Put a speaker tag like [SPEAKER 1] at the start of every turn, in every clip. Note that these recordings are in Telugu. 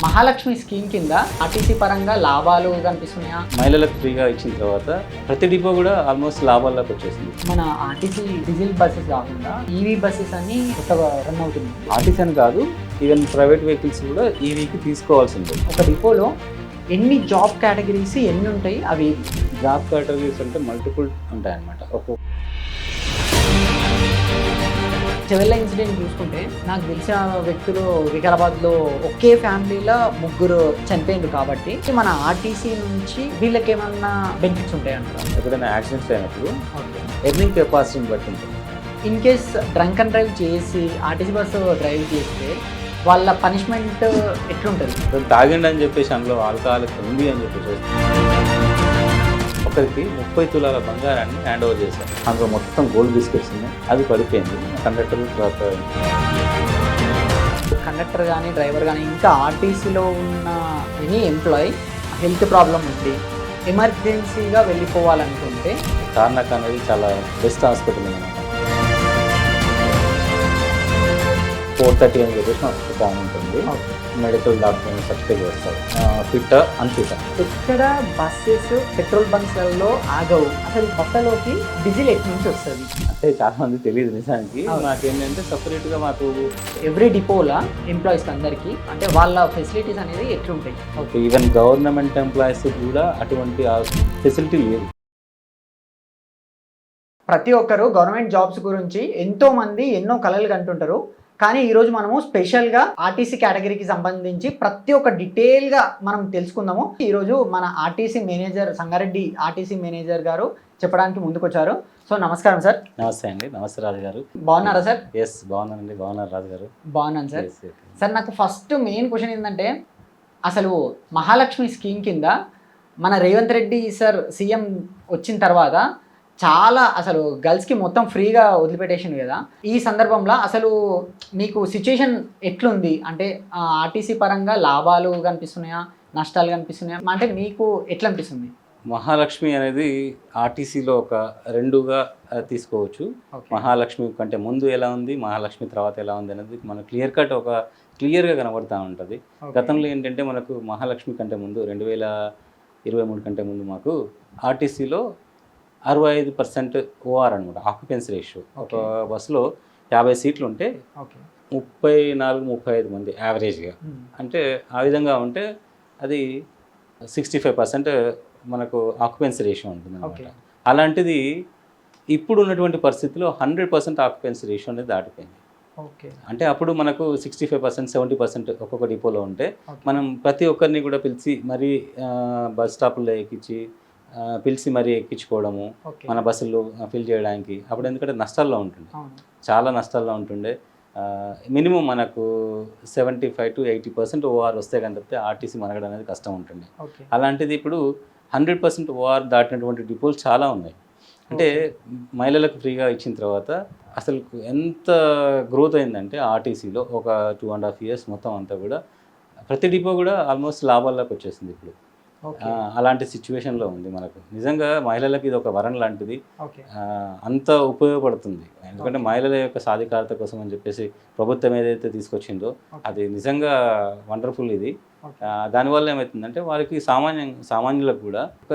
[SPEAKER 1] మహాలక్ష్మి స్కీమ్ కింద ఆర్టీసీ పరంగా లాభాలు కనిపిస్తున్నాయా?
[SPEAKER 2] మహిళలకు ఫ్రీగా ఇచ్చిన తర్వాత ప్రతి డిపో కూడా ఆల్మోస్ట్ లాభాల్లోకి వచ్చేసింది.
[SPEAKER 1] మన ఆర్టీసీ డీజిల్ బస్సెస్ కాకుండా ఈవీ బస్సెస్ అన్ని కొత్తగా రన్ అవుతుంది.
[SPEAKER 2] ఆర్టీసీ అని కాదు, ఈవెన్ ప్రైవేట్ వెహికల్స్ కూడా ఈవీకి తీసుకోవాల్సిందే.
[SPEAKER 1] ఒక డిపోలో ఎన్ని జాబ్ కేటగిరీస్ ఎన్ని ఉంటాయి? అవి
[SPEAKER 2] జాబ్ కేటగిరీస్ అంటే మల్టిపుల్ ఉంటాయన్నమాట. ఒక్కొక్క
[SPEAKER 1] చెవెళ్ళ ఇన్సిడెంట్ చూసుకుంటే నాకు తెలిసిన వ్యక్తులు వికారాబాద్లో ఒకే ఫ్యామిలీలో ముగ్గురు చనిపోయింది. కాబట్టి మన ఆర్టీసీ నుంచి వీళ్ళకి ఏమన్నా బెనిఫిట్స్ ఉంటాయంటారా?
[SPEAKER 2] ఎప్పుడైనా యాక్సిడెంట్స్ అయినప్పుడు
[SPEAKER 1] ఓకే.
[SPEAKER 2] ఎర్నింగ్ కెపాసిటీని బట్టి ఉంటుంది.
[SPEAKER 1] In case drunk and drive చేసి ఆర్టీసీ బస్సు డ్రైవ్ చేస్తే వాళ్ళ పనిష్మెంట్ ఎట్లుంటుంది?
[SPEAKER 2] తాగిండని చెప్పేసి అందులో ఆల్కహాల్ ఉంది అని చెప్పేసి ఒకరికి 30 తులాల బంగారాన్ని హ్యాండ్ ఓవర్ చేశారు. అందులో మొత్తం గోల్డ్ బిస్కెట్స్ ఉన్నాయి. అది పడిపోయింది. కండక్టర్
[SPEAKER 1] కండక్టర్ కానీ డ్రైవర్ కానీ ఇంకా ఆర్టీసీలో ఉన్న ఎనీ ఎంప్లాయీ హెల్త్ ప్రాబ్లం ఉంది, ఎమర్జెన్సీగా వెళ్ళిపోవాలనుకుంటే
[SPEAKER 2] తార్నాక అనేది చాలా బెస్ట్ హాస్పిటల్ అనమాట. 4:30 అని చెప్పేసి మాకు ఫామ్ ఉంటుంది. మెడికల్ డాక్టర్ సర్టిఫికేట్ చేస్తారు. Fit unfit.
[SPEAKER 1] ఎక్కడ బస్సెస్ పెట్రోల్ బంక్స్లలో ఆగవు. అసలు బస్సులోకి డీజిల్ ఎట్ నుంచి వస్తుంది
[SPEAKER 2] అంటే చాలా మంది తెలియదు నిజానికి. మాకేంటంటే సపరేట్గా మాకు
[SPEAKER 1] ఎవ్రీ డిపోలా ఎంప్లాయీస్ అందరికీ అంటే వాళ్ళ ఫెసిలిటీస్ అనేది ఎట్లుంటాయి?
[SPEAKER 2] ఈవెన్ గవర్నమెంట్ ఎంప్లాయీస్ కూడా అటువంటి ఫెసిలిటీ లేదు.
[SPEAKER 1] ప్రతి ఒక్కరు గవర్నమెంట్ జాబ్స్ గురించి ఎంతో మంది ఎన్నో కలలు కంటుంటారు. కానీ ఈరోజు మనము స్పెషల్గా ఆర్టీసీ కేటగిరీకి సంబంధించి ప్రతి ఒక్క డీటెయిల్గా మనం తెలుసుకుందాము. ఈరోజు మన RTC manager Sangareddy RTC manager గారు చెప్పడానికి ముందుకొచ్చారు. సో నమస్కారం సార్.
[SPEAKER 2] నమస్తే అండి. నమస్తే రాజు గారు.
[SPEAKER 1] బాగున్నారా సార్?
[SPEAKER 2] ఎస్ బాగున్నానండి. బాగున్నారు రాజు గారు?
[SPEAKER 1] బాగున్నాను సార్. సార్ నాకు ఫస్ట్ మెయిన్ క్వశ్చన్ ఏంటంటే అసలు మహాలక్ష్మి స్కీమ్ కింద మన రేవంత్ రెడ్డి సార్ సీఎం వచ్చిన తర్వాత చాలా అసలు గర్ల్స్కి మొత్తం ఫ్రీగా వదిలిపెట్టేసింది కదా. ఈ సందర్భంలో అసలు మీకు సిచ్యుయేషన్ ఎట్లుంది? అంటే ఆర్టీసీ పరంగా లాభాలు కనిపిస్తున్నాయా, నష్టాలు కనిపిస్తున్నాయా? అంటే మీకు ఎట్లా అనిపిస్తుంది?
[SPEAKER 2] మహాలక్ష్మి అనేది ఆర్టీసీలో ఒక రెండుగా తీసుకోవచ్చు. మహాలక్ష్మి కంటే ముందు ఎలా ఉంది, మహాలక్ష్మి తర్వాత ఎలా ఉంది అనేది మనకు క్లియర్గా కనబడుతూ ఉంటుంది. గతంలో ఏంటంటే మనకు మహాలక్ష్మి కంటే ముందు 2023 కంటే ముందు మాకు ఆర్టీసీలో 65% ఓఆర్ అనమాట, ఆక్యుపెన్సీ రేషియో. ఒక బస్సులో 50 సీట్లు ఉంటే 34-35 మంది యావరేజ్గా. అంటే ఆ విధంగా ఉంటే అది 65% మనకు ఆక్యుపెన్సీ రేషియో ఉంటుంది అనమాట. అలాంటిది ఇప్పుడు ఉన్నటువంటి పరిస్థితిలో 100% ఆక్యుపెన్సీ రేషియో అనేది దాటిపోయింది. అంటే అప్పుడు మనకు 65%, 70% ఒక్కొక్క డిపోలో ఉంటే మనం ప్రతి ఒక్కరిని కూడా పిలిచి మరీ బస్ స్టాపుల్లో పిలిచి మరీ ఎక్కించుకోవడము, మన బస్సులు ఫిల్ చేయడానికి. అప్పుడు ఎందుకంటే నష్టాల్లో ఉంటుండే, చాలా నష్టాల్లో ఉంటుండే. మినిమం మనకు 75-80% ఓఆర్ వస్తే కానీ తప్పితే ఆర్టీసీ మనగడ అనేది కష్టం ఉంటుండే. అలాంటిది ఇప్పుడు 100% ఓఆర్ దాటినటువంటి డిపోలు చాలా ఉన్నాయి. అంటే మహిళలకు ఫ్రీగా ఇచ్చిన తర్వాత అసలు ఎంత గ్రోత్ అయిందంటే ఆర్టీసీలో ఒక 2.5 years మొత్తం అంతా కూడా ప్రతి డిపో కూడా ఆల్మోస్ట్ లాభాల్లోకి వచ్చేసింది ఇప్పుడు. అలాంటి సిచ్యువేషన్లో ఉంది మనకు. నిజంగా మహిళలకు ఇది ఒక వరం లాంటిది. అంత ఉపయోగపడుతుంది. ఎందుకంటే మహిళల యొక్క సాధికారత కోసం అని చెప్పేసి ప్రభుత్వం ఏదైతే తీసుకొచ్చిందో అది నిజంగా వండర్ఫుల్. ఇది దానివల్ల ఏమవుతుందంటే వారికి సామాన్యులకు కూడా ఒక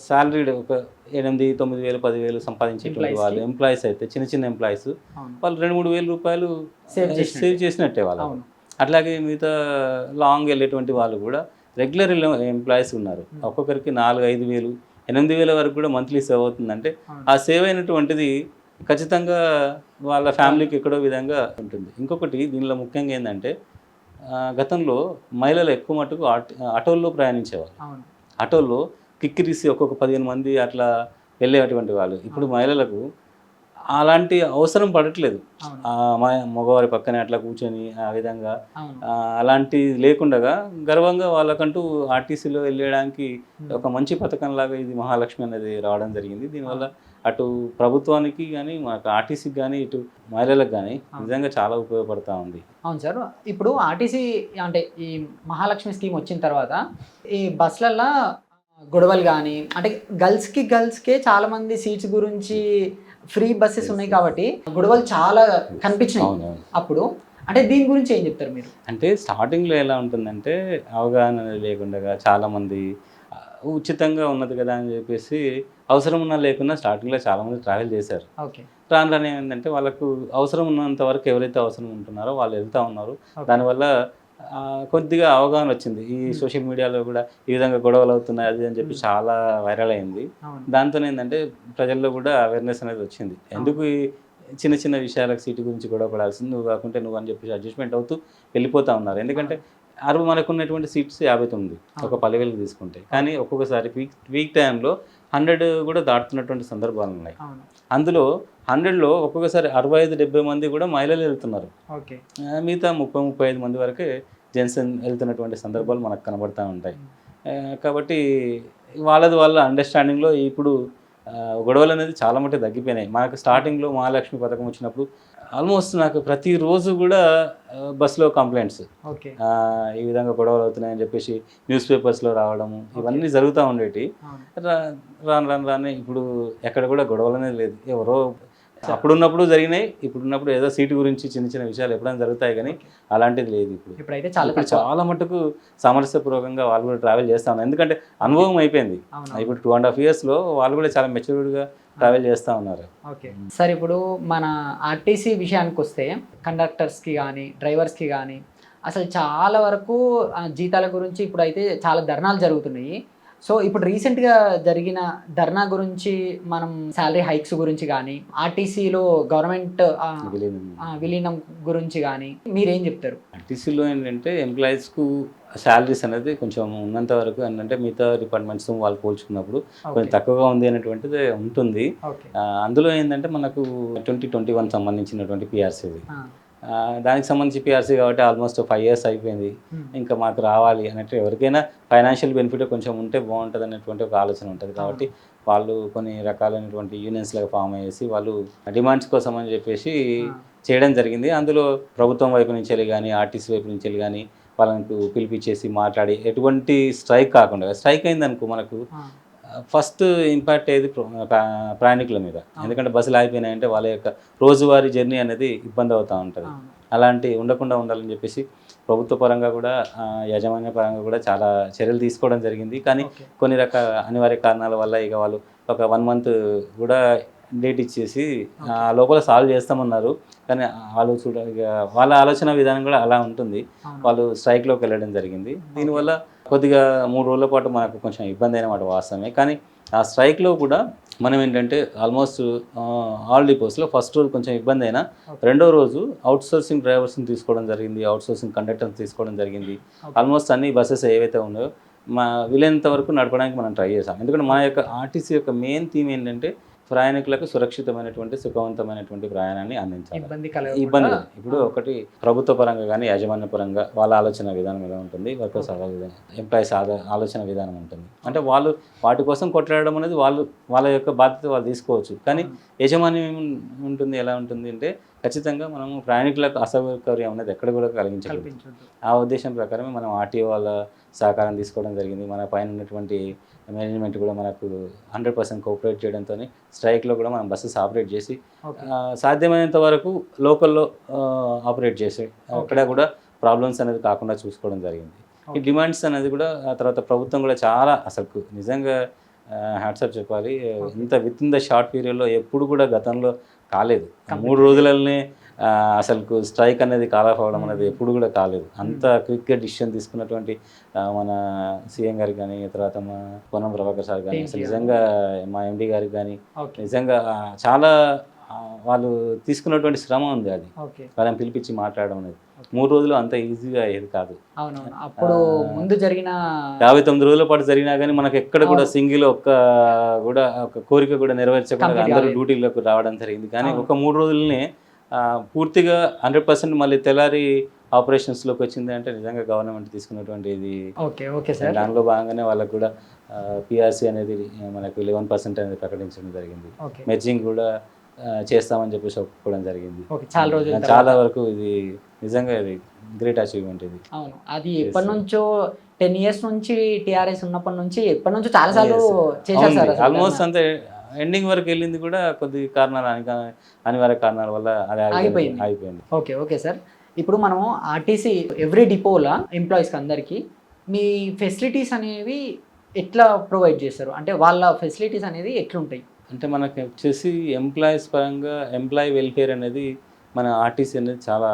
[SPEAKER 2] శాలరీ ఒక 8,000, 9,000, 10,000 సంపాదించేటువంటి వాళ్ళు ఎంప్లాయీస్ అయితే చిన్న ఎంప్లాయీస్ వాళ్ళు 2-3 వేల రూపాయలు సేవ్ చేసినట్టే వాళ్ళు. అట్లాగే మిగతా లాంగ్ వెళ్ళేటువంటి వాళ్ళు కూడా రెగ్యులర్ ఎంప్లాయీస్ ఉన్నారు. ఒక్కొక్కరికి 4-5 వేలు, 8 వేల వరకు కూడా మంత్లీ సేవ్ అవుతుందంటే ఆ సేవ్ అయినటువంటిది ఖచ్చితంగా వాళ్ళ ఫ్యామిలీకి ఎక్కడో విధంగా ఉంటుంది. ఇంకొకటి దీనిలో ముఖ్యంగా ఏంటంటే గతంలో మహిళలు ఎక్కువ మటుకు ఆటోల్లో ప్రయాణించేవాళ్ళు. ఆటోల్లో కిక్కిరిసి ఒక్కొక్క 15 మంది అట్లా వెళ్ళేటువంటి వాళ్ళు. ఇప్పుడు మహిళలకు అలాంటి అవసరం పడట్లేదు. మగవారి పక్కనే అట్లా కూర్చొని ఆ విధంగా అలాంటి లేకుండా గర్వంగా వాళ్ళకంటూ ఆర్టీసీలో వెళ్ళడానికి ఒక మంచి పథకంలాగా ఇది మహాలక్ష్మి అనేది రావడం జరిగింది. దీనివల్ల అటు ప్రభుత్వానికి కానీ మనకు ఆర్టీసీకి కానీ ఇటు మహిళలకు కానీ నిజంగా చాలా ఉపయోగపడుతూ ఉంది.
[SPEAKER 1] అవును సార్. ఇప్పుడు ఆర్టీసీ అంటే ఈ మహాలక్ష్మి స్కీమ్ వచ్చిన తర్వాత ఈ బస్సులల్లో గొడవలు కానీ అంటే గర్ల్స్కే చాలామంది సీట్స్ గురించి ఫ్రీ బస్సెస్ ఉన్నాయి కాబట్టి గొడవలు చాలా కనిపించినాయి. అప్పుడు అంటే దీని గురించి ఏం చెప్తారు మీరు?
[SPEAKER 2] అంటే స్టార్టింగ్లో ఎలా ఉంటుందంటే అవగాహన అనేది లేకుండా చాలామంది ఉచితంగా ఉన్నది కదా అని చెప్పేసి అవసరం ఉన్నా లేకున్నా స్టార్టింగ్లో చాలామంది ట్రావెల్ చేశారు.
[SPEAKER 1] ఓకే.
[SPEAKER 2] రాను రాను ఏమైందంటే వాళ్ళకు అవసరం ఉన్నంత వరకు ఎవరైతే అవసరం ఉంటున్నారో వాళ్ళు వెళ్తూ ఉన్నారు. దానివల్ల కొద్దిగా అవగాహన వచ్చింది. ఈ సోషల్ మీడియాలో కూడా ఈ విధంగా గొడవలు అవుతున్నాయి అది అని చెప్పి చాలా వైరల్ అయింది. దాంతో ఏంటంటే ప్రజల్లో కూడా అవేర్నెస్ అనేది వచ్చింది. ఎందుకు ఈ చిన్న చిన్న విషయాలకు సీటు గురించి గొడవ పడాల్సింది, నువ్వు కాకుంటే నువ్వు అని చెప్పి అడ్జస్ట్మెంట్ అవుతూ వెళ్ళిపోతూ ఉన్నారు. ఎందుకంటే మనకున్నటువంటి సీట్స్ 59 ఒక 10,000 తీసుకుంటే, కానీ ఒక్కొక్కసారి వీక్ టైంలో 100 కూడా దాటుతున్నటువంటి సందర్భాలు ఉన్నాయి. అందులో 100లో ఒక్కొక్కసారి 65-70 మంది కూడా మహిళలు వెళ్తున్నారు. మిగతా 30-35 మంది వరకే జెంట్స్ వెళ్తున్నటువంటి సందర్భాలు మనకు కనబడుతూ ఉంటాయి. కాబట్టి వాళ్ళ అండర్స్టాండింగ్లో ఇప్పుడు గొడవలు అనేది చాలా మటుకు తగ్గిపోయినాయి. మనకు స్టార్టింగ్లో మహాలక్ష్మి పథకం వచ్చినప్పుడు ఆల్మోస్ట్ నాకు ప్రతిరోజు కూడా బస్సులో కంప్లైంట్స్, ఈ విధంగా గొడవలు అవుతున్నాయని చెప్పేసి న్యూస్ పేపర్స్లో రావడము ఇవన్నీ జరుగుతూ ఉండేవి. రాను ఇప్పుడు ఎక్కడ కూడా గొడవలు అనేది లేదు. ఎవరో అప్పుడున్నప్పుడు జరిగినాయి, ఇప్పుడున్నప్పుడు ఏదో సీటు గురించి చిన్న చిన్న విషయాలు ఎప్పుడైనా జరుగుతాయి, కానీ అలాంటిది లేదు.
[SPEAKER 1] ఇప్పుడైతే
[SPEAKER 2] చాలా మటుకు సామరస్యపూర్వకంగా వాళ్ళు కూడా ట్రావెల్ చేస్తూ ఉన్నారు. ఎందుకంటే అనుభవం అయిపోయింది. ఇప్పుడు 2.5 yearsలో వాళ్ళు కూడా చాలా మెచ్యూర్డ్గా ట్రావెల్ చేస్తూ ఉన్నారు.
[SPEAKER 1] ఓకే సార్, ఇప్పుడు మన ఆర్టీసీ విషయానికి వస్తే కండక్టర్స్కి కానీ డ్రైవర్స్కి కానీ అసలు చాలా వరకు జీతాల గురించి ఇప్పుడు అయితే చాలా ధర్నాలు జరుగుతున్నాయి. సో ఇప్పుడు రీసెంట్గా జరిగిన ధర్నా గురించి మనం శాలరీ హైక్స్ గురించి కానీ ఆర్టీసీలో గవర్నమెంట్ విలీనం గురించి కానీ మీరేం చెప్తారు?
[SPEAKER 2] ఆర్టీసీలో ఏంటంటే ఎంప్లాయీస్కు శాలరీస్ అనేది కొంచెం ఉన్నంత వరకు ఏంటంటే మిగతా డిపార్ట్మెంట్స్ వాళ్ళు పోల్చుకున్నప్పుడు కొంచెం తక్కువగా ఉంది అనేటువంటిది ఉంటుంది. అందులో ఏంటంటే మనకు 2021 సంబంధించినటువంటి పిఆర్సీది, దానికి సంబంధించి పిఆర్సీ కాబట్టి ఆల్మోస్ట్ 5 years అయిపోయింది. ఇంకా మాకు రావాలి అన్నట్టు ఎవరికైనా ఫైనాన్షియల్ బెనిఫిట్ కొంచెం ఉంటే బాగుంటుంది అనేటువంటి ఒక ఆలోచన ఉంటుంది. కాబట్టి వాళ్ళు కొన్ని రకాలైనటువంటి యూనియన్స్లాగా ఫామ్ అయ్యేసి వాళ్ళు డిమాండ్స్ కోసం అని చెప్పేసి చేయడం జరిగింది. అందులో ప్రభుత్వం వైపు నుంచి వెళ్ళి కానీ ఆర్టీసీ వైపు నుంచి వెళ్ళి కానీ వాళ్ళకు పిలిపించేసి మాట్లాడి ఎటువంటి స్ట్రైక్ కాకుండా, స్ట్రైక్ అయిందనుకో మనకు ఫస్ట్ ఇంపాక్ట్ అయ్యేది ప్రయాణికుల మీద. ఎందుకంటే బస్సులు ఆగిపోయినాయంటే వాళ్ళ యొక్క రోజువారీ జర్నీ అనేది ఇబ్బంది అవుతూ ఉంటుంది. అలాంటి ఉండకుండా ఉండాలని చెప్పేసి ప్రభుత్వ పరంగా కూడా యాజమాన్య పరంగా కూడా చాలా చర్యలు తీసుకోవడం జరిగింది. కానీ కొన్ని రకాల అనివార్య కారణాల వల్ల ఇక వాళ్ళు ఒక 1 month కూడా డేట్ ఇచ్చేసి లోపల సాల్వ్ చేస్తామన్నారు. కానీ వాళ్ళ ఆలోచన విధానం కూడా అలా ఉంటుంది. వాళ్ళు స్ట్రైక్లోకి వెళ్ళడం జరిగింది. దీనివల్ల కొద్దిగా 3 రోజుల పాటు మనకు కొంచెం ఇబ్బంది అయినమాట వాస్తవమే. కానీ ఆ స్ట్రైక్లో కూడా మనం ఏంటంటే ఆల్మోస్ట్ ఆల్ డిపోస్లో ఫస్ట్ రోజు కొంచెం ఇబ్బంది అయినా రెండో రోజు అవుట్సోర్సింగ్ డ్రైవర్స్ని తీసుకోవడం జరిగింది, అవుట్సోర్సింగ్ కండక్టర్ని తీసుకోవడం జరిగింది. ఆల్మోస్ట్ అన్ని బస్సెస్ ఏవైతే ఉన్నాయో వీలైనంత వరకు నడపడానికి మనం ట్రై చేసాం. ఎందుకంటే మన యొక్క ఆర్టీసీ యొక్క మెయిన్ థీమ్ ఏంటంటే ప్రయాణికులకు సురక్షితమైనటువంటి సుఖవంతమైనటువంటి ప్రయాణాన్ని అందించాలి. ఇబ్బంది ఇప్పుడు ఒకటి ప్రభుత్వ పరంగా కానీ యాజమాన్య పరంగా వాళ్ళ ఆలోచన విధానం ఎలా ఉంటుంది, వర్కర్స్ ఎంప్లాయీస్ ఆలోచన విధానం ఉంటుంది. అంటే వాళ్ళు వాటి కోసం కొట్లాడడం అనేది వాళ్ళ యొక్క బాధ్యత వాళ్ళు తీసుకోవచ్చు. కానీ యాజమాన్యం ఉంటుంది ఎలా ఉంటుంది అంటే ఖచ్చితంగా మనము ప్రయాణికులకు అసౌకర్యం అనేది ఎక్కడ కూడా కలిగించగలం. ఆ ఉద్దేశం ప్రకారమే మనం ఆర్టీఓ వాళ్ళ సహకారం తీసుకోవడం జరిగింది. మన పైన ఉన్నటువంటి మేనేజ్మెంట్ కూడా మనకు 100% కోఆపరేట్ చేయడంతో స్ట్రైక్లో కూడా మనం బస్సెస్ ఆపరేట్ చేసి సాధ్యమైనంత వరకు లోకల్లో ఆపరేట్ చేసి అక్కడ కూడా ప్రాబ్లమ్స్ అనేది కాకుండా చూసుకోవడం జరిగింది. ఈ డిమాండ్స్ అనేది కూడా ఆ తర్వాత ప్రభుత్వం కూడా చాలా అసలు నిజంగా హ్యాట్సాప్ చెప్పాలి. ఇంత విత్ ఇన్ ద షార్ట్ పీరియడ్లో ఎప్పుడు కూడా గతంలో కాలేదు. 3 రోజులనే అసలు స్ట్రైక్ అనేది కాలాఫ్ అవ్వడం అనేది ఎప్పుడు కూడా కాలేదు. అంత క్విక్గా డిసిషన్ తీసుకున్నటువంటి మన సీఎం గారికి కానీ తర్వాత మా పొన్నం ప్రభాకర్ సార్ కానీ అసలు నిజంగా మా ఎండి గారికి కానీ నిజంగా చాలా వాళ్ళు తీసుకున్నటువంటి శ్రమ ఉంది. అది వాళ్ళని పిలిపించి మాట్లాడడం అనేది 3 రోజులు అంత ఈజీగా అయ్యేది కాదు.
[SPEAKER 1] అప్పుడు ముందు జరిగిన
[SPEAKER 2] 59 రోజుల పాటు జరిగినా కానీ మనకు ఎక్కడ కూడా సింగిల్ ఒక్క కోరిక కూడా నెరవేర్చకుండా అందరూ డ్యూటీలోకి రావడం జరిగింది. కానీ ఒక 3 రోజులనే పూర్తిగా 100% మళ్ళీ తెల్లారి ఆపరేషన్స్లోకి వచ్చింది అంటే నిజంగా గవర్నమెంట్ తీసుకున్నటువంటి ఇది. దానిలో భాగంగానే వాళ్ళకు కూడా పిఆర్సీ అనేది మనకు 11% అనేది ప్రకటించడం జరిగింది. మెర్జింగ్ కూడా చేస్తామని చెప్పేసి ఒప్పుకోవడం జరిగింది. చాలా వరకు ఇది నిజంగా ఇది గ్రేట్ అచీవ్మెంట్. ఇది
[SPEAKER 1] అవును, అది ఎప్పటి నుంచో 10 years నుంచి టీఆర్ఎస్ ఉన్నప్పటి నుంచి ఎప్పటి నుంచో చాలా సార్లు చేశారు.
[SPEAKER 2] ఆల్మోస్ట్ అంతే ఎండింగ్ వరకు వెళ్ళింది కూడా కొద్ది కారణాలు అనివార్య కారణాల వల్ల అది ఆగిపోయింది.
[SPEAKER 1] ఓకే సార్, ఇప్పుడు మనము ఆర్టీసీ ఎవ్రీ డిపోలా ఎంప్లాయీస్కి అందరికీ మీ ఫెసిలిటీస్ అనేవి ఎట్లా ప్రొవైడ్ చేస్తారు, అంటే వాళ్ళ ఫెసిలిటీస్ అనేది ఎట్లుంటాయి?
[SPEAKER 2] అంటే మనకి వచ్చేసి ఎంప్లాయీస్ పరంగా ఎంప్లాయీ వెల్ఫేర్ అనేది మన ఆర్టీసీ అనేది చాలా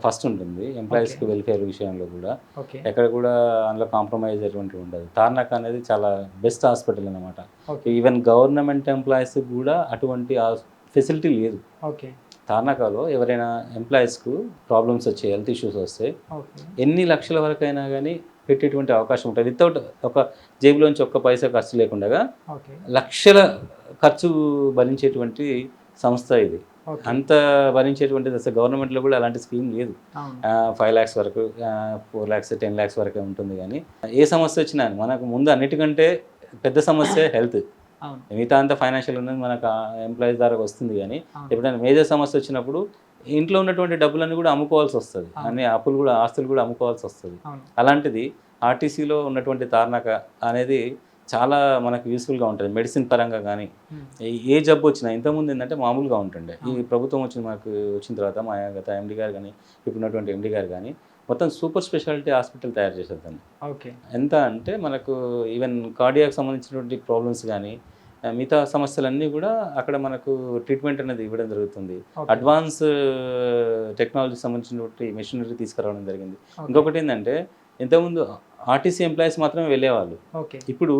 [SPEAKER 2] ఫస్ట్ ఉంటుంది. ఎంప్లాయీస్కి వెల్ఫేర్ విషయంలో కూడా
[SPEAKER 1] ఓకే
[SPEAKER 2] ఎక్కడ కూడా అందులో కాంప్రమైజ్ అటువంటివి ఉండదు. తార్నాక అనేది చాలా బెస్ట్ హాస్పిటల్ అనమాట.
[SPEAKER 1] ఓకే
[SPEAKER 2] ఈవెన్ గవర్నమెంట్ ఎంప్లాయీస్కి కూడా అటువంటి ఫెసిలిటీ లేదు.
[SPEAKER 1] ఓకే
[SPEAKER 2] తార్నాకలో ఎవరైనా ఎంప్లాయీస్కు ప్రాబ్లమ్స్ వచ్చాయి, హెల్త్ ఇష్యూస్ వస్తాయి,
[SPEAKER 1] ఓకే
[SPEAKER 2] ఎన్ని లక్షల వరకు అయినా కానీ పెట్టేటువంటి అవకాశం ఉంటుంది. వితౌట్ ఒక జేబులోంచి ఒక్క పైసా ఖర్చు లేకుండా
[SPEAKER 1] ఓకే
[SPEAKER 2] లక్షల ఖర్చు భరించేటువంటి సంస్థ ఇది.
[SPEAKER 1] ఓకే
[SPEAKER 2] అంత భరించేటువంటిది అసలు గవర్నమెంట్లో కూడా అలాంటి స్కీమ్ లేదు.
[SPEAKER 1] అవును
[SPEAKER 2] 5 lakhs వరకు, 4 lakhs, 10 lakhs వరకే ఉంటుంది. కానీ ఏ సమస్య వచ్చినా మనకు ముందు అన్నిటికంటే పెద్ద సమస్య హెల్త్.
[SPEAKER 1] అవును
[SPEAKER 2] మిగతా అంతా ఫైనాన్షియల్ ఉన్నది మనకు ఎంప్లాయీస్ ద్వారా వస్తుంది. కానీ
[SPEAKER 1] అవును.
[SPEAKER 2] ఎప్పుడైనా మేజర్ సమస్య వచ్చినప్పుడు ఇంట్లో ఉన్నటువంటి డబ్బులన్నీ కూడా అమ్ముకోవాల్సి వస్తుంది, అన్ని అప్పులు కూడా ఆస్తులు కూడా అమ్ముకోవాల్సి వస్తుంది.
[SPEAKER 1] అవును
[SPEAKER 2] అలాంటిది ఆర్టీసీలో ఉన్నటువంటి తార్నాక అనేది చాలా మనకు యూస్ఫుల్గా ఉంటుంది. మెడిసిన్ పరంగా కానీ ఏ జబ్బు వచ్చినా ఇంతకుముందు ఏంటంటే మామూలుగా ఉంటుండే. ఈ ప్రభుత్వం మనకు వచ్చిన తర్వాత మా గత ఎండి గారు కానీ ఇప్పుడున్నటువంటి ఎండి గారు కానీ మొత్తం సూపర్ స్పెషాలిటీ హాస్పిటల్ తయారు చేశారు దాన్ని.
[SPEAKER 1] ఓకే
[SPEAKER 2] ఎంత అంటే మనకు ఈవెన్ కార్డియాకి సంబంధించినటువంటి ప్రాబ్లమ్స్ కానీ మిగతా సమస్యలన్నీ కూడా అక్కడ మనకు ట్రీట్మెంట్ అనేది ఇవ్వడం జరుగుతుంది. అడ్వాన్స్ టెక్నాలజీకి సంబంధించినటువంటి మెషినరీ తీసుకురావడం జరిగింది. ఇంకొకటి ఏంటంటే ఇంతకుముందు ఆర్టీసీ ఎంప్లాయీస్ మాత్రమే వెళ్ళేవాళ్ళు.
[SPEAKER 1] ఓకే
[SPEAKER 2] ఇప్పుడు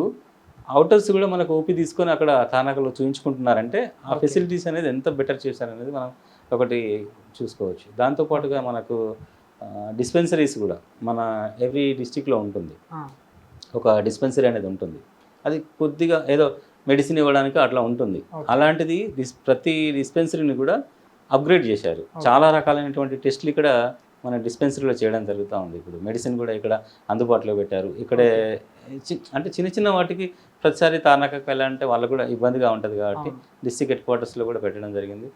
[SPEAKER 2] అవుటర్స్ కూడా మనకు ఓపీ తీసుకొని అక్కడ తార్నాకలో చూపించుకుంటున్నారంటే ఆ ఫెసిలిటీస్ అనేది ఎంత బెటర్ చేశారనేది మనం ఒకటి చూసుకోవచ్చు. దాంతోపాటుగా మనకు డిస్పెన్సరీస్ కూడా మన ఎవ్రీ డిస్టిక్లో ఉంటుంది. ఒక డిస్పెన్సరీ అనేది ఉంటుంది. అది కొద్దిగా ఏదో మెడిసిన్ ఇవ్వడానికి అట్లా ఉంటుంది. అలాంటిది ప్రతి డిస్పెన్సరీని కూడా అప్గ్రేడ్ చేశారు. చాలా రకాలైనటువంటి టెస్టులు ఇక్కడ మన డిస్పెన్సరీలో చేయడం జరుగుతూ ఉంది. ఇప్పుడు మెడిసిన్ కూడా ఇక్కడ అందుబాటులో పెట్టారు. ఇక్కడే అంటే చిన్న చిన్న వాటికి ప్రతిసారి తార్నాకకి వెళ్ళాలంటే వాళ్ళకు కూడా ఇబ్బందిగా ఉంటుంది కాబట్టి డిస్ట్రిక్ట్ హెడ్ క్వార్టర్స్లో కూడా పెట్టడం జరిగింది.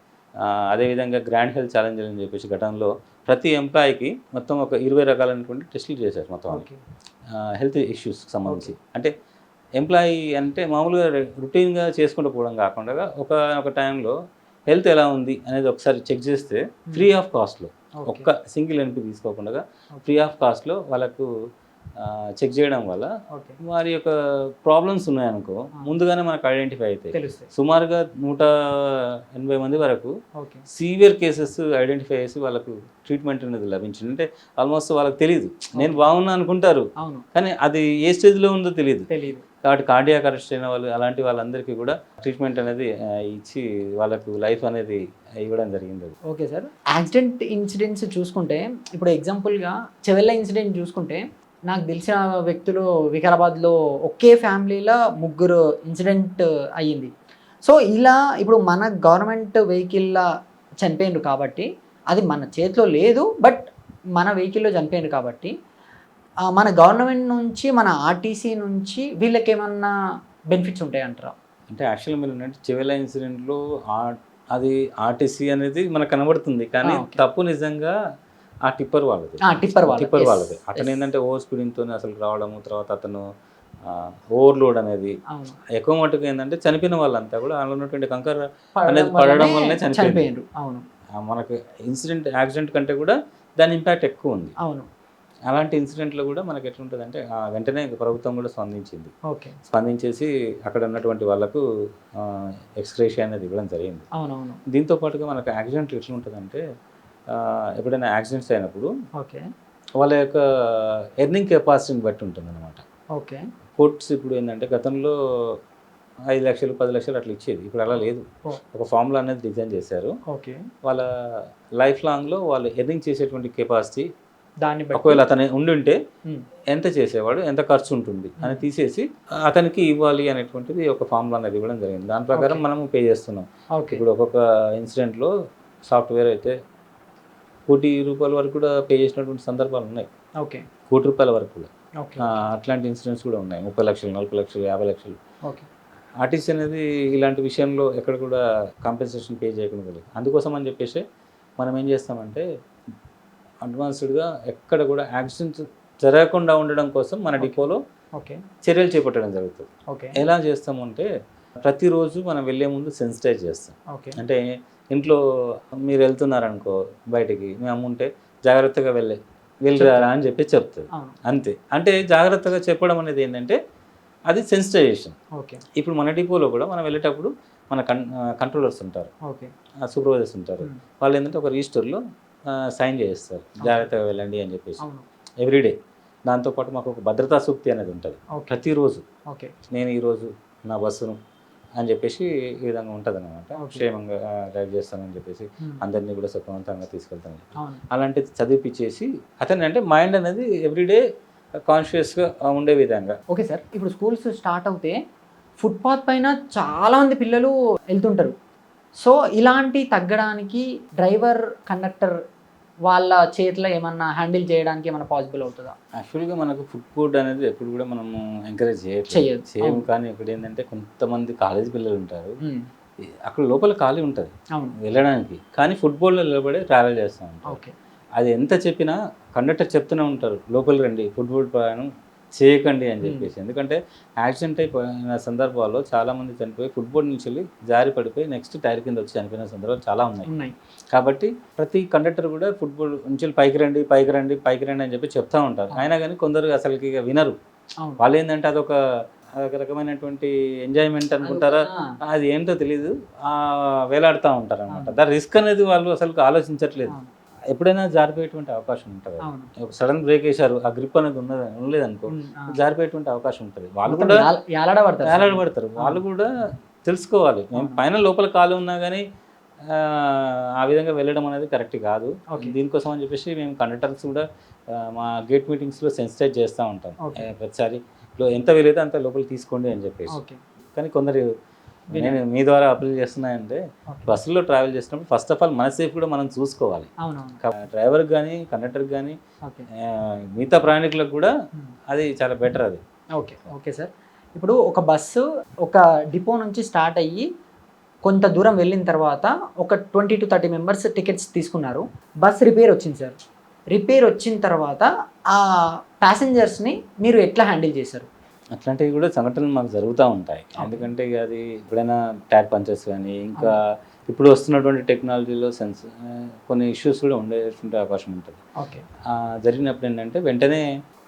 [SPEAKER 2] అదేవిధంగా గ్రాండ్ హెల్త్ ఛాలెంజ్ అని చెప్పేసి గతంలో ప్రతి ఎంప్లాయీకి మొత్తం ఒక 20 రకాలైనటువంటి టెస్టులు చేశారు మొత్తం హెల్త్ ఇష్యూస్కి సంబంధించి. అంటే ఎంప్లాయీ అంటే మామూలుగా రొటీన్గా చేసుకుంటూ పోవడం కాకుండా ఒక టైంలో హెల్త్ ఎలా ఉంది అనేది ఒకసారి చెక్ చేస్తే ఫ్రీ ఆఫ్ కాస్ట్లో, ఒక్క సింగిల్ ఎన్పి తీసుకోకుండా ఫ్రీ ఆఫ్ కాస్ట్లో వాళ్ళకు చెక్ చేయడం వల్ల వారి యొక్క ప్రాబ్లమ్స్ ఉన్నాయనుకో ముందుగానే మనకు ఐడెంటిఫై అవుతాయి. సుమారుగా 180 మంది వరకు సీవియర్ కేసెస్ ఐడెంటిఫై చేసి వాళ్ళకు ట్రీట్మెంట్ అనేది లభించింది. అంటే ఆల్మోస్ట్ వాళ్ళకి తెలియదు, నేను బాగున్నా అనుకుంటారు కానీ అది ఏ స్టేజ్లో ఉందో తెలియదు. కాబట్టి కార్డియాక్ అరెస్ట్ అయిన వాళ్ళు అలాంటి వాళ్ళందరికీ కూడా ట్రీట్మెంట్ అనేది ఇచ్చి వాళ్ళకు లైఫ్ అనేది ఇవ్వడం జరిగింది.
[SPEAKER 1] ఓకే సార్, యాక్సిడెంట్ ఇన్సిడెంట్స్ చూసుకుంటే ఇప్పుడు ఎగ్జాంపుల్గా చెవెళ్ళ ఇన్సిడెంట్ చూసుకుంటే నాకు తెలిసిన వ్యక్తులు వికారాబాద్లో ఒకే ఫ్యామిలీలో 3 ఇన్సిడెంట్ అయ్యింది. సో ఇలా ఇప్పుడు మన గవర్నమెంట్ వెహికల్లో చనిపోయిండ్రు కాబట్టి అది మన చేతిలో లేదు, బట్ మన వెహికల్లో చనిపోయిండ్రు కాబట్టి మన గవర్నమెంట్ నుంచి మన ఆర్టీసీ నుంచి వీళ్ళకి ఏమన్నా బెనిఫిట్స్ ఉంటాయంటారా?
[SPEAKER 2] అంటే యాక్చువల్గా మీరు అంటే చెవెళ్ళ ఇన్సిడెంట్లో అది ఆర్టీసీ అనేది మనకు కనబడుతుంది కానీ తప్పు నిజంగా ఆ టిప్పర్ వాళ్ళది. టిప్పర్ వాళ్ళది. అతను ఏంటంటే ఓవర్ స్పీడింగ్తో అసలు రావడము, తర్వాత అతను ఓవర్లోడ్ అనేది ఎక్కువ మటుకు ఏంటంటే చనిపోయిన వాళ్ళంతా కూడా అందులో ఉన్నటువంటి కంకర అనేది పడడం వల్లనే చనిపోయింది. మనకు యాక్సిడెంట్ కంటే కూడా దాని ఇంపాక్ట్ ఎక్కువ ఉంది. అలాంటి ఇన్సిడెంట్లో కూడా మనకి ఎట్లుంటుందంటే వెంటనే ప్రభుత్వం కూడా స్పందించేసి అక్కడ ఉన్నటువంటి వాళ్ళకు ఎక్స్గ్రేషియా అనేది ఇవ్వడం జరిగింది. దీంతో పాటుగా మనకు యాక్సిడెంట్ ఎట్లుంటుందంటే ఎప్పుడైనా యాక్సిడెంట్స్ అయినప్పుడు వాళ్ళ యొక్క ఎర్నింగ్ కెపాసిటీని బట్టి ఉంటుంది అనమాట. కోర్ట్స్ ఇప్పుడు ఏంటంటే గతంలో 5 లక్షలు 10 లక్షలు అట్లా ఇచ్చేది, ఇప్పుడు అలా లేదు. ఒక ఫార్ములా అనేది డిజైన్ చేశారు. వాళ్ళ లైఫ్ లాంగ్లో వాళ్ళు ఎర్నింగ్ చేసేటువంటి కెపాసిటీ ఒకవేళ అతను ఉండుంటే ఎంత చేసేవాడు, ఎంత ఖర్చు ఉంటుంది అని తీసేసి అతనికి ఇవ్వాలి అనేటువంటిది ఒక ఫార్ములా అనేది ఇవ్వడం జరిగింది. దాని ప్రకారం మనము పే చేస్తున్నాం. ఇప్పుడు ఒక్కొక్క ఇన్సిడెంట్లో సాఫ్ట్వేర్ అయితే ₹1,00,00,000 వరకు కూడా పే చేసినటువంటి సందర్భాలు ఉన్నాయి. ₹1,00,00,000 వరకు కూడా అట్లాంటి ఇన్సిడెంట్స్ కూడా ఉన్నాయి. 30 లక్షలు, 40 లక్షలు, 50 లక్షలు. ఆర్టీసీ అనేది ఇలాంటి విషయంలో ఎక్కడ కూడా కాంపెన్సేషన్ పే చేయకుండా లేదు. అందుకోసం అని చెప్పేసి మనం ఏం చేస్తామంటే అడ్వాన్స్డ్గా ఎక్కడ కూడా యాక్సిడెంట్స్ జరగకుండా ఉండడం కోసం మన డిపోలో చర్యలు చేపట్టడం జరుగుతుంది. ఎలా చేస్తామంటే ప్రతిరోజు మనం వెళ్ళే ముందు సెన్సిటైజ్ చేస్తాం. అంటే ఇంట్లో మీరు వెళ్తున్నారనుకో బయటికి, మీ అమ్మ ఉంటే జాగ్రత్తగా వెళ్ళరా అని చెప్పి చెప్తుంది.
[SPEAKER 1] అవును.
[SPEAKER 2] అంతే. అంటే జాగ్రత్తగా చెప్పడం అనేది ఏంటంటే అది సెన్సిటైజేషన్.
[SPEAKER 1] ఓకే.
[SPEAKER 2] ఇప్పుడు మన డిపోలో కూడా మనం వెళ్ళేటప్పుడు మన కంట్రోలర్స్ ఉంటారు,
[SPEAKER 1] ఓకే.
[SPEAKER 2] సూపర్వైజర్స్ ఉంటారు. వాళ్ళు ఏంటంటే ఒక రిజిస్టర్లో సైన్ చేస్తారు, జాగ్రత్తగా వెళ్ళండి అని చెప్పేసి
[SPEAKER 1] అవును.
[SPEAKER 2] ఎవ్రీడే. దాంతోపాటు మాకు ఒక భద్రతా సూక్తి అనేది ఉంటుంది ప్రతిరోజు.
[SPEAKER 1] ఓకే.
[SPEAKER 2] నేను ఈరోజు నా బస్సును అని చెప్పేసి ఈ విధంగా ఉంటుంది అనమాట. క్షేమంగా డ్రైవ్ చేస్తానని చెప్పేసి అందరినీ కూడా సుఖవంతంగా తీసుకెళ్తాను. అలాంటిది చదివిపించేసి అతని అంటే మైండ్ అనేది ఎవ్రీడే కాన్షియస్గా ఉండే విధంగా.
[SPEAKER 1] ఓకే సార్, ఇప్పుడు స్కూల్స్ స్టార్ట్ అవుతే ఫుట్పాత్ పైన చాలామంది పిల్లలు వెళ్తుంటారు. సో ఇలాంటి తగ్గడానికి డ్రైవర్ కండక్టర్ వాళ్ళ చేతిలో ఏమన్నా హ్యాండిల్ చేయడానికి ఏమన్నా పాసిబుల్ అవుతుందా?
[SPEAKER 2] యాక్చువల్గా మనకు ఫుడ్ కోర్ట్ అనేది ఎప్పుడు కూడా మనము ఎంకరేజ్ చేయము. కానీ ఇక్కడ ఏంటంటే కొంతమంది కాలేజ్ పిల్లలు ఉంటారు, అక్కడ లోపల ఖాళీ ఉంటుంది వెళ్ళడానికి, కానీ ఫుట్బాల్లో నిలబడి ట్రావెల్ చేస్తూ ఉంటారు. అది ఎంత చెప్పినా కండక్టర్ చెప్తూనే ఉంటారు, లోపలికి రండి, ఫుట్బాల్ ప్రయాణం చేయకండి అని చెప్పేసి. ఎందుకంటే యాక్సిడెంట్ అయిపోయిన సందర్భాల్లో చాలామంది చనిపోయి ఫుట్బాల్ నుంచి వెళ్ళి జారి పడిపోయి నెక్స్ట్ టైర్ కింద వచ్చి చనిపోయిన సందర్భాలు చాలా ఉన్నాయి. కాబట్టి ప్రతి కండక్టర్ కూడా ఫుట్బాల్ నుంచి పైకి రండి అని చెప్పి చెప్తా ఉంటారు. అయినా కానీ కొందరు అసలుకి వినరు. వాళ్ళు ఏంటంటే అదొక రకమైనటువంటి ఎంజాయ్మెంట్ అనుకుంటారా, అది ఏంటో తెలియదు, వేలాడుతూ ఉంటారు అనమాట. దాని రిస్క్ అనేది వాళ్ళు అసలు ఆలోచించట్లేదు. ఎప్పుడైనా జారిపోయేటువంటి అవకాశం ఉంటుంది. సడన్ బ్రేక్ వేశారు, ఆ గ్రిప్ అనేది ఉండలేదనుకో, జారిపోయేటువంటి అవకాశం ఉంటుంది. వాళ్ళు కూడా ఏలాడబడతారు. వాళ్ళు కూడా తెలుసుకోవాలి. మేము పైన లోపల కాలు ఉన్నా కానీ ఆ విధంగా వెళ్ళడం అనేది కరెక్ట్ కాదు. దీనికోసం అని చెప్పేసి మేము కండక్టర్స్ కూడా మా గేట్ మీటింగ్స్లో సెన్సిటైజ్ చేస్తూ ఉంటాం. ప్రతిసారి ఎంత వీలైతే అంత లోపలికి తీసుకోండి అని చెప్పేసి. కానీ కొందరు నేను మీ ద్వారా అప్లై చేస్తున్నాయంటే బస్సులో ట్రావెల్ చేసినప్పుడు ఫస్ట్ ఆఫ్ ఆల్ మన సేఫ్ కూడా మనం చూసుకోవాలి. డ్రైవర్కి కానీ కండక్టర్కి కానీ మిగతా ప్రయాణికులకు కూడా అది చాలా బెటర్. అది
[SPEAKER 1] ఓకే సార్, ఇప్పుడు ఒక బస్సు ఒక డిపో నుంచి స్టార్ట్ అయ్యి కొంత దూరం వెళ్ళిన తర్వాత ఒక 20 to 30 మెంబర్స్ టికెట్స్ తీసుకున్నారు. బస్ రిపేర్ వచ్చింది సార్. రిపేర్ వచ్చిన తర్వాత ఆ ప్యాసింజర్స్ని మీరు ఎట్లా హ్యాండిల్ చేశారు?
[SPEAKER 2] అట్లాంటివి కూడా సంఘటనలు మాకు జరుగుతూ ఉంటాయి. ఎందుకంటే అది ఎప్పుడైనా టైర్ పంచర్స్ కానీ ఇంకా ఇప్పుడు వస్తున్నటువంటి టెక్నాలజీలో కొన్ని ఇష్యూస్ కూడా ఉండేటువంటి అవకాశం ఉంటుంది. జరిగినప్పుడు ఏంటంటే వెంటనే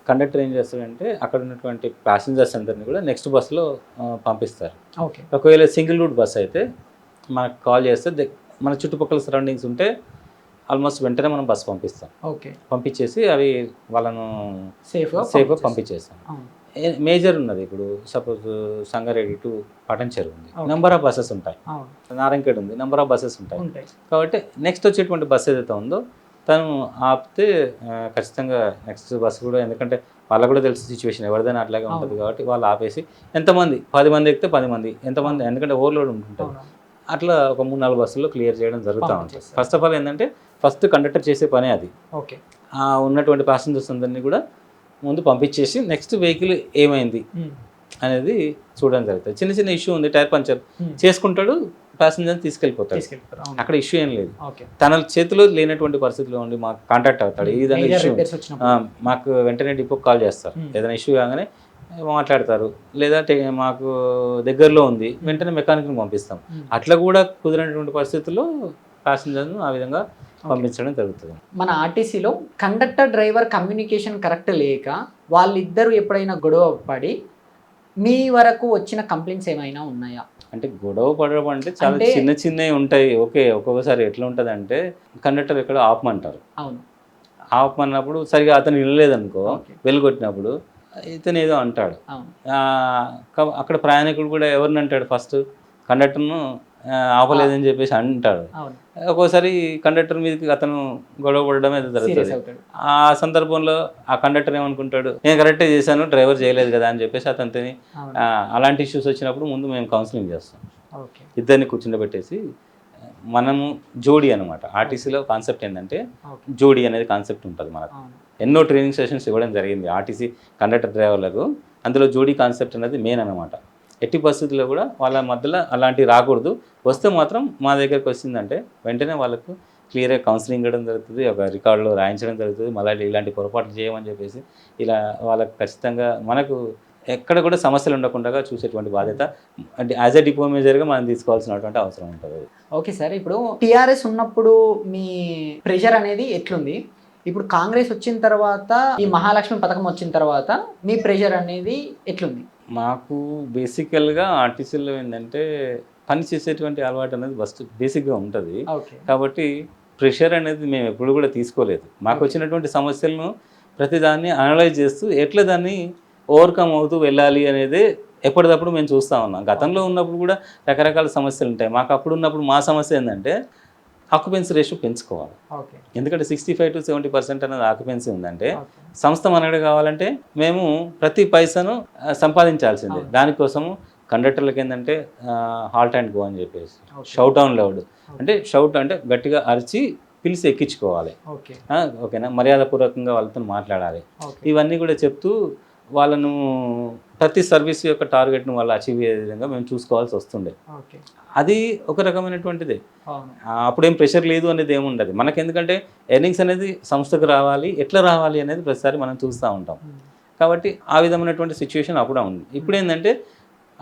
[SPEAKER 2] కండక్టర్ ఏం చేస్తాడంటే అక్కడ ఉన్నటువంటి ప్యాసింజర్స్ అందరినీ కూడా నెక్స్ట్ బస్సులో పంపిస్తారు. ఒకవేళ సింగిల్ రూట్ బస్ అయితే మనకు కాల్ చేస్తే మన చుట్టుపక్కల సరౌండింగ్స్ ఉంటే ఆల్మోస్ట్ వెంటనే మనం బస్సు పంపిస్తాం. పంపించేసి అవి వాళ్ళను సేఫ్గా పంపించేస్తాం. మేజర్ ఉన్నది, ఇప్పుడు సపోజ్ సంగారెడ్డి టు పటంచెరు ఉంది, నెంబర్ ఆఫ్ బస్సెస్ ఉంటాయి. నారాయణఖేడ్ ఉంది, నెంబర్ ఆఫ్ బస్సెస్ ఉంటాయి. కాబట్టి నెక్స్ట్ వచ్చేటువంటి బస్సు ఏదైతే ఉందో తను ఆపితే ఖచ్చితంగా నెక్స్ట్ బస్సు కూడా, ఎందుకంటే వాళ్ళకు కూడా తెలుసు సిచ్యువేషన్ ఎవరిదైనా అట్లాగే ఉంటుంది కాబట్టి వాళ్ళు ఆపేసి ఎంతమంది 10 మంది ఎక్కితే 10 మంది ఎంతమంది, ఎందుకంటే ఓవర్లోడ్ ఉంటుంది, అట్లా ఒక 3-4 బస్సుల్లో క్లియర్ చేయడం జరుగుతూ ఉంటుంది. ఫస్ట్ ఆఫ్ ఆల్ ఏంటంటే ఫస్ట్ కండక్టర్ చేసే పనే అది. ఉన్నటువంటి ప్యాసింజర్స్ అందరినీ కూడా ముందు పంపించేసి నెక్స్ట్ వెహికల్ ఏమైంది అనేది చూడడం జరుగుతుంది. చిన్న చిన్న ఇష్యూ ఉంది, టైర్ పంచర్ చేసుకుంటాడు, ప్యాసింజర్ తీసుకెళ్ళిపోతాడు, అక్కడ ఇష్యూ ఏం లేదు. తన చేతిలో లేనటువంటి పరిస్థితిలో ఉండి మాకు కాంటాక్ట్ అవుతాడు. ఈ విధంగా ఇష్యూ మాకు వెంటనే డిపోకి కాల్ చేస్తారు. ఏదైనా ఇష్యూ కాగానే మాట్లాడతారు, లేదా మాకు దగ్గరలో ఉంది వెంటనే మెకానిక్ని పంపిస్తాం. అట్లా కూడా కుదిరినటువంటి పరిస్థితుల్లో ప్యాసింజర్ను ఆ విధంగా పంపించడం జరుగుతుంది.
[SPEAKER 1] మన ఆర్టీసీలో కండక్టర్ డ్రైవర్ కమ్యూనికేషన్ కరెక్ట్ లేక వాళ్ళిద్దరూ ఎప్పుడైనా గొడవ పడి మీ వరకు వచ్చిన కంప్లైంట్స్ ఏమైనా ఉన్నాయా?
[SPEAKER 2] అంటే గొడవ పడడం అంటే చాలా చిన్న చిన్నవి ఉంటాయి. ఓకే, ఒక్కొక్కసారి ఎట్లా ఉంటుంది అంటే కండక్టర్ ఎక్కడ ఆపమంటారు. ఆపమన్నప్పుడు సరిగా అతను వినలేదనుకో, వెళ్ళగొట్టినప్పుడు ఇతను ఏదో అంటాడు. అక్కడ ప్రయాణికుడు కూడా ఎవరిని అంటాడు, ఫస్ట్ కండక్టర్ను ఆపలేదని చెప్పేసి అంటాడు. ఒక్కోసారి కండక్టర్ మీదకి అతను గొడవ పడడం ఏదో జరుగుతుంది. ఆ సందర్భంలో ఆ కండక్టర్ ఏమనుకుంటాడు, నేను కరెక్టే చేశాను, డ్రైవర్ చేయలేదు కదా అని చెప్పేసి అతనితో అలాంటి ఇష్యూస్ వచ్చినప్పుడు ముందు మేము కౌన్సిలింగ్ చేస్తాం. ఇద్దరిని కూర్చుండబెట్టేసి మనము జోడీ అనమాట. ఆర్టీసీలో కాన్సెప్ట్ ఏంటంటే జోడీ అనేది కాన్సెప్ట్ ఉంటుంది మనకు. ఎన్నో ట్రైనింగ్ సెషన్స్ ఇవ్వడం జరిగింది ఆర్టీసీ కండక్టర్ డ్రైవర్లకు. అందులో జోడీ కాన్సెప్ట్ అనేది మెయిన్ అనమాట. ఎట్టి పరిస్థితుల్లో కూడా వాళ్ళ మధ్యలో అలాంటివి రాకూడదు. వస్తే మాత్రం మా దగ్గరికి వచ్చిందంటే వెంటనే వాళ్ళకు క్లియర్గా కౌన్సిలింగ్ ఇవ్వడం జరుగుతుంది, ఒక రికార్డులో రాయించడం జరుగుతుంది. మళ్ళీ ఇలాంటి పొరపాట్లు చేయమని చెప్పేసి ఇలా వాళ్ళకు ఖచ్చితంగా మనకు ఎక్కడ కూడా సమస్యలు ఉండకుండా చూసేటువంటి బాధ్యత అంటే యాజ్ ఎ డిపో మేనేజర్గా మనం తీసుకోవాల్సినటువంటి అవసరం ఉంటుంది.
[SPEAKER 1] ఓకే సార్, ఇప్పుడు టీఆర్ఎస్ ఉన్నప్పుడు మీ ప్రెషర్ అనేది ఎట్లుంది, ఇప్పుడు కాంగ్రెస్ వచ్చిన తర్వాత ఈ మహాలక్ష్మి పథకం వచ్చిన తర్వాత మీ ప్రెషర్ అనేది ఎట్లుంది?
[SPEAKER 2] మాకు బేసికల్గా ఆర్టీసీలో ఏంటంటే పని చేసేటువంటి అలవాటు అనేది ఫస్ట్ బేసిక్గా ఉంటుంది.
[SPEAKER 1] ఓకే.
[SPEAKER 2] కాబట్టి ప్రెషర్ అనేది మేము ఎప్పుడు కూడా తీసుకోలేదు. మాకు వచ్చినటువంటి సమస్యలను ప్రతిదాన్ని అనలైజ్ చేస్తూ ఎట్లా దాన్ని ఓవర్కమ్ అవుతూ వెళ్ళాలి అనేది ఎప్పటికప్పుడు మేము చూస్తూ ఉన్నాం. గతంలో ఉన్నప్పుడు కూడా రకరకాల సమస్యలు ఉంటాయి. మాకు అప్పుడు ఉన్నప్పుడు మా సమస్య ఏంటంటే ఆక్యుపెన్సీ రేషియో పెంచుకోవాలి.
[SPEAKER 1] ఓకే.
[SPEAKER 2] ఎందుకంటే 65 to 70% అనేది ఆక్యుపెన్సీ ఉందంటే సంస్థ మనగడ కావాలంటే మేము ప్రతి పైసను సంపాదించాల్సిందే. దానికోసము కండక్టర్లకి ఏంటంటే హాల్ట్ అండ్ గో అని చెప్పేసి షౌట్ ఆన్ లౌడ్ అంటే షౌట్ అంటే గట్టిగా అరిచి పిలిచి ఎక్కించుకోవాలి.
[SPEAKER 1] ఓకే.
[SPEAKER 2] ఓకేనా, మర్యాదపూర్వకంగా వాళ్ళతో మాట్లాడాలి.
[SPEAKER 1] ఓకే.
[SPEAKER 2] ఇవన్నీ కూడా చెప్తూ వాళ్ళను ప్రతి సర్వీస్ యొక్క టార్గెట్ను వాళ్ళు అచీవ్ అయ్యే విధంగా మేము చూసుకోవాల్సి వస్తుండే.
[SPEAKER 1] ఓకే.
[SPEAKER 2] అది ఒక రకమైనటువంటిదే.
[SPEAKER 1] అవును.
[SPEAKER 2] అప్పుడేం ప్రెషర్ లేదు అనేది ఏమి ఉండదు మనకి. ఎందుకంటే ఎర్నింగ్స్ అనేది సంస్థకు రావాలి, ఎట్లా రావాలి అనేది ప్రతిసారి మనం చూస్తూ ఉంటాం. కాబట్టి ఆ విధమైనటువంటి సిచ్యువేషన్ అప్పుడు ఉంది. ఇప్పుడు ఏంటంటే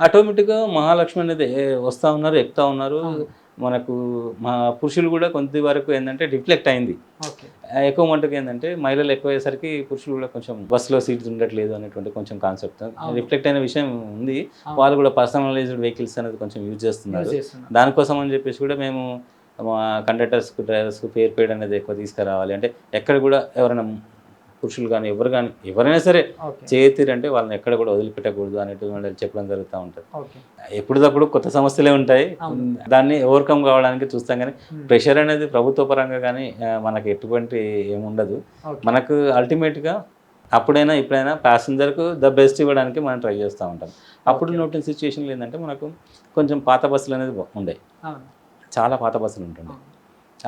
[SPEAKER 2] ఆటోమేటిక్గా మహాలక్ష్మి అనేది వస్తూ ఉన్నారు, ఎక్కుతూ ఉన్నారు. మనకు మా పురుషులు కూడా కొంత వరకు ఏంటంటే రిఫ్లెక్ట్ అయింది.
[SPEAKER 1] ఓకే.
[SPEAKER 2] ఎక్కువ మటుకు ఏంటంటే మహిళలు ఎక్కువ అయ్యేసరికి పురుషులు కూడా కొంచెం బస్సులో సీట్స్ ఉండట్లేదు అనేటువంటి కొంచెం కాన్సెప్ట్ రిఫ్లెక్ట్ అయిన విషయం ఉంది. వాళ్ళు కూడా పర్సనలైజ్డ్ వెహికల్స్ అనేది కొంచెం యూజ్ చేస్తున్నారు. దానికోసం అని చెప్పేసి కూడా మేము మా కండక్టర్స్కు డ్రైవర్స్కు ఫేర్ పేడ్ అనేది ఎక్కువ తీసుకురావాలి. అంటే ఎక్కడ కూడా ఎవరైనా పురుషులు కానీ ఎవరైనా సరే చేయతీరంటే వాళ్ళని ఎక్కడ కూడా వదిలిపెట్టకూడదు అనేటువంటి చెప్పడం జరుగుతూ ఉంటుంది. ఎప్పటికప్పుడు కొత్త సమస్యలే ఉంటాయి, దాన్ని ఓవర్కమ్ కావడానికి చూస్తాం. కానీ ప్రెషర్ అనేది ప్రభుత్వ పరంగా కానీ మనకి ఎటువంటి ఏముండదు. మనకు అల్టిమేట్గా అప్పుడైనా ఇప్పుడైనా ప్యాసింజర్కు ద బెస్ట్ ఇవ్వడానికి మనం ట్రై చేస్తూ ఉంటాం. అప్పుడు ఉన్నటువంటి సిచ్యువేషన్లు ఏంటంటే మనకు కొంచెం పాత బస్సులు అనేది ఉండే, చాలా పాత బస్సులు ఉంటుండే.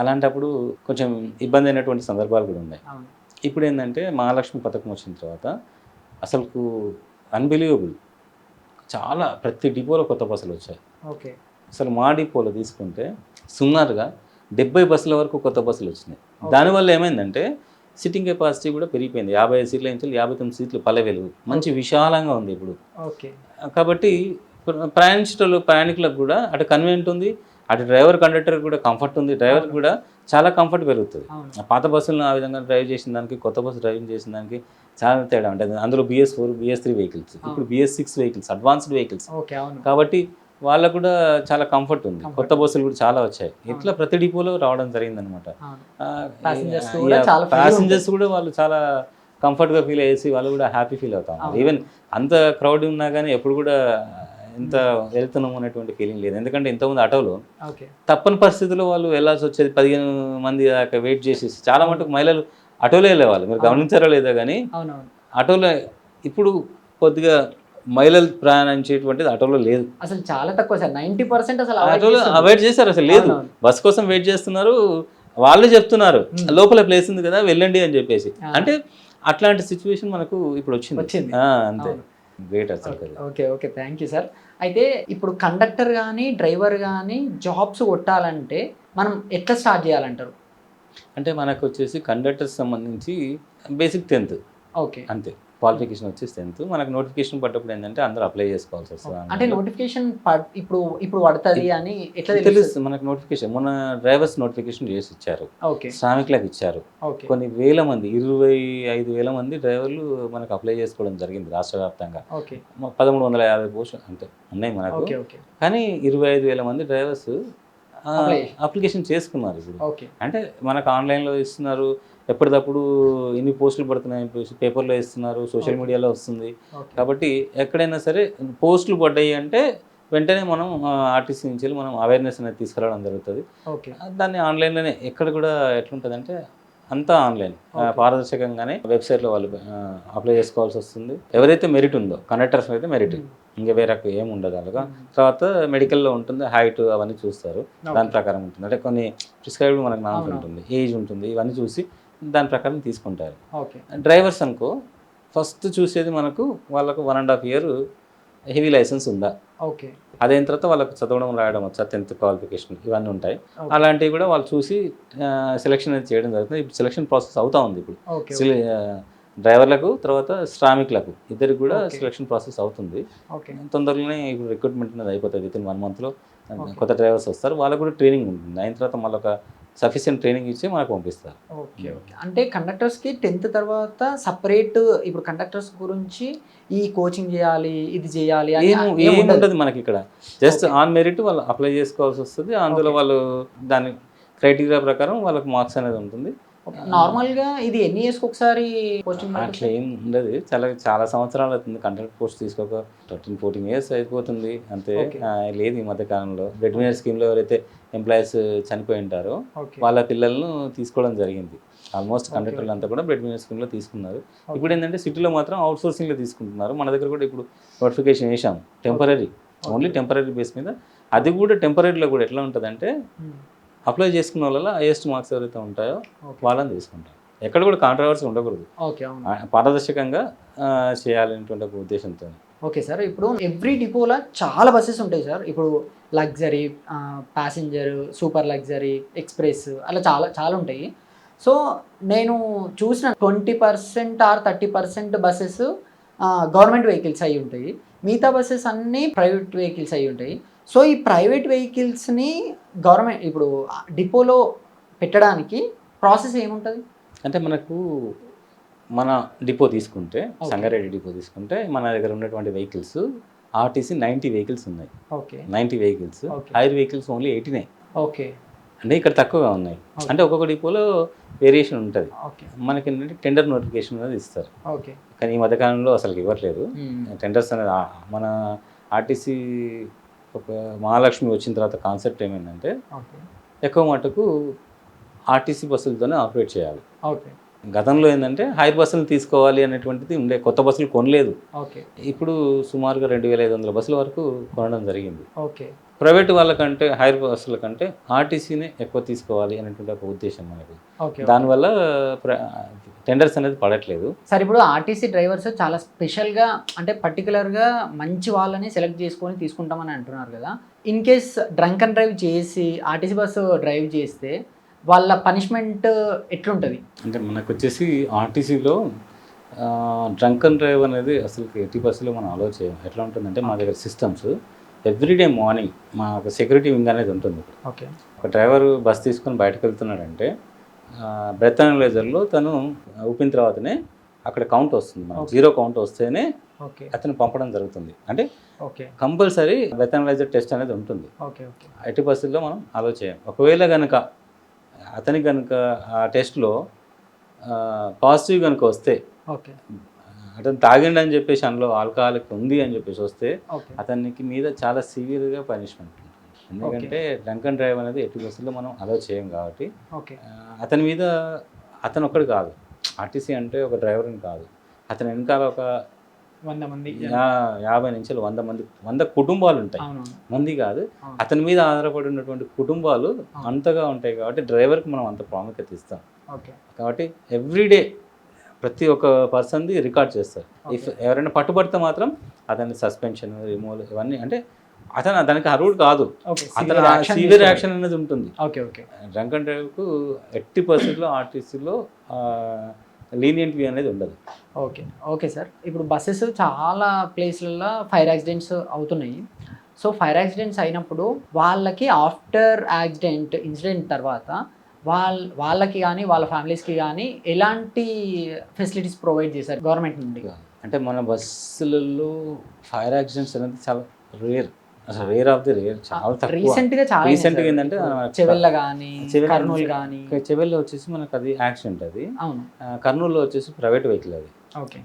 [SPEAKER 2] అలాంటప్పుడు కొంచెం ఇబ్బంది అయినటువంటి సందర్భాలు కూడా ఉన్నాయి. ఇప్పుడు ఏంటంటే మహాలక్ష్మి పథకం వచ్చిన తర్వాత అసలు అన్బిలీవబుల్, చాలా ప్రతి డిపోలో కొత్త బస్సులు వచ్చాయి.
[SPEAKER 1] ఓకే.
[SPEAKER 2] అసలు మా డిపోలో తీసుకుంటే సుమారుగా 70 బస్సుల వరకు కొత్త బస్సులు వచ్చినాయి. దానివల్ల ఏమైందంటే సిట్టింగ్ కెపాసిటీ కూడా పెరిగిపోయింది. 55 సీట్ల నుంచి 59 సీట్లు పల్లె మంచి విశాలంగా ఉంది ఇప్పుడు.
[SPEAKER 1] ఓకే.
[SPEAKER 2] కాబట్టి ప్రయాణికులకు కూడా అటు కన్వీనియంట్ ఉంది, అటు డ్రైవర్ కండక్టర్ కూడా కంఫర్ట్ ఉంది. డ్రైవర్ కూడా చాలా కంఫర్ట్ పెరుగుతుంది. పాత బస్సులను ఆ విధంగా డ్రైవ్ చేసిన దానికి కొత్త బస్సు డ్రైవింగ్ చేసిన దానికి చాలా తేడా ఉంటుంది. అందులో BS4, BS3 వెహికల్స్, ఇప్పుడు BS6 వెహికల్స్, అడ్వాన్స్డ్ వెహికల్స్. కాబట్టి వాళ్ళకు కూడా చాలా కంఫర్ట్ ఉంది. కొత్త బస్సులు కూడా చాలా వచ్చాయి. ఇట్లా ప్రతి డిపోలో రావడం జరిగిందనమాట. ప్యాసింజర్స్ కూడా వాళ్ళు చాలా కంఫర్ట్గా ఫీల్ అయ్యేసి వాళ్ళు కూడా హ్యాపీ ఫీల్ అవుతాం. ఈవెన్ అంత క్రౌడ్ ఉన్నా కానీ ఎప్పుడు కూడా ఎంత వెళ్తున్నాము అనేటువంటి ఫీలింగ్ లేదు. ఎందుకంటే ఇంతకుముందు ఆటోలో తప్పని పరిస్థితుల్లో వాళ్ళు వెళ్ళాల్సి వచ్చేది. 15 మంది దాకా వెయిట్ చేసేసి చాలా మటుకు మహిళలు ఆటోలో వెళ్ళేవాళ్ళు. మీరు గమనించారో లేదో కానీ ఆటోలో ఇప్పుడు కొద్దిగా మహిళలు ప్రయాణించేటువంటిది ఆటోలో లేదు.
[SPEAKER 1] అసలు చాలా తక్కువ సార్, 90% అసలు
[SPEAKER 2] ఆటోలో అవాయిడ్ చేశారు. అసలు లేదు, బస్ కోసం వెయిట్ చేస్తున్నారు. వాళ్ళు చెప్తున్నారు లోపల ప్లేస్ ఉంది కదా వెళ్ళండి అని చెప్పేసి. అంటే అట్లాంటి సిచ్యువేషన్ మనకు ఇప్పుడు వచ్చింది. అంతే. గ్రేట్ అసలు.
[SPEAKER 1] Okay. Okay, thank you sir. అయితే ఇప్పుడు కండక్టర్ కానీ డ్రైవర్ కానీ జాబ్స్ కొట్టాలంటే మనం ఎట్లా స్టార్ట్ చేయాలంటారు?
[SPEAKER 2] అంటే మనకు వచ్చేసి కండక్టర్స్ సంబంధించి బేసిక్ 10th.
[SPEAKER 1] ఓకే.
[SPEAKER 2] అంతే. క్వాలిఫికేషన్ వచ్చేసి 10th. మనకు నోటిఫికేషన్ పడ్డప్పుడు ఏంటంటే అందరూ అప్లై చేసుకోవాల్సి వస్తుంది.
[SPEAKER 1] అంటే నోటిఫికేషన్ ఇప్పుడు పడుతుంది అని ఎట్లా
[SPEAKER 2] తెలుస్తుంది మనకు? నోటిఫికేషన్ మొన్న డ్రైవర్స్ నోటిఫికేషన్ చేసి ఇచ్చారు, శ్రామికులకు ఇచ్చారు. కొన్ని వేల మంది 25,000 మంది డ్రైవర్లు మనకు అప్లై చేసుకోవడం జరిగింది రాష్ట్ర వ్యాప్తంగా. 1350 పోస్టులు అంటే ఉన్నాయి మనకు. కానీ 25,000 మంది డ్రైవర్స్ అప్లికేషన్ చేసుకున్నారు ఇప్పుడు. అంటే మనకు ఆన్లైన్లో ఇస్తున్నారు, ఎప్పటికప్పుడు ఇన్ని పోస్టులు పడుతున్నాయి పేపర్లో ఇస్తున్నారు, సోషల్ మీడియాలో వస్తుంది. కాబట్టి ఎక్కడైనా సరే పోస్టులు పడ్డాయి అంటే వెంటనే మనం ఆర్టీసీ నుంచి మనం అవేర్నెస్ అనేది తీసుకురావడం జరుగుతుంది. దాన్ని ఆన్లైన్లోనే ఎక్కడ కూడా ఎట్లుంటుందంటే అంతా ఆన్లైన్ పారదర్శకంగానే వెబ్సైట్లో వాళ్ళు అప్లై చేసుకోవాల్సి వస్తుంది. ఎవరైతే మెరిట్ ఉందో కండక్టర్స్ అయితే మెరిట్, ఇంకా వేరే ఏమి ఉండదు అలాగా. తర్వాత మెడికల్లో ఉంటుంది, హైట్ అవన్నీ చూస్తారు, దాని ప్రకారం ఉంటుంది. అంటే కొన్ని ప్రిస్క్రైబ్డ్ మనకు నామ్స్ ఉంటుంది, ఏజ్ ఉంటుంది, ఇవన్నీ చూసి దాని ప్రకారం తీసుకుంటారు. డ్రైవర్స్ అనుకో ఫస్ట్ చూసేది మనకు వాళ్ళకు 1.5 year హెవీ లైసెన్స్ ఉందా, అదైన తర్వాత వాళ్ళకు చదవడం రాయడం వచ్చా, 10th క్వాలిఫికేషన్ ఇవన్నీ ఉంటాయి. అలాంటివి కూడా వాళ్ళు చూసి సెలెక్షన్ అనేది చేయడం జరుగుతుంది. ఇప్పుడు సెలెక్షన్ ప్రాసెస్ అవుతూ ఉంది. ఇప్పుడు డ్రైవర్లకు తర్వాత శ్రామికులకు ఇద్దరికి కూడా సెలెక్షన్ ప్రాసెస్ అవుతుంది. తొందరలోనే ఇప్పుడు రిక్రూట్మెంట్ అనేది అయిపోతుంది. వితిన్ 1 monthలో కొత్త డ్రైవర్స్ వస్తారు, వాళ్ళకు కూడా ట్రైనింగ్ ఉంటుంది. అయిన తర్వాత మళ్ళీ ఒక సఫిషియెంట్ ట్రైనింగ్ ఇచ్చి మనకు పంపిస్తారు.
[SPEAKER 1] Okay okay. అంటే కండక్టర్స్కి 10th తర్వాత సపరేట్ ఇప్పుడు కండక్టర్స్ గురించి ఈ కోచింగ్ చేయాలి, ఇది చేయాలి అని
[SPEAKER 2] ఏముంటుంది మనకి ఇక్కడ. జస్ట్ ఆన్ మెరిట్ వాళ్ళు అప్లై చేసుకోవాల్సి వస్తుంది. అందులో వాళ్ళు దాని క్రైటీరియా ప్రకారం వాళ్ళకి మార్క్స్ అనేది ఉంటుంది.
[SPEAKER 1] నార్మల్గా ఇది ఎన్ని ఇయర్స్కి ఒకసారి కోచింగ్?
[SPEAKER 2] అట్లా ఏం ఉండదు. చాలా సంవత్సరాలు అవుతుంది కండక్టర్ పోస్ట్ తీసుకోక. 13-14 ఇయర్స్ అయిపోతుంది అంతే. లేదు ఈ మధ్య కాలంలో బ్రెడ్ విన్నర్ స్కీమ్లో ఎవరైతే ఎంప్లాయీస్ చనిపోయి ఉంటారో వాళ్ళ పిల్లలను తీసుకోవడం జరిగింది. ఆల్మోస్ట్ కండక్టర్లు అంతా కూడా బ్రెడ్ విన్నర్ స్కీమ్లో తీసుకున్నారు. ఇప్పుడు ఏంటంటే సిటీలో మాత్రం అవుట్ సోర్సింగ్లో తీసుకుంటున్నారు. మన దగ్గర కూడా ఇప్పుడు నోటిఫికేషన్ వేసాం, టెంపరీ, ఓన్లీ టెంపరీ బేస్ మీద. అది కూడా టెంపరీలో కూడా ఎట్లా ఉంటుందంటే అప్లై చేసుకున్న వాళ్ళ హైయెస్ట్ మార్క్స్ ఎవరైతే ఉంటాయో వాళ్ళని తీసుకుంటారు. ఎక్కడ కూడా కాంట్రవర్సీ ఉండకూడదు, పారదర్శకంగా చేయాలనేటువంటి ఒక ఉద్దేశంతో.
[SPEAKER 1] ఓకే సార్, ఇప్పుడు ఎవ్రీ డిపోలో చాలా బస్సెస్ ఉంటాయి సార్. ఇప్పుడు luxury, passenger, super luxury, express, అలా చాలా చాలా ఉంటాయి. సో నేను చూసిన 20% ఆర్ 30% బస్సెస్ గవర్నమెంట్ వెహికల్స్ అయి ఉంటాయి, మిగతా బస్సెస్ అన్నీ ప్రైవేట్ వెహికల్స్ అయి ఉంటాయి. సో ఈ ప్రైవేట్ వెహికల్స్ని గవర్నమెంట్ ఇప్పుడు డిపోలో పెట్టడానికి ప్రాసెస్ ఏముంటుంది?
[SPEAKER 2] అంటే మనకు మన డిపో తీసుకుంటే, సంగారెడ్డి డిపో తీసుకుంటే మన దగ్గర ఉన్నటువంటి వెహికల్స్ ఆర్టీసీ 90 వెహికల్స్ ఉన్నాయి.
[SPEAKER 1] Okay,
[SPEAKER 2] 90 vehicles. Hire vehicles only 89.
[SPEAKER 1] Okay,
[SPEAKER 2] అంటే ఇక్కడ తక్కువగా ఉన్నాయి. అంటే ఒక్కొక్క డిపోలో వేరియేషన్ ఉంటుంది. మనకి ఏంటంటే టెండర్ నోటిఫికేషన్ అనేది ఇస్తారు.
[SPEAKER 1] ఓకే,
[SPEAKER 2] కానీ ఈ మధ్యకాలంలో అసలు ఇవ్వట్లేదు టెండర్స్ అనేది. మన ఆర్టీసీ ఒక మహాలక్ష్మి వచ్చిన తర్వాత కాన్సెప్ట్ ఏమైందంటే ఎక్కువ మటుకు ఆర్టీసీ బస్సులతోనే ఆపరేట్ చేయాలి.
[SPEAKER 1] ఓకే,
[SPEAKER 2] గతంలో ఏంటంటే హైర్ బస్సులు తీసుకోవాలి అనేటువంటిది ఉండే, కొత్త బస్సులు కొనలేదు.
[SPEAKER 1] ఓకే,
[SPEAKER 2] ఇప్పుడు సుమారుగా 2500 బస్సుల వరకు కొనడం జరిగింది.
[SPEAKER 1] ఓకే.
[SPEAKER 2] ప్రైవేట్ వాళ్ళకంటే హైర్ బస్సుల కంటే ఆర్టీసీనే ఎక్కువ తీసుకోవాలి అనేటువంటి ఒక ఉద్దేశం మనకి. దానివల్ల టెండర్స్ అనేది పడట్లేదు.
[SPEAKER 1] సార్ ఇప్పుడు ఆర్టీసీ డ్రైవర్స్ చాలా స్పెషల్గా అంటే పర్టికులర్గా మంచి వాళ్ళని సెలెక్ట్ చేసుకొని తీసుకుంటామని అంటున్నారు కదా. In case drunk and drive చేసి ఆర్టీసీ బస్సు డ్రైవ్ చేస్తే వాళ్ళ పనిష్మెంట్ ఎట్లుంటుంది?
[SPEAKER 2] అంటే మనకు వచ్చేసి ఆర్టీసీలో డ్రంక్ అండ్ డ్రైవ్ అనేది అసలు 80% మనం అలో చేయం. ఎట్లా ఉంటుందంటే మా దగ్గర సిస్టమ్స్ ఎవ్రీడే మార్నింగ్ మా ఒక సెక్యూరిటీ వింగ్ అనేది ఉంటుంది.
[SPEAKER 1] ఓకే, ఒక
[SPEAKER 2] డ్రైవర్ బస్ తీసుకొని బయటకు వెళ్తున్నాడంటే బ్రెత్ అనలైజర్లో తను ఊపిన తర్వాతనే అక్కడ కౌంట్ వస్తుంది, మనకు 0 కౌంట్ వస్తేనే అతను పంపడం జరుగుతుంది. అంటే కంపల్సరీ బ్రెత్ అనలైజర్ టెస్ట్ అనేది ఉంటుంది. 80%లో మనం అలో చేయం. ఒకవేళ కనుక అతనికి కనుక ఆ టెస్ట్లో పాజిటివ్ కనుక వస్తే, అతను తాగిండని చెప్పేసి అందులో ఆల్కహాలిక్ ఉంది అని చెప్పేసి వస్తే అతనికి మీద చాలా సివియర్గా పనిష్మెంట్ ఉంటుంది. ఎందుకంటే డ్రంక్ అండ్ డ్రైవ్ అనేది 80%లో మనం అలో చేయం కాబట్టి. అతని మీద అతను ఒక్కడు కాదు, ఆర్టీసీ అంటే ఒక డ్రైవర్ని కాదు, అతని వెనకాల ఒక
[SPEAKER 1] 100 మంది,
[SPEAKER 2] 50 నుంచి 100 మంది, 100 కుటుంబాలు ఉంటాయి. మంది కాదు, అతని మీద ఆధారపడి ఉన్నటువంటి కుటుంబాలు అంతగా ఉంటాయి కాబట్టి డ్రైవర్కి మనం అంత ప్రాముఖ్యత ఇస్తాం. కాబట్టి ఎవ్రీడే ప్రతి ఒక్క పర్సన్ది రికార్డ్ చేస్తారు. ఇఫ్ ఎవరైనా పట్టుబడితే మాత్రం అతని సస్పెన్షన్, రిమూవల్ ఇవన్నీ, అంటే అతను దానికి అర్హుడు కాదు, అతను సివియర్ యాక్షన్ అనేది ఉంటుంది. డ్రంక్ అండ్ డ్రైవ్కు 80%లో ఆర్టీసీలో లీనియంట్ వ్యూ అనేది ఉండదు.
[SPEAKER 1] ఓకే సార్, ఇప్పుడు బస్సెస్ చాలా ప్లేస్లలో ఫైర్ యాక్సిడెంట్స్ అవుతున్నాయి. సో ఫైర్ యాక్సిడెంట్స్ అయినప్పుడు వాళ్ళకి ఆఫ్టర్ యాక్సిడెంట్ ఇన్సిడెంట్ తర్వాత వాళ్ళకి కానీ వాళ్ళ ఫ్యామిలీస్కి కానీ ఎలాంటి ఫెసిలిటీస్ ప్రొవైడ్ చేశారు గవర్నమెంట్ నుండి?
[SPEAKER 2] అంటే మన బస్సులలో ఫైర్ యాక్సిడెంట్స్ అనేది చాలా రేర్, అసలు రేర్ ఆఫ్ ది రేర్, చాలా తక్కువ. రీసెంట్గా ఏంటంటే
[SPEAKER 1] చెవెళ్ళ కానీ కర్నూలు కానీ,
[SPEAKER 2] చెవెళ్ళలో వచ్చేసి మనకు అది యాక్సిడెంట్, అది కర్నూలులో వచ్చేసి ప్రైవేట్ వెహికల్, అది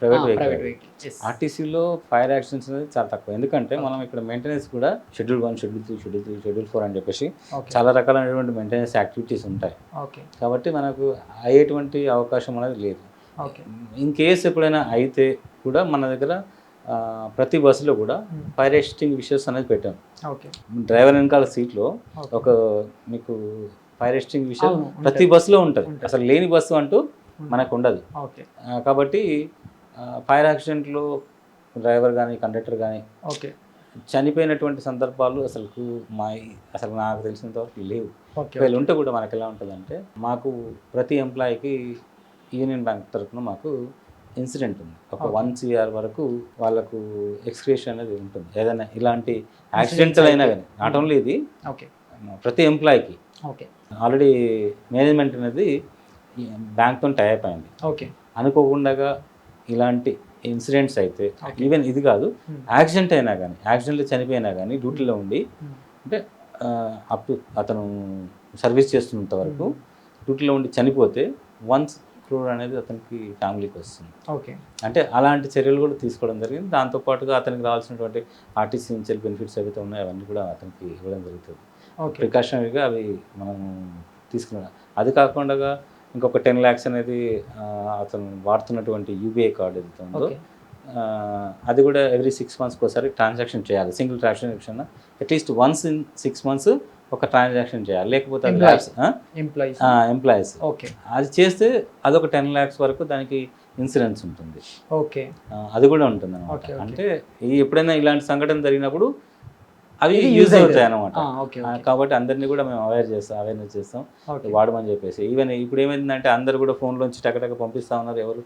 [SPEAKER 2] ప్రైవేట్ వెహికల్. ఆర్టీసీలో ఫైర్ యాక్సిడెంట్స్ అనేది చాలా తక్కువ. ఎందుకంటే మనం ఇక్కడ మెయింటెనెన్స్ కూడా షెడ్యూల్ 1, షెడ్యూల్ 2, షెడ్యూల్ 3, షెడ్యూల్ 4 అని చెప్పేసి చాలా రకాలైనటువంటి మెయింటెనెన్స్ యాక్టివిటీస్ ఉంటాయి. కాబట్టి మనకు అయ్యేటువంటి అవకాశం అనేది లేదు. ఇన్ కేస్ ఎప్పుడైనా అయితే కూడా మన దగ్గర ప్రతి బస్సులో కూడా ఫైర్ ఎక్స్టింగ్విషర్స్ అనేది పెట్టాం. డ్రైవర్ వెనకాల సీట్లో ఒక మీకు ఫైర్ ఎక్స్టింగ్విషర్ ప్రతి బస్సులో ఉంటుంది. అసలు లేని బస్సు అంటూ మనకు ఉండదు. కాబట్టి ఫైర్ యాక్సిడెంట్లో డ్రైవర్ కానీ కండక్టర్ కానీ చనిపోయినటువంటి సందర్భాలు అసలు నాకు తెలిసినంత వరకు లేవు. ఒకవేళ ఉంటే కూడా మనకు ఎలా ఉంటుందంటే, మాకు ప్రతి ఎంప్లాయీకి యూనియన్ బ్యాంక్ తరఫున మాకు ఇన్సిడెంట్ ఉంది. ఒక 1 CR వరకు వాళ్ళకు ఎక్స్క్రేషన్ అనేది ఉంటుంది. ఏదైనా ఇలాంటి యాక్సిడెంటల్ అయినా కానీ, నాట్ ఓన్లీ ఇది, ప్రతి ఎంప్లాయీకి ఆల్రెడీ మేనేజ్మెంట్ అనేది బ్యాంక్తో టైప్ అయింది.
[SPEAKER 1] ఓకే.
[SPEAKER 2] అనుకోకుండా ఇలాంటి ఇన్సిడెంట్స్ అయితే ఈవెన్ ఇది కాదు, యాక్సిడెంట్ అయినా కానీ, యాక్సిడెంట్లో చనిపోయినా కానీ డ్యూటీలో ఉండి అంటే అప్ టు అతను సర్వీస్ చేస్తున్నంత వరకు డ్యూటీలో ఉండి చనిపోతే 1 crore అనేది అతనికి ఫ్యామిలీకి వస్తుంది.
[SPEAKER 1] ఓకే.
[SPEAKER 2] అంటే అలాంటి చర్యలు కూడా తీసుకోవడం జరిగింది. దాంతోపాటుగా అతనికి రావాల్సినటువంటి ఆర్టీసీ ఇన్షియల్ బెనిఫిట్స్ ఏవైతే ఉన్నాయో అవన్నీ కూడా అతనికి ఇవ్వడం జరుగుతుంది. ప్రికాషనరీగా అవి మనం తీసుకున్నాం. అది కాకుండా ఇంకొక 10 lakhs అనేది అతను వాడుతున్నటువంటి యూబీఐ కార్డు ఏదైతే ఉందో అది కూడా ఎవ్రీ 6 monthsకి ఒకసారి ట్రాన్సాక్షన్ చేయాలి. Single transaction at least once in 6 months ఒక ట్రాన్సాక్షన్ చేయాలి. లేకపోతే ఎంప్లాయీస్
[SPEAKER 1] ఓకే.
[SPEAKER 2] అది చేస్తే అదొక 10 lakhs వరకు దానికి ఇన్సూరెన్స్ ఉంటుంది.
[SPEAKER 1] ఓకే.
[SPEAKER 2] అది కూడా ఉంటుంది అనమాట. అంటే ఎప్పుడైనా ఇలాంటి సంఘటన జరిగినప్పుడు అవి యూజ్ అవుతాయి అనమాట. కాబట్టి అందరినీ కూడా మేము అవేర్నెస్ చేస్తాం వాడమని చెప్పేసి. ఈవెన్ ఇప్పుడు ఏమైందంటే అందరు కూడా ఫోన్లోంచి టకటక పంపిస్తా ఉన్నారు, ఎవరు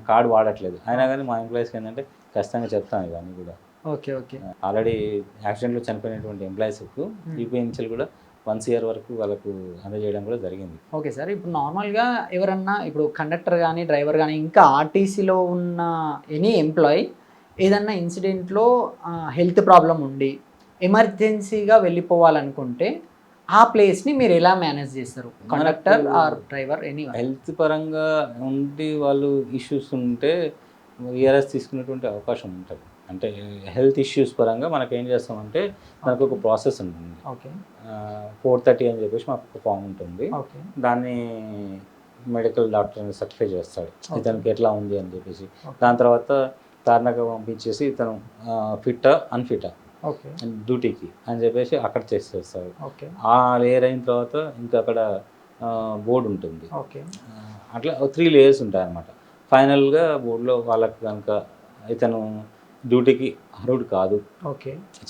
[SPEAKER 2] కార్డు వాడట్లేదు. అయినా కానీ మా ఎంప్లాయీస్కి ఏంటంటే ఖచ్చితంగా చెప్తాం ఇవన్నీ కూడా.
[SPEAKER 1] ఓకే. ఓకే.
[SPEAKER 2] ఆల్రెడీ యాక్సిడెంట్లో చనిపోయినటువంటి ఎంప్లాయీస్కు యూపీఐ నుంచి కూడా 1 year వరకు వాళ్ళకు అందజేయడం కూడా జరిగింది.
[SPEAKER 1] Okay sir. ఇప్పుడు నార్మల్గా ఎవరన్నా ఇప్పుడు కండక్టర్ కానీ డ్రైవర్ కానీ ఇంకా ఆర్టీసీలో ఉన్న ఎనీ ఎంప్లాయీ ఏదన్నా ఇన్సిడెంట్లో హెల్త్ ప్రాబ్లం ఉండి ఎమర్జెన్సీగా వెళ్ళిపోవాలనుకుంటే ఆ ప్లేస్ని మీరు ఎలా మేనేజ్ చేస్తారు? Conductor or driver any
[SPEAKER 2] health పరంగా ఉండి వాళ్ళు ఇష్యూస్ ఉంటే ఈఆర్ఎస్ తీసుకునేటువంటి అవకాశం ఉంటుంది. అంటే హెల్త్ ఇష్యూస్ పరంగా మనకు ఏం చేస్తామంటే మనకు ఒక ప్రాసెస్ ఉంటుంది.
[SPEAKER 1] ఓకే.
[SPEAKER 2] 430 అని చెప్పేసి మాకు ఒక ఫామ్ ఉంటుంది.
[SPEAKER 1] ఓకే.
[SPEAKER 2] దాన్ని మెడికల్ డాక్టర్ సర్టిఫై చేస్తాడు ఇతనికి ఎట్లా ఉంది అని చెప్పేసి. దాని తర్వాత తార్నాక పంపించేసి ఇతను ఫిట్టా అన్ఫిట్టా డ్యూటీకి అని చెప్పేసి అక్కడ చేసేస్తారు. ఆ లేయర్ అయిన తర్వాత ఇంకా అక్కడ బోర్డు ఉంటుంది. అట్లా 3 layers ఉంటాయి అన్నమాట. ఫైనల్గా బోర్డులో వాళ్ళకి కనుక ఇతను డ్యూటీకి అర్హుడు కాదు,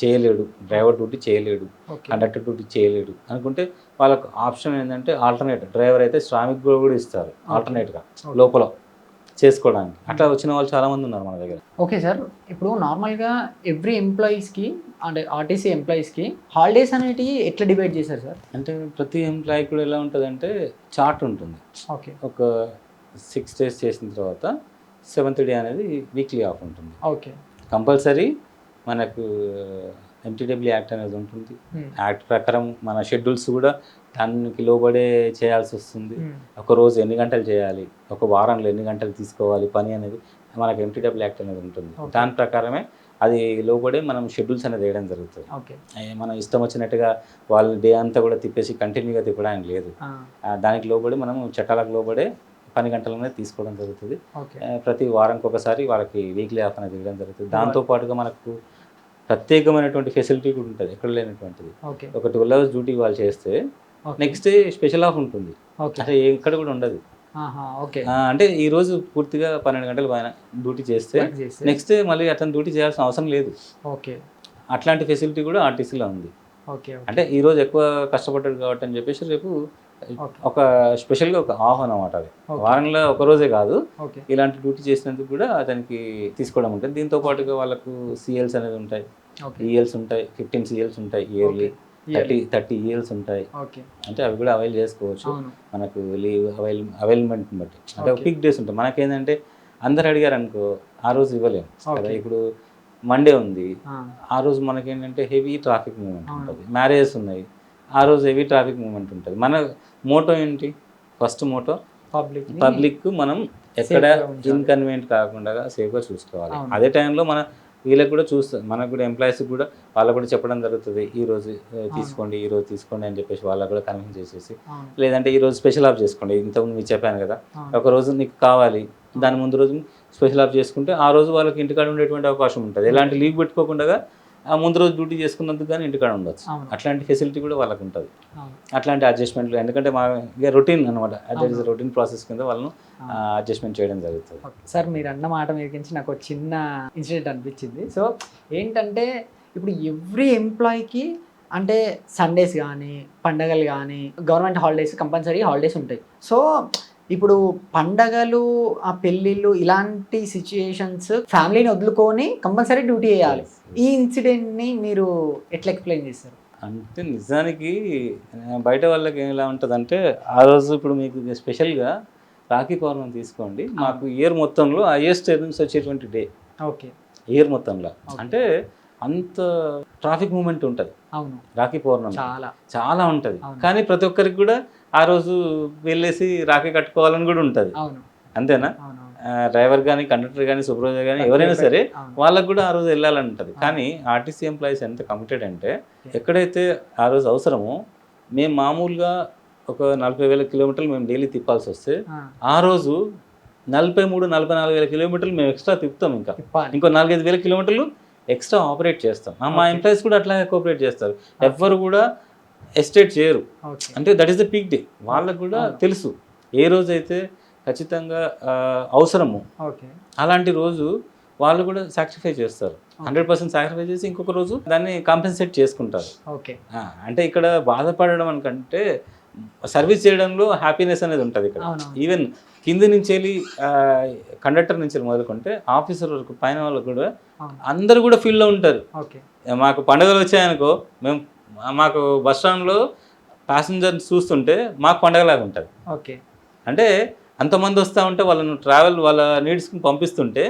[SPEAKER 2] చేయలేడు, డ్రైవర్ డ్యూటీ చేయలేడు, కండక్టర్ డ్యూటీ చేయలేడు అనుకుంటే వాళ్ళకు ఆప్షన్ ఏంటంటే ఆల్టర్నేట్ డ్రైవర్ అయితే శ్రామిక్ కూడా ఇస్తారు ఆల్టర్నేట్గా లోపల చేసుకోవడానికి. అట్లా వచ్చిన వాళ్ళు చాలామంది ఉన్నారు మన దగ్గర.
[SPEAKER 1] Okay sir. ఇప్పుడు నార్మల్గా ఎవ్రీ ఎంప్లాయీస్కి అంటే ఆర్టీసీ ఎంప్లాయీస్కి హాలిడేస్ అనేటివి ఎట్లా డివైడ్ చేశారు సార్?
[SPEAKER 2] అంటే ప్రతి ఎంప్లాయీ కూడా ఎలా ఉంటుందంటే చార్ట్ ఉంటుంది.
[SPEAKER 1] ఓకే.
[SPEAKER 2] ఒక 6 days చేసిన తర్వాత 7th day అనేది వీక్లీ ఆఫ్ ఉంటుంది.
[SPEAKER 1] ఓకే.
[SPEAKER 2] కంపల్సరీ మనకు ఎంటీడబ్ల్యూ యాక్ట్ అనేది ఉంటుంది. యాక్ట్ ప్రకారం మన షెడ్యూల్స్ కూడా దానికి లోబడే చేయాల్సి వస్తుంది. ఒక రోజు ఎన్ని గంటలు చేయాలి, ఒక వారంలో ఎన్ని గంటలు తీసుకోవాలి పని అనేది మనకు ఎంటీడబ్ల్యూ యాక్ట్ అనేది ఉంటుంది. దాని ప్రకారమే అది లోబడే మనం షెడ్యూల్స్ అనేది వేయడం జరుగుతుంది. మనం ఇష్టం వచ్చినట్టుగా వాళ్ళు డే అంతా కూడా తిప్పేసి కంటిన్యూగా తిప్పడానికి లేదు. దానికి లోబడి మనం చట్టాలకు లోబడే పని గంటలు అనేది తీసుకోవడం జరుగుతుంది. ప్రతి వారానికి ఒకసారి వాళ్ళకి వీక్లీ ఆఫ్ అనేది ఇవ్వడం జరుగుతుంది. దాంతోపాటుగా మనకు ప్రత్యేకమైనటువంటి ఫెసిలిటీ కూడా ఉంటుంది, ఎక్కడ లేనటువంటిది. ఒక 12 hours డ్యూటీ వాళ్ళు చేస్తే నెక్స్ట్ డే స్పెషల్ ఆఫ్ ఉంటుంది. అంటే ఎక్కడ కూడా ఉండదు. అంటే ఈ రోజు పూర్తిగా 12 గంటలు పైన డ్యూటీ చేస్తే నెక్స్ట్ డే మళ్ళీ అతను డ్యూటీ చేయాల్సిన అవసరం లేదు. అట్లాంటి ఫెసిలిటీ కూడా ఆర్టీసీలో ఉంది. అంటే ఈ రోజు ఎక్కువ కష్టపడ్డాడు కాబట్టి అని చెప్పేసి రేపు ఒక స్పెషల్గా ఒక ఆఫ్ అన్నమాట. అది వారంలో ఒక రోజే కాదు, ఇలాంటి డ్యూటీ చేసినందుకు కూడా అతనికి తీసుకోవడం ఉంటుంది. దీంతో పాటుగా వాళ్ళకు సిఎల్స్ అనేది ఉంటాయి, ఈఎల్స్ ఉంటాయి, 15 CLs ఉంటాయి ఇయర్లీ, 30 ELs ఉంటాయి. అంటే అవి కూడా అవైల్ చేసుకోవచ్చు మనకు లీవ్ అవైలమెంట్ బట్టి. అంటే పిక్ డేస్ ఉంటాయి. మనకేంటంటే అందరు అడిగారు అనుకో ఆ రోజు ఇవ్వలేము కదా. ఇప్పుడు మండే ఉంది, ఆ రోజు మనకేంటంటే హెవీ ట్రాఫిక్ మూవ్మెంట్ ఉంటుంది. మ్యారేజెస్ ఉన్నాయి, ఆ రోజు హెవీ ట్రాఫిక్ మూవ్మెంట్ ఉంటుంది. మన మోటో ఏంటి? ఫస్ట్ మోటో పబ్లిక్ మనం ఎక్కడ ఇన్కన్వీనియంట్ కాకుండా సేఫ్గా చూసుకోవాలి. అదే టైంలో మన వీళ్ళకి కూడా చూస్తాం, మనకు కూడా ఎంప్లాయీస్కి కూడా వాళ్ళకు కూడా చెప్పడం జరుగుతుంది, ఈ రోజు తీసుకోండి, ఈ రోజు తీసుకోండి అని చెప్పేసి వాళ్ళకు కూడా కన్విన్స్ చేసేసి, లేదంటే ఈ రోజు స్పెషల్ ఆఫ్ చేసుకోండి. ఇంతకుముందు మీకు చెప్పాను కదా, ఒక రోజు నీకు కావాలి, దాని ముందు రోజు స్పెషల్ ఆఫ్ చేసుకుంటే ఆ రోజు వాళ్ళకి ఇంటికాడ ఉండేటువంటి అవకాశం ఉంటుంది. ఎలాంటి లీవ్ పెట్టుకోకుండా ఆ ముందు రోజు డ్యూటీ చేసుకున్నందుకు కానీ ఇంటికాడ ఉండొచ్చు. అట్లాంటి ఫెసిలిటీ కూడా వాళ్ళకు ఉంటుంది. అట్లాంటి అడ్జస్ట్మెంట్లు ఎందుకంటే మా ఇక రొటీన్ అనమాట, రొటీన్ ప్రాసెస్ కింద వాళ్ళను అడ్జస్ట్మెంట్ చేయడం జరుగుతుంది.
[SPEAKER 1] సార్ మీరు అన్న మాట మీరించి నాకు ఒక చిన్న ఇన్సిడెంట్ అనిపించింది. సో ఏంటంటే ఇప్పుడు ఎవ్రీ ఎంప్లాయీకి అంటే సండేస్ కానీ పండగలు కానీ గవర్నమెంట్ హాలిడేస్ కంపల్సరీ హాలిడేస్ ఉంటాయి. సో ఇప్పుడు పండగలు ఆ పెళ్ళిళ్ళు ఇలాంటి సిచ్యుయేషన్స్ ఫ్యామిలీని వదులుకొని కంపల్సరీ డ్యూటీ చేయాలి. ఈ ఇన్సిడెంట్ని మీరు ఎట్లా ఎక్స్ప్లెయిన్ చేస్తారు?
[SPEAKER 2] అంటే నిజానికి బయట వాళ్ళకి ఎలా ఉంటుందంటే ఆ రోజు ఇప్పుడు మీకు స్పెషల్గా రాఖీ పౌర్ణమి తీసుకోండి, మాకు ఇయర్ మొత్తంలో హైయెస్ట్ ఎర్నింగ్స్ వచ్చేటువంటి డే.
[SPEAKER 1] ఓకే.
[SPEAKER 2] ఇయర్ మొత్తంలో అంటే అంత ట్రాఫిక్ మూమెంట్ ఉంటుంది
[SPEAKER 1] అవును.
[SPEAKER 2] రాఖీ పౌర్ణమి
[SPEAKER 1] చాలా
[SPEAKER 2] చాలా ఉంటుంది. కానీ ప్రతి ఒక్కరికి కూడా ఆ రోజు వెళ్ళేసి రాఖీ కట్టుకోవాలని కూడా ఉంటుంది.
[SPEAKER 1] అవును.
[SPEAKER 2] అంతేనా? డ్రైవర్ కానీ, కండక్టర్ కానీ, సూపర్వైజర్ కానీ ఎవరైనా సరే వాళ్ళకు కూడా ఆ రోజు వెళ్ళాలని ఉంటుంది. కానీ ఆర్టీసీ ఎంప్లాయీస్ ఎంత కమిటెడ్ అంటే ఎక్కడైతే ఆ రోజు అవసరమో, మేము మామూలుగా ఒక 40,000 కిలోమీటర్లు మేము డైలీ తిప్పాల్సి వస్తే ఆ రోజు 43,000-44,000 కిలోమీటర్లు మేము ఎక్స్ట్రా తిప్పుతాం. ఇంకో 4,500 కిలోమీటర్లు ఎక్స్ట్రా ఆపరేట్ చేస్తాం. మా ఎంప్లాయీస్ కూడా అట్లాగే కోఆపరేట్ చేస్తారు. ఎవ్వరు కూడా ఎస్టేట్ చేయరు. అంటే that is the peak day. వాళ్ళకు కూడా తెలుసు ఏ రోజైతే ఖచ్చితంగా అవసరము అలాంటి రోజు వాళ్ళు కూడా సాక్రిఫై చేస్తారు. 100% సాక్రిఫై చేసి ఇంకొక రోజు దాన్ని కాంపెన్సేట్ చేసుకుంటారు. అంటే ఇక్కడ బాధపడడం అనుకంటే సర్వీస్ చేయడంలో హ్యాపీనెస్ అనేది ఉంటుంది ఇక్కడ. ఈవెన్ కింది నుంచి వెళ్ళి కండక్టర్ నుంచి మొదలుకుంటే ఆఫీసర్ వరకు పైన వాళ్ళు కూడా అందరు కూడా ఫీల్డ్లో ఉంటారు. మాకు పండుగలు వచ్చాయనుకో, మాకు బస్ స్టాండ్లో ప్యాసింజర్ చూస్తుంటే మాకు పండగలాగా ఉంటుంది. అంటే అంతమంది వస్తూ ఉంటే వాళ్ళను వాళ్ళ నీడ్స్కి పంపిస్తుంటే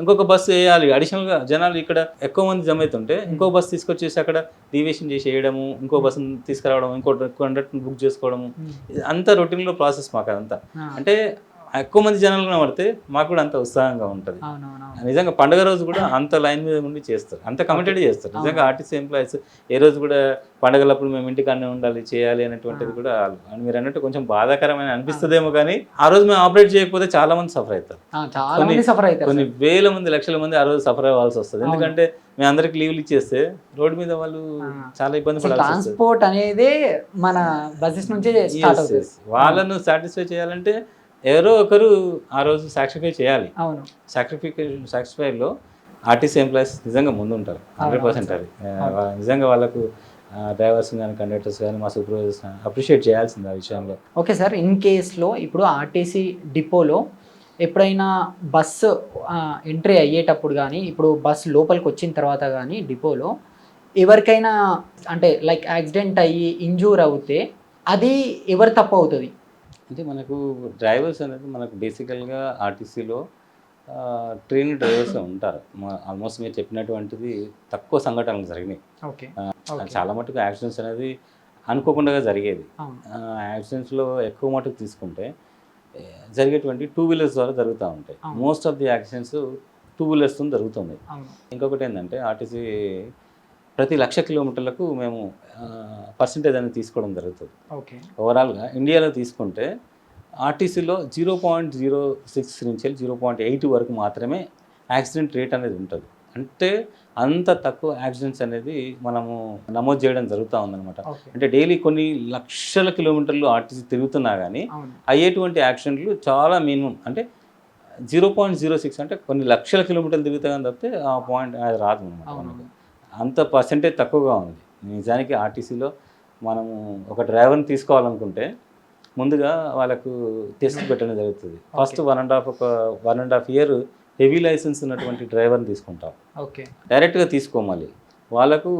[SPEAKER 2] ఇంకొక బస్సు వేయాలి. అడిషనల్గా జనాలు ఇక్కడ ఎక్కువ మంది జమ అవుతుంటే ఇంకో బస్సు తీసుకొచ్చేసి అక్కడ డీవియేషన్ చేసి వేయడము, ఇంకో బస్సును తీసుకురావడం, ఇంకో కండక్టర్ని బుక్ చేసుకోవడము, అంతా రొటీన్లో ప్రాసెస్ మాకు అదంతా. అంటే ఎక్కువ మంది జనాలు పడితే మాకు కూడా అంత ఉత్సాహంగా ఉంటుంది. నిజంగా పండుగ రోజు కూడా అంత లైన్ మీద ఉండి చేస్తారు, అంత కమిటెడ్ చేస్తారు. నిజంగా ఆర్టీసీ ఎంప్లాయీస్ ఏ రోజు కూడా పండుగలప్పుడు మేము ఇంటికాడనే ఉండాలి, చేయాలి అనేటువంటిది కూడా మీరు అన్నట్టు కొంచెం బాధాకరమైన అనిపిస్తుందేమో. కానీ ఆ రోజు మేము ఆపరేట్ చేయకపోతే చాలా మంది సఫర్ అవుతారు. కొన్ని వేల మంది, లక్షల మంది ఆ రోజు సఫర్ అవ్వాల్సి వస్తుంది. ఎందుకంటే మేము అందరికి లీవ్లు ఇచ్చేస్తే రోడ్డు మీద వాళ్ళు చాలా ఇబ్బంది పడాల్సి వస్తుంది.
[SPEAKER 1] ట్రాన్స్పోర్ట్ అనేది మన బస్సెస్ నుంచే స్టార్ట్ అవుతుంది.
[SPEAKER 2] వాళ్ళను సాటిస్ఫై చేయాలంటే ఎవరో ఒకరు ఆ రోజు సాక్రిఫై చేయాలి. సాక్రిఫైలో ఆర్టీసీ ఎంప్లాయీస్ నిజంగా ముందు ఉంటారు. 100% అది నిజంగా వాళ్ళకు డ్రైవర్స్ కానీ, కండక్టర్స్ కానీ, మా సూపర్వైజర్స్ కానీ అప్రిషియేట్ చేయాల్సింది ఆ విషయంలో.
[SPEAKER 1] ఓకే సార్, ఇన్ కేస్లో ఇప్పుడు ఆర్టీసీ డిపోలో ఎప్పుడైనా బస్సు ఎంట్రీ అయ్యేటప్పుడు కానీ, ఇప్పుడు బస్సు లోపలికి వచ్చిన తర్వాత కానీ డిపోలో ఎవరికైనా అంటే లైక్ యాక్సిడెంట్ అయ్యి ఇంజూర్ అవుతే అది ఎవరు తప్పు అవుతుంది?
[SPEAKER 2] అంటే మనకు డ్రైవర్స్ అనేది మనకు బేసికల్గా ఆర్టీసీలో ట్రైన్ డ్రైవర్స్ ఉంటారు. ఆల్మోస్ట్ మీరు చెప్పినటువంటిది తక్కువ సంఘటనలు జరిగినాయి. చాలా మటుకు యాక్సిడెంట్స్ అనేది అనుకోకుండా జరిగేది. యాక్సిడెంట్స్లో ఎక్కువ మటుకు తీసుకుంటే జరిగేటువంటి 2 వీలర్స్ ద్వారా జరుగుతూ ఉంటాయి. మోస్ట్ ఆఫ్ ది యాక్సిడెంట్స్ 2 వీలర్స్తో జరుగుతుంది. ఇంకొకటి ఏంటంటే ఆర్టీసీ ప్రతి 1,00,000 కిలోమీటర్లకు మేము పర్సంటేజ్ అనేది తీసుకోవడం జరుగుతుంది. ఓవరాల్గా ఇండియాలో తీసుకుంటే ఆర్టీసీలో 0.06 నుంచి 0.8 వరకు మాత్రమే యాక్సిడెంట్ రేట్ అనేది ఉంటుంది. అంటే అంత తక్కువ యాక్సిడెంట్స్ అనేది మనము నమోదు చేయడం జరుగుతూ ఉందన్నమాట. అంటే డైలీ కొన్ని లక్షల కిలోమీటర్లు ఆర్టీసీ తిరుగుతున్నా కానీ అయ్యేటువంటి యాక్సిడెంట్లు చాలా మినిమం. అంటే 0.06 అంటే కొన్ని లక్షల కిలోమీటర్లు తిరుగుతాయని తప్పితే ఆ పాయింట్ అది రాదు అనమాట. మనకు అంత పర్సెంటేజ్ తక్కువగా ఉంది. నిజానికి ఆర్టీసీలో మనము ఒక డ్రైవర్ని తీసుకోవాలనుకుంటే ముందుగా వాళ్ళకు టెస్ట్ పెట్టడం జరుగుతుంది. ఫస్ట్ 1.5 ఇయర్ హెవీ లైసెన్స్ ఉన్నటువంటి డ్రైవర్ని తీసుకుంటాం. డైరెక్ట్గా తీసుకోమని వాళ్ళకు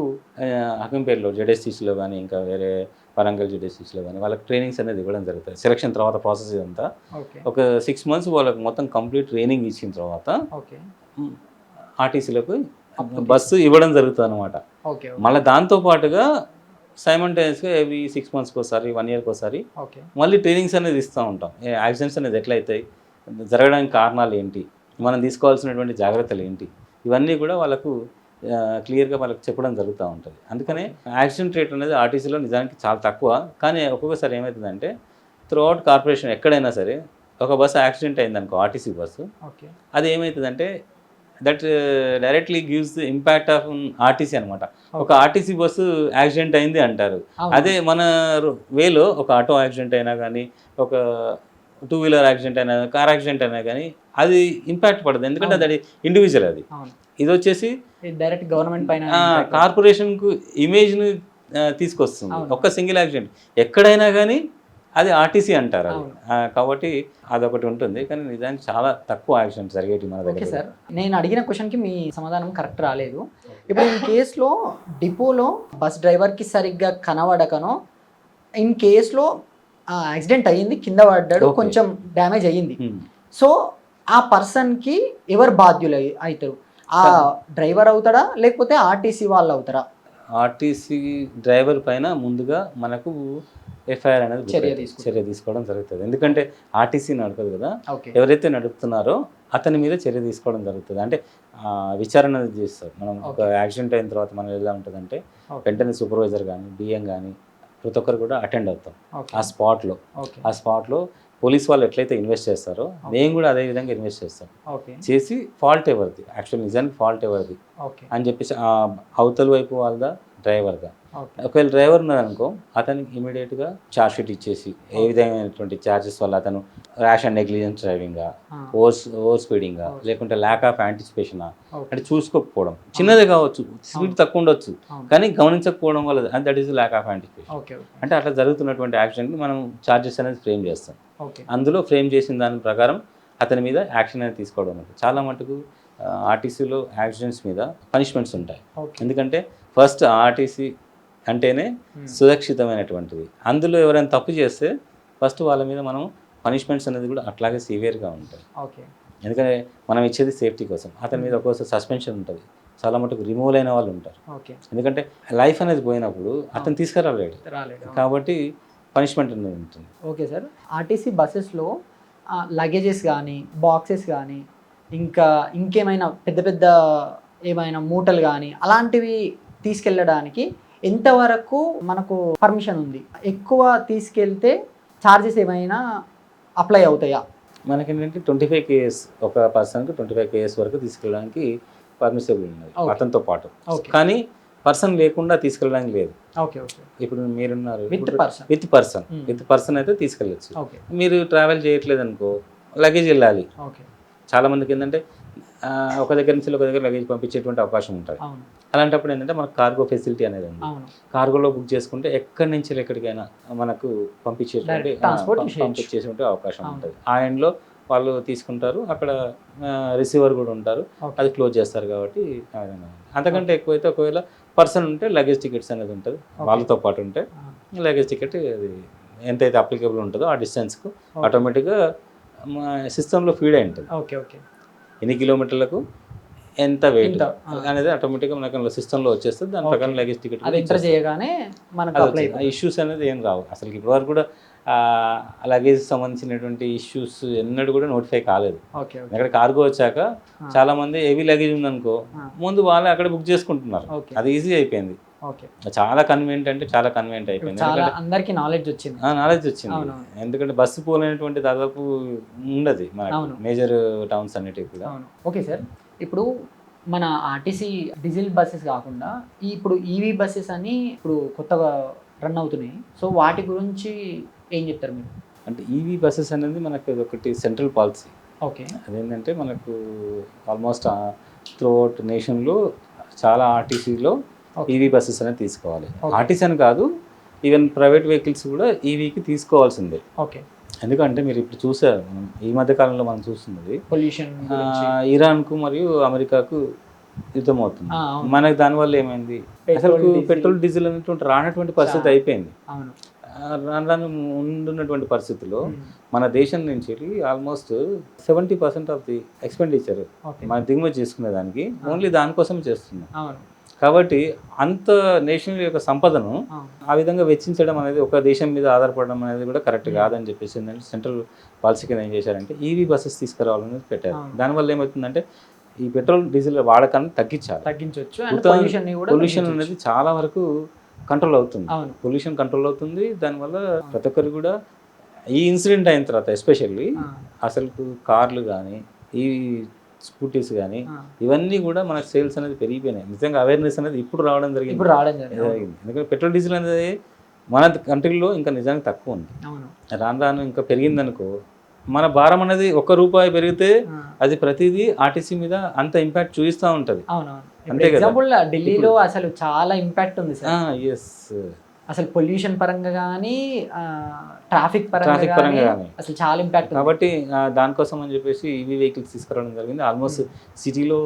[SPEAKER 2] హకంపేటలో జెడ్ఎస్టీసీలో కానీ, ఇంకా వేరే వరంగల్ జెడ్ఎస్టీసీలో కానీ వాళ్ళకి ట్రైనింగ్స్ అనేది ఇవ్వడం జరుగుతుంది. సెలక్షన్ తర్వాత ప్రాసెస్ ఇదంతా ఒక 6 months వాళ్ళకు మొత్తం కంప్లీట్ ట్రైనింగ్ ఇచ్చిన తర్వాత ఆర్టీసీలకు బస్సు ఇవ్వడం జరుగుతుంది అనమాట. మళ్ళీ దాంతోపాటుగా సైమల్టేనియస్గా ఎవ్రీ 6 monthsకి ఒకసారి, 1 yearకి ఒకసారి మళ్ళీ ట్రైనింగ్స్ అనేది ఇస్తూ ఉంటాం. యాక్సిడెంట్స్ అనేది ఎట్లయితాయి, జరగడానికి కారణాలు ఏంటి, మనం తీసుకోవాల్సినటువంటి జాగ్రత్తలు ఏంటి, ఇవన్నీ కూడా వాళ్ళకు క్లియర్గా వాళ్ళకి చెప్పడం జరుగుతూ ఉంటుంది. అందుకనే యాక్సిడెంట్ రేట్ అనేది ఆర్టీసీలో నిజానికి చాలా తక్కువ. కానీ ఒక్కొక్కసారి ఏమవుతుందంటే త్రూఅవుట్ కార్పొరేషన్ ఎక్కడైనా సరే ఒక బస్సు యాక్సిడెంట్ అయిందనుకో, ఆర్టీసీ బస్సు, అది ఏమవుతుందంటే that directly gives the impact of RTC అనమాట. ఒక ఆర్టీసీ బస్సు యాక్సిడెంట్ అయింది అంటారు. అదే మన వేలో ఒక ఆటో యాక్సిడెంట్ అయినా కానీ, ఒక 2 వీలర్ యాక్సిడెంట్ అయినా, కార్ యాక్సిడెంట్ అయినా కానీ అది ఇంపాక్ట్ పడదు. ఎందుకంటే అది ఇండివిజువల్. అది ఇది వచ్చేసి
[SPEAKER 1] డైరెక్ట్ గవర్నమెంట్ పైన
[SPEAKER 2] కార్పొరేషన్కు ఇమేజ్ను తీసుకొస్తుంది. ఒక్క సింగిల్ యాక్సిడెంట్ ఎక్కడైనా కానీ అది ఆర్టీసీ అంటారు అది. కాబట్టి అదొకటి ఉంటుంది, కానీ నిజానికి చాలా తక్కువ యాక్సిడెంట్ జరిగేవి మన
[SPEAKER 1] ఓకే
[SPEAKER 2] దగ్గర.
[SPEAKER 1] సార్, నేను అడిగిన క్వశ్చన్కి మీ సమాధానం కరెక్ట్ రాలేదు. ఇప్పుడు ఈ కేసులో డిపోలో బస్ డ్రైవర్కి సరిగ్గా కనబడకనో, ఇన్ కేసులో యాక్సిడెంట్ అయ్యింది, కింద పడ్డాడు,
[SPEAKER 2] Okay.
[SPEAKER 1] కొంచెం డ్యామేజ్ అయ్యింది.
[SPEAKER 2] Hmm.
[SPEAKER 1] సో ఆ పర్సన్కి ఎవరు బాధ్యులు అవుతారు? ఆ డ్రైవర్ అవుతాడా లేకపోతే ఆర్టీసీ వాళ్ళు అవుతారా?
[SPEAKER 2] ఆర్టీసీ డ్రైవర్ పైన ముందుగా మనకు ఎఫ్ఐఆర్ అనేది చర్య తీసుకోవడం జరుగుతుంది. ఎందుకంటే ఆర్టీసీ నడపదు కదా,
[SPEAKER 1] ఓకే
[SPEAKER 2] ఎవరైతే నడుపుతున్నారో అతని మీద చర్య తీసుకోవడం జరుగుతుంది. అంటే విచారణ అనేది చేస్తారు. మనం ఒక యాక్సిడెంట్ అయిన తర్వాత మనం ఎలా ఉంటుందంటే వెంటనే సూపర్వైజర్ కానీ డిఎం కానీ ప్రతి ఒక్కరు కూడా అటెండ్ అవుతాం ఆ స్పాట్లో. ఆ స్పాట్లో పోలీస్ వాళ్ళు ఎట్లయితే ఇన్వెస్ట్ చేస్తారో మేము కూడా అదే విధంగా ఇన్వెస్ట్ చేస్తాం. చేసి ఫాల్ట్ ఎవరిది, యాక్చువల్ నిజానికి ఫాల్ట్ ఎవరిది అని చెప్పేసి అవతల వైపు వాళ్ళదా డ్రైవర్గా. ఒకవేళ డ్రైవర్ ఉన్నారనుకో అతనికి ఇమీడియట్గా ఛార్జ్ షీట్ ఇచ్చేసి ఏ విధమైనటువంటి ఛార్జెస్ వల్ల అతను ర్యాష్ అండ్ నెగ్లిజెన్స్ డ్రైవింగా, ఓవర్ స్పీడింగా, లేకుంటే ల్యాక్ ఆఫ్ యాంటిసిపేషనా, అంటే చూసుకోకపోవడం, చిన్నదే కావచ్చు, స్పీడ్ తక్కువ ఉండొచ్చు కానీ గమనించకపోవడం వల్ల that is lack of anticipation. అంటే అట్లా జరుగుతున్నటువంటి యాక్సిడెంట్ని మనం ఛార్జెస్ అనేది ఫ్రేమ్ చేస్తాం. అందులో ఫ్రేమ్ చేసిన దాని ప్రకారం అతని మీద యాక్షన్ అనేది తీసుకోవడం ఉంటుంది. చాలా మటుకు ఆర్టీసీలో యాక్సిడెంట్స్ మీద పనిష్మెంట్స్ ఉంటాయి. ఎందుకంటే ఫస్ట్ ఆర్టీసీ అంటేనే సురక్షితమైనటువంటిది. అందులో ఎవరైనా తప్పు చేస్తే ఫస్ట్ వాళ్ళ మీద మనం పనిష్మెంట్స్ అనేది కూడా అట్లాగే సివియర్గా ఉంటాయి. ఎందుకంటే మనం ఇచ్చేది సేఫ్టీ కోసం. అతని మీద ఒక్కోసారి సస్పెన్షన్ ఉంటుంది, చాలా మటుకు రిమూవల్ అయిన వాళ్ళు ఉంటారు. ఎందుకంటే లైఫ్ అనేది పోయినప్పుడు అతను తీసుకురాలేడు కాబట్టి పనిష్మెంట్ అనేది ఉంటుంది.
[SPEAKER 1] ఓకే సార్, ఆర్టీసీ బస్సెస్లో లగేజెస్ కానీ బాక్సెస్ కానీ ఇంకా ఇంకేమైనా పెద్ద పెద్ద ఏమైనా మూటలు కానీ అలాంటివి తీసుకెళ్ళడానికి ఎంతవరకు మనకు పర్మిషన్ ఉంది? ఎక్కువ తీసుకెళ్తే ఛార్జెస్ ఏమైనా అప్లై అవుతాయా?
[SPEAKER 2] మనకేంటంటే 25 kgs ఒక పర్సన్కి 25 kgs వరకు తీసుకెళ్ళడానికి పర్మిసిబుల్ ఉన్నది అతనితో పాటు. కానీ పర్సన్ లేకుండా తీసుకెళ్ళడానికి లేదు. ఇప్పుడు మీరున్నారు విత్ పర్సన్ అయితే తీసుకెళ్ళచ్చు. మీరు ట్రావెల్ చేయట్లేదు అనుకో లగేజ్ వెళ్ళాలి. చాలా మందికి ఏంటంటే ఒక దగ్గర నుంచి ఒక దగ్గర లగేజ్ పంపించేటువంటి అవకాశం ఉంటుంది. అలాంటప్పుడు ఏంటంటే మనకు కార్గో ఫెసిలిటీ అనేది ఉంది. కార్గోలో బుక్ చేసుకుంటే ఎక్కడి నుంచి ఎక్కడికైనా మనకు పంపించేటువంటి అవకాశం ఉంటుంది. ఆ ఎండ్లో వాళ్ళు తీసుకుంటారు, అక్కడ రిసీవర్ కూడా ఉంటారు, అది క్లోజ్ చేస్తారు. కాబట్టి అంతకంటే ఎక్కువైతే ఒకవేళ పర్సన్ ఉంటే లగేజ్ టికెట్స్ అనేది ఉంటుంది, వాళ్ళతో పాటు ఉంటే లగేజ్ టికెట్ అది ఎంతైతే అప్లికేబుల్ ఉంటుందో ఆ డిస్టెన్స్కు ఆటోమేటిక్గా మా సిస్టంలో ఫీడ్ అయి ఉంటుంది. ఎన్ని కిలోమీటర్లకు ఎంత వెయిట్ అనేది ఆటోమేటిక్గా మనకు సిస్టంలో వచ్చేస్తుంది. దాని ప్రకారం లగేజ్ టికెట్
[SPEAKER 1] చేయగానే
[SPEAKER 2] ఇష్యూస్ అనేది ఏం రావు. అసలు ఇప్పటివరకు కూడా లగేజ్ సంబంధించినటువంటి ఇష్యూస్ ఎన్నడూ కూడా నోటిఫై కాలేదు. అక్కడ కార్గో వచ్చాక చాలా మంది హెవీ లగేజ్ ఉందనుకో ముందు వాళ్ళే అక్కడ బుక్ చేసుకుంటున్నారు. అది ఈజీ అయిపోయింది, చాలా కన్వీనియంట్, అంటే చాలా కన్వీనియంట్ అయిపోయింది.
[SPEAKER 1] అందరికీ నాలెడ్జ్ వచ్చింది.
[SPEAKER 2] ఎందుకంటే బస్సు పోలేనటువంటి దాదాపు ఉండదు మన మేజర్ టౌన్స్ అన్నిటికీ కూడా.
[SPEAKER 1] ఓకే సార్, ఇప్పుడు మన ఆర్టీసీ డీజిల్ బస్సెస్ కాకుండా ఇప్పుడు ఈవీ బస్సెస్ అని ఇప్పుడు కొత్తగా రన్ అవుతున్నాయి. సో వాటి గురించి ఏం చెప్తారు మీరు?
[SPEAKER 2] అంటే ఈవీ బస్సెస్ అనేది మనకు ఒకటి సెంట్రల్ పాలసీ. అదేంటంటే మనకు ఆల్మోస్ట్ త్రూఅవుట్ నేషన్లో చాలా ఆర్టీసీలో ఈవీ బస్సెస్ అనేది తీసుకోవాలి. ఆర్టీసీ అని కాదు, ఈవెన్ ప్రైవేట్ వెహికల్స్ కూడా ఈవీకి తీసుకోవాల్సిందే. ఎందుకంటే మీరు ఇప్పుడు చూసారు, ఈ మధ్య కాలంలో మనం చూస్తున్నది
[SPEAKER 1] పొల్యూషన్,
[SPEAKER 2] ఇరాన్కు మరియు అమెరికాకు యుద్ధం అవుతుంది. మనకు దానివల్ల ఏమైంది, అసలు పెట్రోల్ డీజిల్ అనేటువంటి రానటువంటి పరిస్థితి అయిపోయింది. రాను ఉండున్నటువంటి పరిస్థితుల్లో మన దేశం నుంచి ఆల్మోస్ట్ 70% ఆఫ్ ది ఎక్స్పెండిచర్ మన దిగుమతి చేసుకునే దానికి ఓన్లీ దానికోసం చేస్తున్నాం. కాబట్టి అంత నేషనల్ యొక్క సంపదను ఆ విధంగా వెచ్చించడం అనేది, ఒక దేశం మీద ఆధారపడడం అనేది కూడా కరెక్ట్ కాదని చెప్పేసి ఏంటంటే సెంట్రల్ పాలసీ కింద ఏం చేశారంటే ఈవీ బస్సెస్ తీసుకురావాలని పెట్టారు. దానివల్ల ఏమవుతుందంటే ఈ పెట్రోల్ డీజిల్ వాడకాన్ని
[SPEAKER 1] తగ్గించవచ్చు,
[SPEAKER 2] పొల్యూషన్ అనేది చాలా వరకు కంట్రోల్ అవుతుంది. పొల్యూషన్ కంట్రోల్ అవుతుంది. దానివల్ల ప్రతి ఒక్కరు కూడా ఈ ఇన్సిడెంట్ అయిన తర్వాత ఎస్పెషల్లీ అసలు కార్లు కానీ ఈ స్కూటీస్ కానీ ఇవన్నీ కూడా మన సేల్స్ అనేది పెరిగిపోయినాయి. నిజంగా అవేర్నెస్ అనేది ఇప్పుడు రావడం జరిగింది. ఎందుకంటే పెట్రోల్ డీజిల్ అనేది మన కంట్రీలో ఇంకా నిజానికి తక్కువ ఉంది. రాను ఇంకా పెరిగిందనుకో మన భారం అనేది ₹1 పెరిగితే అది ప్రతిదీ ఆర్టీసీ మీద అంత ఇంపాక్ట్ చూపిస్తూ ఉంటుంది.
[SPEAKER 1] అంతే కదా, ఢిల్లీలో అసలు చాలా ఇంపాక్ట్ ఉంది సార్.
[SPEAKER 2] ఎస్,
[SPEAKER 1] అసలు పొల్యూషన్ పరంగా కానీ ట్రాఫిక్
[SPEAKER 2] ట్రాఫిక్ పరంగా
[SPEAKER 1] పరంగా
[SPEAKER 2] కానీ
[SPEAKER 1] అసలు చాలా ఇంపాక్ట్.
[SPEAKER 2] కాబట్టి దానికోసం అని చెప్పేసి ఈవీ వెహికల్స్ తీసుకురావడం జరిగింది. ఆల్మోస్ట్ సిటీలో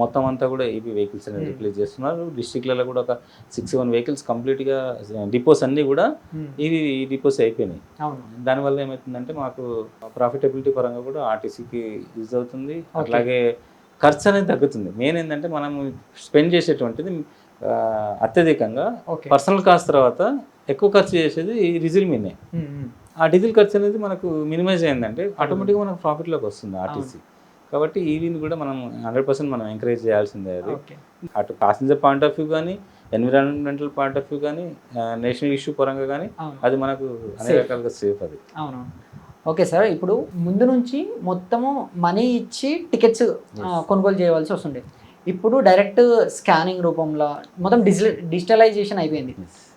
[SPEAKER 2] మొత్తం అంతా కూడా ఈవీ వెహికల్స్ అనేది రిప్లేస్ చేస్తున్నారు. డిస్ట్రిక్ట్లలో కూడా ఒక 6-7 వెహికల్స్ కంప్లీట్గా డిపోస్ అన్నీ కూడా ఈవీ డిపోస్ అయిపోయినాయి.
[SPEAKER 1] అవును.
[SPEAKER 2] దానివల్ల ఏమవుతుందంటే మాకు ప్రాఫిటబిలిటీ పరంగా కూడా ఆర్టీసీకి యూజ్ అవుతుంది, అట్లాగే ఖర్చు అనేది తగ్గుతుంది. మెయిన్ ఏంటంటే మనం స్పెండ్ చేసేటువంటిది అత్యధికంగా పర్సనల్ కాస్ట్ తర్వాత ఎక్కువ ఖర్చు చేసేది డీజిల్ మీనే. ఆ డీజిల్ ఖర్చు అనేది మనకు మినిమైజ్ అయిందంటే ఆటోమేటిక్గా మనకు ప్రాఫిట్లోకి వస్తుంది ఆర్టీసీ. కాబట్టి ఈవీని కూడా మనం 100% మనం ఎంకరేజ్ చేయాల్సిందే. అది అటు ప్యాసింజర్ పాయింట్ ఆఫ్ వ్యూ కానీ, ఎన్విరాన్మెంటల్ పాయింట్ ఆఫ్ వ్యూ కానీ, నేషనల్ ఇష్యూ పరంగా కానీ అది మనకు అనేక రకాలుగా సేఫ్ అది.
[SPEAKER 1] అవును. ఓకే సార్, ఇప్పుడు ముందు నుంచి మొత్తము మనీ ఇచ్చి టికెట్స్ కొనుగోలు చేయవలసి వస్తుండే. ఇప్పుడు డైరెక్ట్ స్కానింగ్ రూపంలో మొత్తం డిజిటలైజేషన్ అయిపోయింది.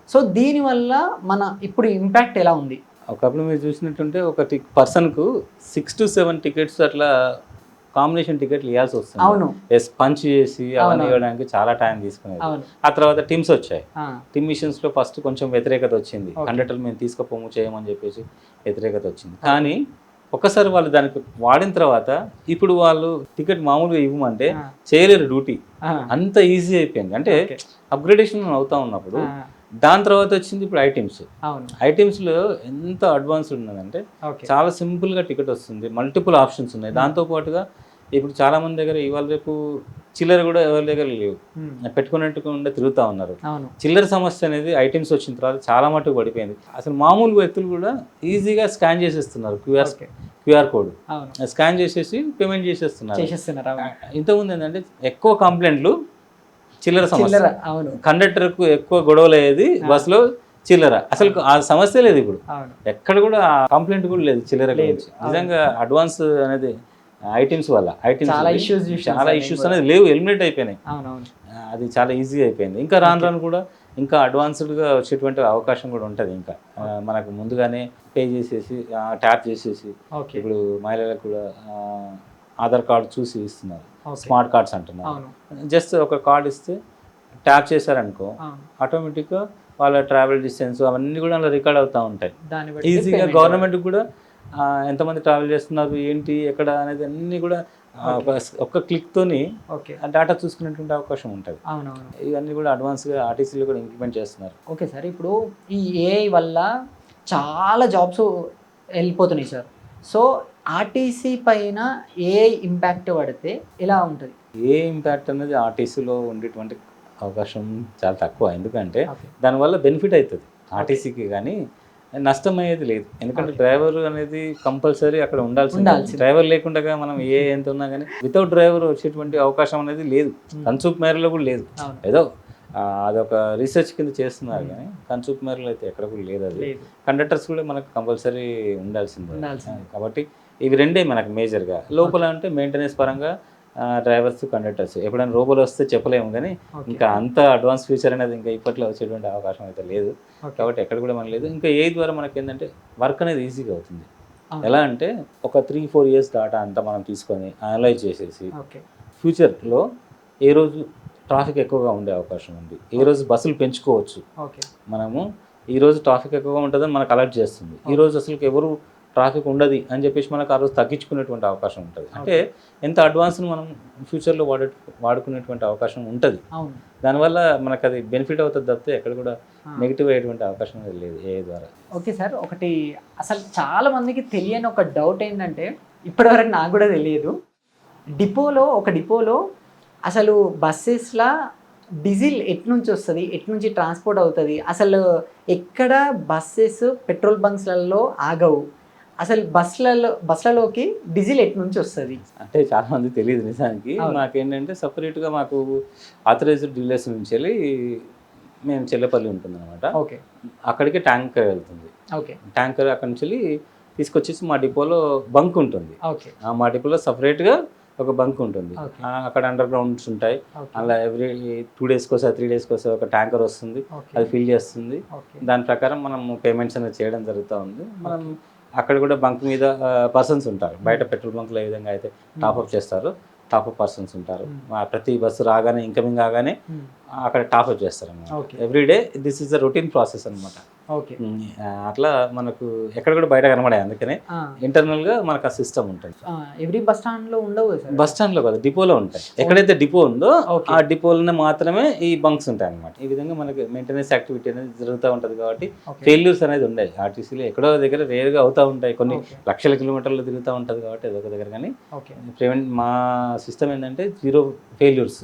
[SPEAKER 1] సో దీనివల్ల మన ఇప్పుడు ఇంపాక్ట్ ఎలా ఉంది?
[SPEAKER 2] ఒకప్పుడు మీరు చూసినట్టుంటే ఒక పర్సన్కు 6 to 7 టికెట్స్ అట్లా కాంబినేషన్ టికెట్లు ఇవ్వాల్సి వస్తుంది.
[SPEAKER 1] అవును.
[SPEAKER 2] పంచ్ చేసి అవన్నీ ఇవ్వడానికి చాలా టైం తీసుకునేది. ఆ తర్వాత టీమ్స్ వచ్చాయి. టీమ్ మిషన్స్లో ఫస్ట్ కొంచెం వ్యతిరేకత వచ్చింది. కండక్టర్లు మేము తీసుకుపోము చేయమని చెప్పేసి వ్యతిరేకత వచ్చింది. కానీ ఒక్కసారి వాళ్ళు దానికి వాడిన తర్వాత ఇప్పుడు వాళ్ళు టికెట్ మామూలుగా ఇవ్వమంటే చేయలేరు డ్యూటీ. అంత ఈజీ అయిపోయింది. అంటే అప్గ్రేడేషన్ అవుతా ఉన్నప్పుడు దాని తర్వాత వచ్చింది ఇప్పుడు ఐటీమ్స్. ఐటీమ్స్లో ఎంత అడ్వాన్స్ ఉన్నదంటే చాలా సింపుల్గా టికెట్ వస్తుంది, మల్టిపుల్ ఆప్షన్స్ ఉన్నాయి. దాంతోపాటుగా ఇప్పుడు చాలామంది దగ్గర ఇవాళ రేపు చిల్లర కూడా ఎవరి దగ్గర లేవు, పెట్టుకున్నట్టుగా తిరుగుతూ ఉన్నారు. చిల్లర సమస్య అనేది ఐటీమ్స్ వచ్చిన తర్వాత చాలా మటుకు పడిపోయింది. అసలు మామూలు వ్యక్తులు కూడా ఈజీగా స్కాన్ చేసేస్తున్నారు. క్యూఆర్ కోడ్ స్కాన్ చేసేసి పేమెంట్ చేసేస్తున్నారు. ఇంతకుముందు ఏంటంటే ఎక్కువ కంప్లైంట్లు చిల్లర సమస్య. కండక్టర్కు ఎక్కువ గొడవలు అయ్యేది బస్సులో చిల్లర. అసలు ఆ సమస్య లేదు ఇప్పుడు, ఎక్కడ కూడా కంప్లైంట్ కూడా లేదు చిల్లర గురించి. నిజంగా అడ్వాన్స్ అనేది ఐటీమ్స్ వల్ల చాలా ఇష్యూస్ అనేది లేవు, ఎలిమినేట్ అయిపోయినాయి. అది చాలా ఈజీ అయిపోయింది. ఇంకా రాను రాను కూడా ఇంకా అడ్వాన్స్డ్గా వచ్చేటువంటి అవకాశం కూడా ఉంటుంది. ఇంకా మనకు ముందుగానే పే చేసేసి ట్యాప్ చేసేసి ఇప్పుడు మహిళలకు కూడా ఆధార్ కార్డు చూసి ఇస్తున్నారు, స్మార్ట్ కార్డ్స్ అంటున్నారు. జస్ట్ ఒక కార్డ్ ఇస్తే ట్యాప్ చేశారనుకో ఆటోమేటిక్గా వాళ్ళ ట్రావెల్ డిస్టెన్స్ అవన్నీ కూడా అలా రికార్డ్ అవుతూ ఉంటాయి. ఈజీగా గవర్నమెంట్కి కూడా ఎంతమంది ట్రావెల్ చేస్తున్నారు ఏంటి ఎక్కడ అనేది అన్నీ కూడా ఒక్క క్లిక్తోని డేటా చూసుకునేటువంటి అవకాశం ఉంటుంది. ఇవన్నీ కూడా అడ్వాన్స్గా ఆర్టీసీలో కూడా ఇంప్లిమెంట్ చేస్తున్నారు.
[SPEAKER 1] ఓకే సార్, ఇప్పుడు ఈ ఏఐ వల్ల చాలా జాబ్స్ వెళ్ళిపోతున్నాయి సార్. సో ఆర్టీసీ పైన ఏఐ ఇంపాక్ట్ పడితే ఎలా ఉంటుంది?
[SPEAKER 2] ఏ ఇంపాక్ట్ అనేది ఆర్టీసీలో ఉండేటువంటి అవకాశం చాలా తక్కువ. ఎందుకంటే దానివల్ల బెనిఫిట్ అవుతుంది ఆర్టీసీకి, కానీ నష్టం అయ్యేది లేదు. ఎందుకంటే డ్రైవర్ అనేది కంపల్సరీ అక్కడ ఉండాల్సింది. డ్రైవర్ లేకుండా మనం ఏ ఎంత ఉన్నా కానీ వితౌట్ డ్రైవర్ వచ్చేటువంటి అవకాశం అనేది లేదు. కన్సూప్ మేరలో కూడా లేదు. ఏదో అదొక రీసెర్చ్ కింద చేస్తున్నారు కానీ కన్సూప్ మేరలో అయితే ఎక్కడ కూడా లేదు. అది కండక్టర్స్ కూడా మనకు కంపల్సరీ ఉండాల్సిందే. కాబట్టి ఇవి రెండే మనకు మేజర్గా. లోపల అంటే మెయింటెనెన్స్ పరంగా డ్రైవర్స్ కండక్టర్స్ ఎప్పుడైనా రోబోలు వస్తే చెప్పలేము, కానీ ఇంకా అంత అడ్వాన్స్ ఫ్యూచర్ అనేది ఇంకా ఇప్పట్లో వచ్చేటువంటి అవకాశం అయితే లేదు. కాబట్టి ఎక్కడ కూడా మనకు లేదు. ఇంకా ఏ ద్వారా మనకి ఏంటంటే వర్క్ అనేది ఈజీగా అవుతుంది. ఎలా అంటే ఒక 3-4 ఇయర్స్ డాటా అంతా మనం తీసుకొని అనలైజ్ చేసేసి ఫ్యూచర్లో ఏ రోజు ట్రాఫిక్ ఎక్కువగా ఉండే అవకాశం ఉంది, ఏ రోజు బస్సులు పెంచుకోవచ్చు, మనము ఈ రోజు ట్రాఫిక్ ఎక్కువగా ఉంటుందని మనకు అలర్ట్ చేస్తుంది. ఈ రోజు అసలు ఎవరు ట్రాఫిక్ ఉండదు అని చెప్పేసి మనకు ఆ రోజు తగ్గించుకునేటువంటి అవకాశం ఉంటుంది. అంటే ఎంత అడ్వాన్స్ని మనం ఫ్యూచర్లో వాడుకునేటువంటి అవకాశం ఉంటుంది. దానివల్ల మనకు అది బెనిఫిట్ అవుతుంది తప్పితే ఎక్కడ కూడా నెగిటివ్ అయ్యేటువంటి అవకాశం అనేది లేదు ఏ ద్వారా.
[SPEAKER 1] ఓకే సార్, ఒకటి అసలు చాలా మందికి తెలియని ఒక డౌట్ ఏంటంటే, ఇప్పటివరకు నాకు కూడా తెలియదు, ఒక డిపోలో అసలు బస్సెస్లా డీజిల్ ఎట్నుంచి వస్తుంది, ఎట్నుంచి ట్రాన్స్పోర్ట్ అవుతుంది, అసలు ఎక్కడ బస్సెస్ పెట్రోల్ బంక్స్లలో ఆగవు, అసలు బస్సులలోకి డీజిల్ ఎట్నుంచి వస్తుంది
[SPEAKER 2] అంటే చాలా మంది తెలియదు నిజానికి. మాకేంటంటే సపరేట్గా మాకు ఆథరైజ్డ్ డీలర్స్ నుంచి వెళ్ళి మేము చెల్లపల్లి ఉంటుందన్నమాట, అక్కడికి ట్యాంకర్ వెళ్తుంది. ట్యాంకర్ అక్కడి నుంచి వెళ్ళి తీసుకొచ్చేసి మా డిపోలో బంక్ ఉంటుంది. మా డిపోలో సపరేట్గా ఒక బంక్ ఉంటుంది. అక్కడ అండర్ గ్రౌండ్స్ ఉంటాయి. అలా ఎవ్రీ 2 days 3 days ఒక ట్యాంకర్ వస్తుంది, అది ఫిల్ చేస్తుంది. దాని ప్రకారం మనం పేమెంట్స్ అనేది చేయడం జరుగుతూ ఉంది. మనం అక్కడ కూడా బంక్ మీద పర్సన్స్ ఉంటారు. బయట పెట్రోల్ బంక్లో ఏ విధంగా అయితే టాప్అప్ చేస్తారో టాప్అప్ పర్సన్స్ ఉంటారు. ప్రతి బస్సు రాగానే ఇన్కమింగ్ రాగానే అక్కడ టాప్అప్ చేస్తారు అన్నమాట. Everyday this is the routine process అనమాట.
[SPEAKER 1] ఓకే.
[SPEAKER 2] అట్లా మనకు ఎక్కడ కూడా బయట కనబడాయి. అందుకనే ఇంటర్నల్గా మనకు ఆ సిస్టమ్ ఉంటుంది.
[SPEAKER 1] ఎవ్రీ బస్ స్టాండ్లో ఉండవు సార్?
[SPEAKER 2] బస్ స్టాండ్లో కాదు, డిపోలో ఉంటాయి. ఎక్కడైతే డిపో ఉందో ఆ డిపోలోనే మాత్రమే ఈ బంక్స్ ఉంటాయి అనమాట. ఈ విధంగా మనకి మెయింటెనెన్స్ యాక్టివిటీ అనేది జరుగుతూ ఉంటుంది కాబట్టి ఫెయిల్యూర్స్ అనేది ఉండేది. ఆర్టీసీలో ఎక్కడో దగ్గర రేర్గా అవుతూ ఉంటాయి, కొన్ని లక్షల కిలోమీటర్లు తిరుగుతూ ఉంటుంది కాబట్టి అదొక దగ్గర. కానీ మా సిస్టమ్ ఏంటంటే zero failures,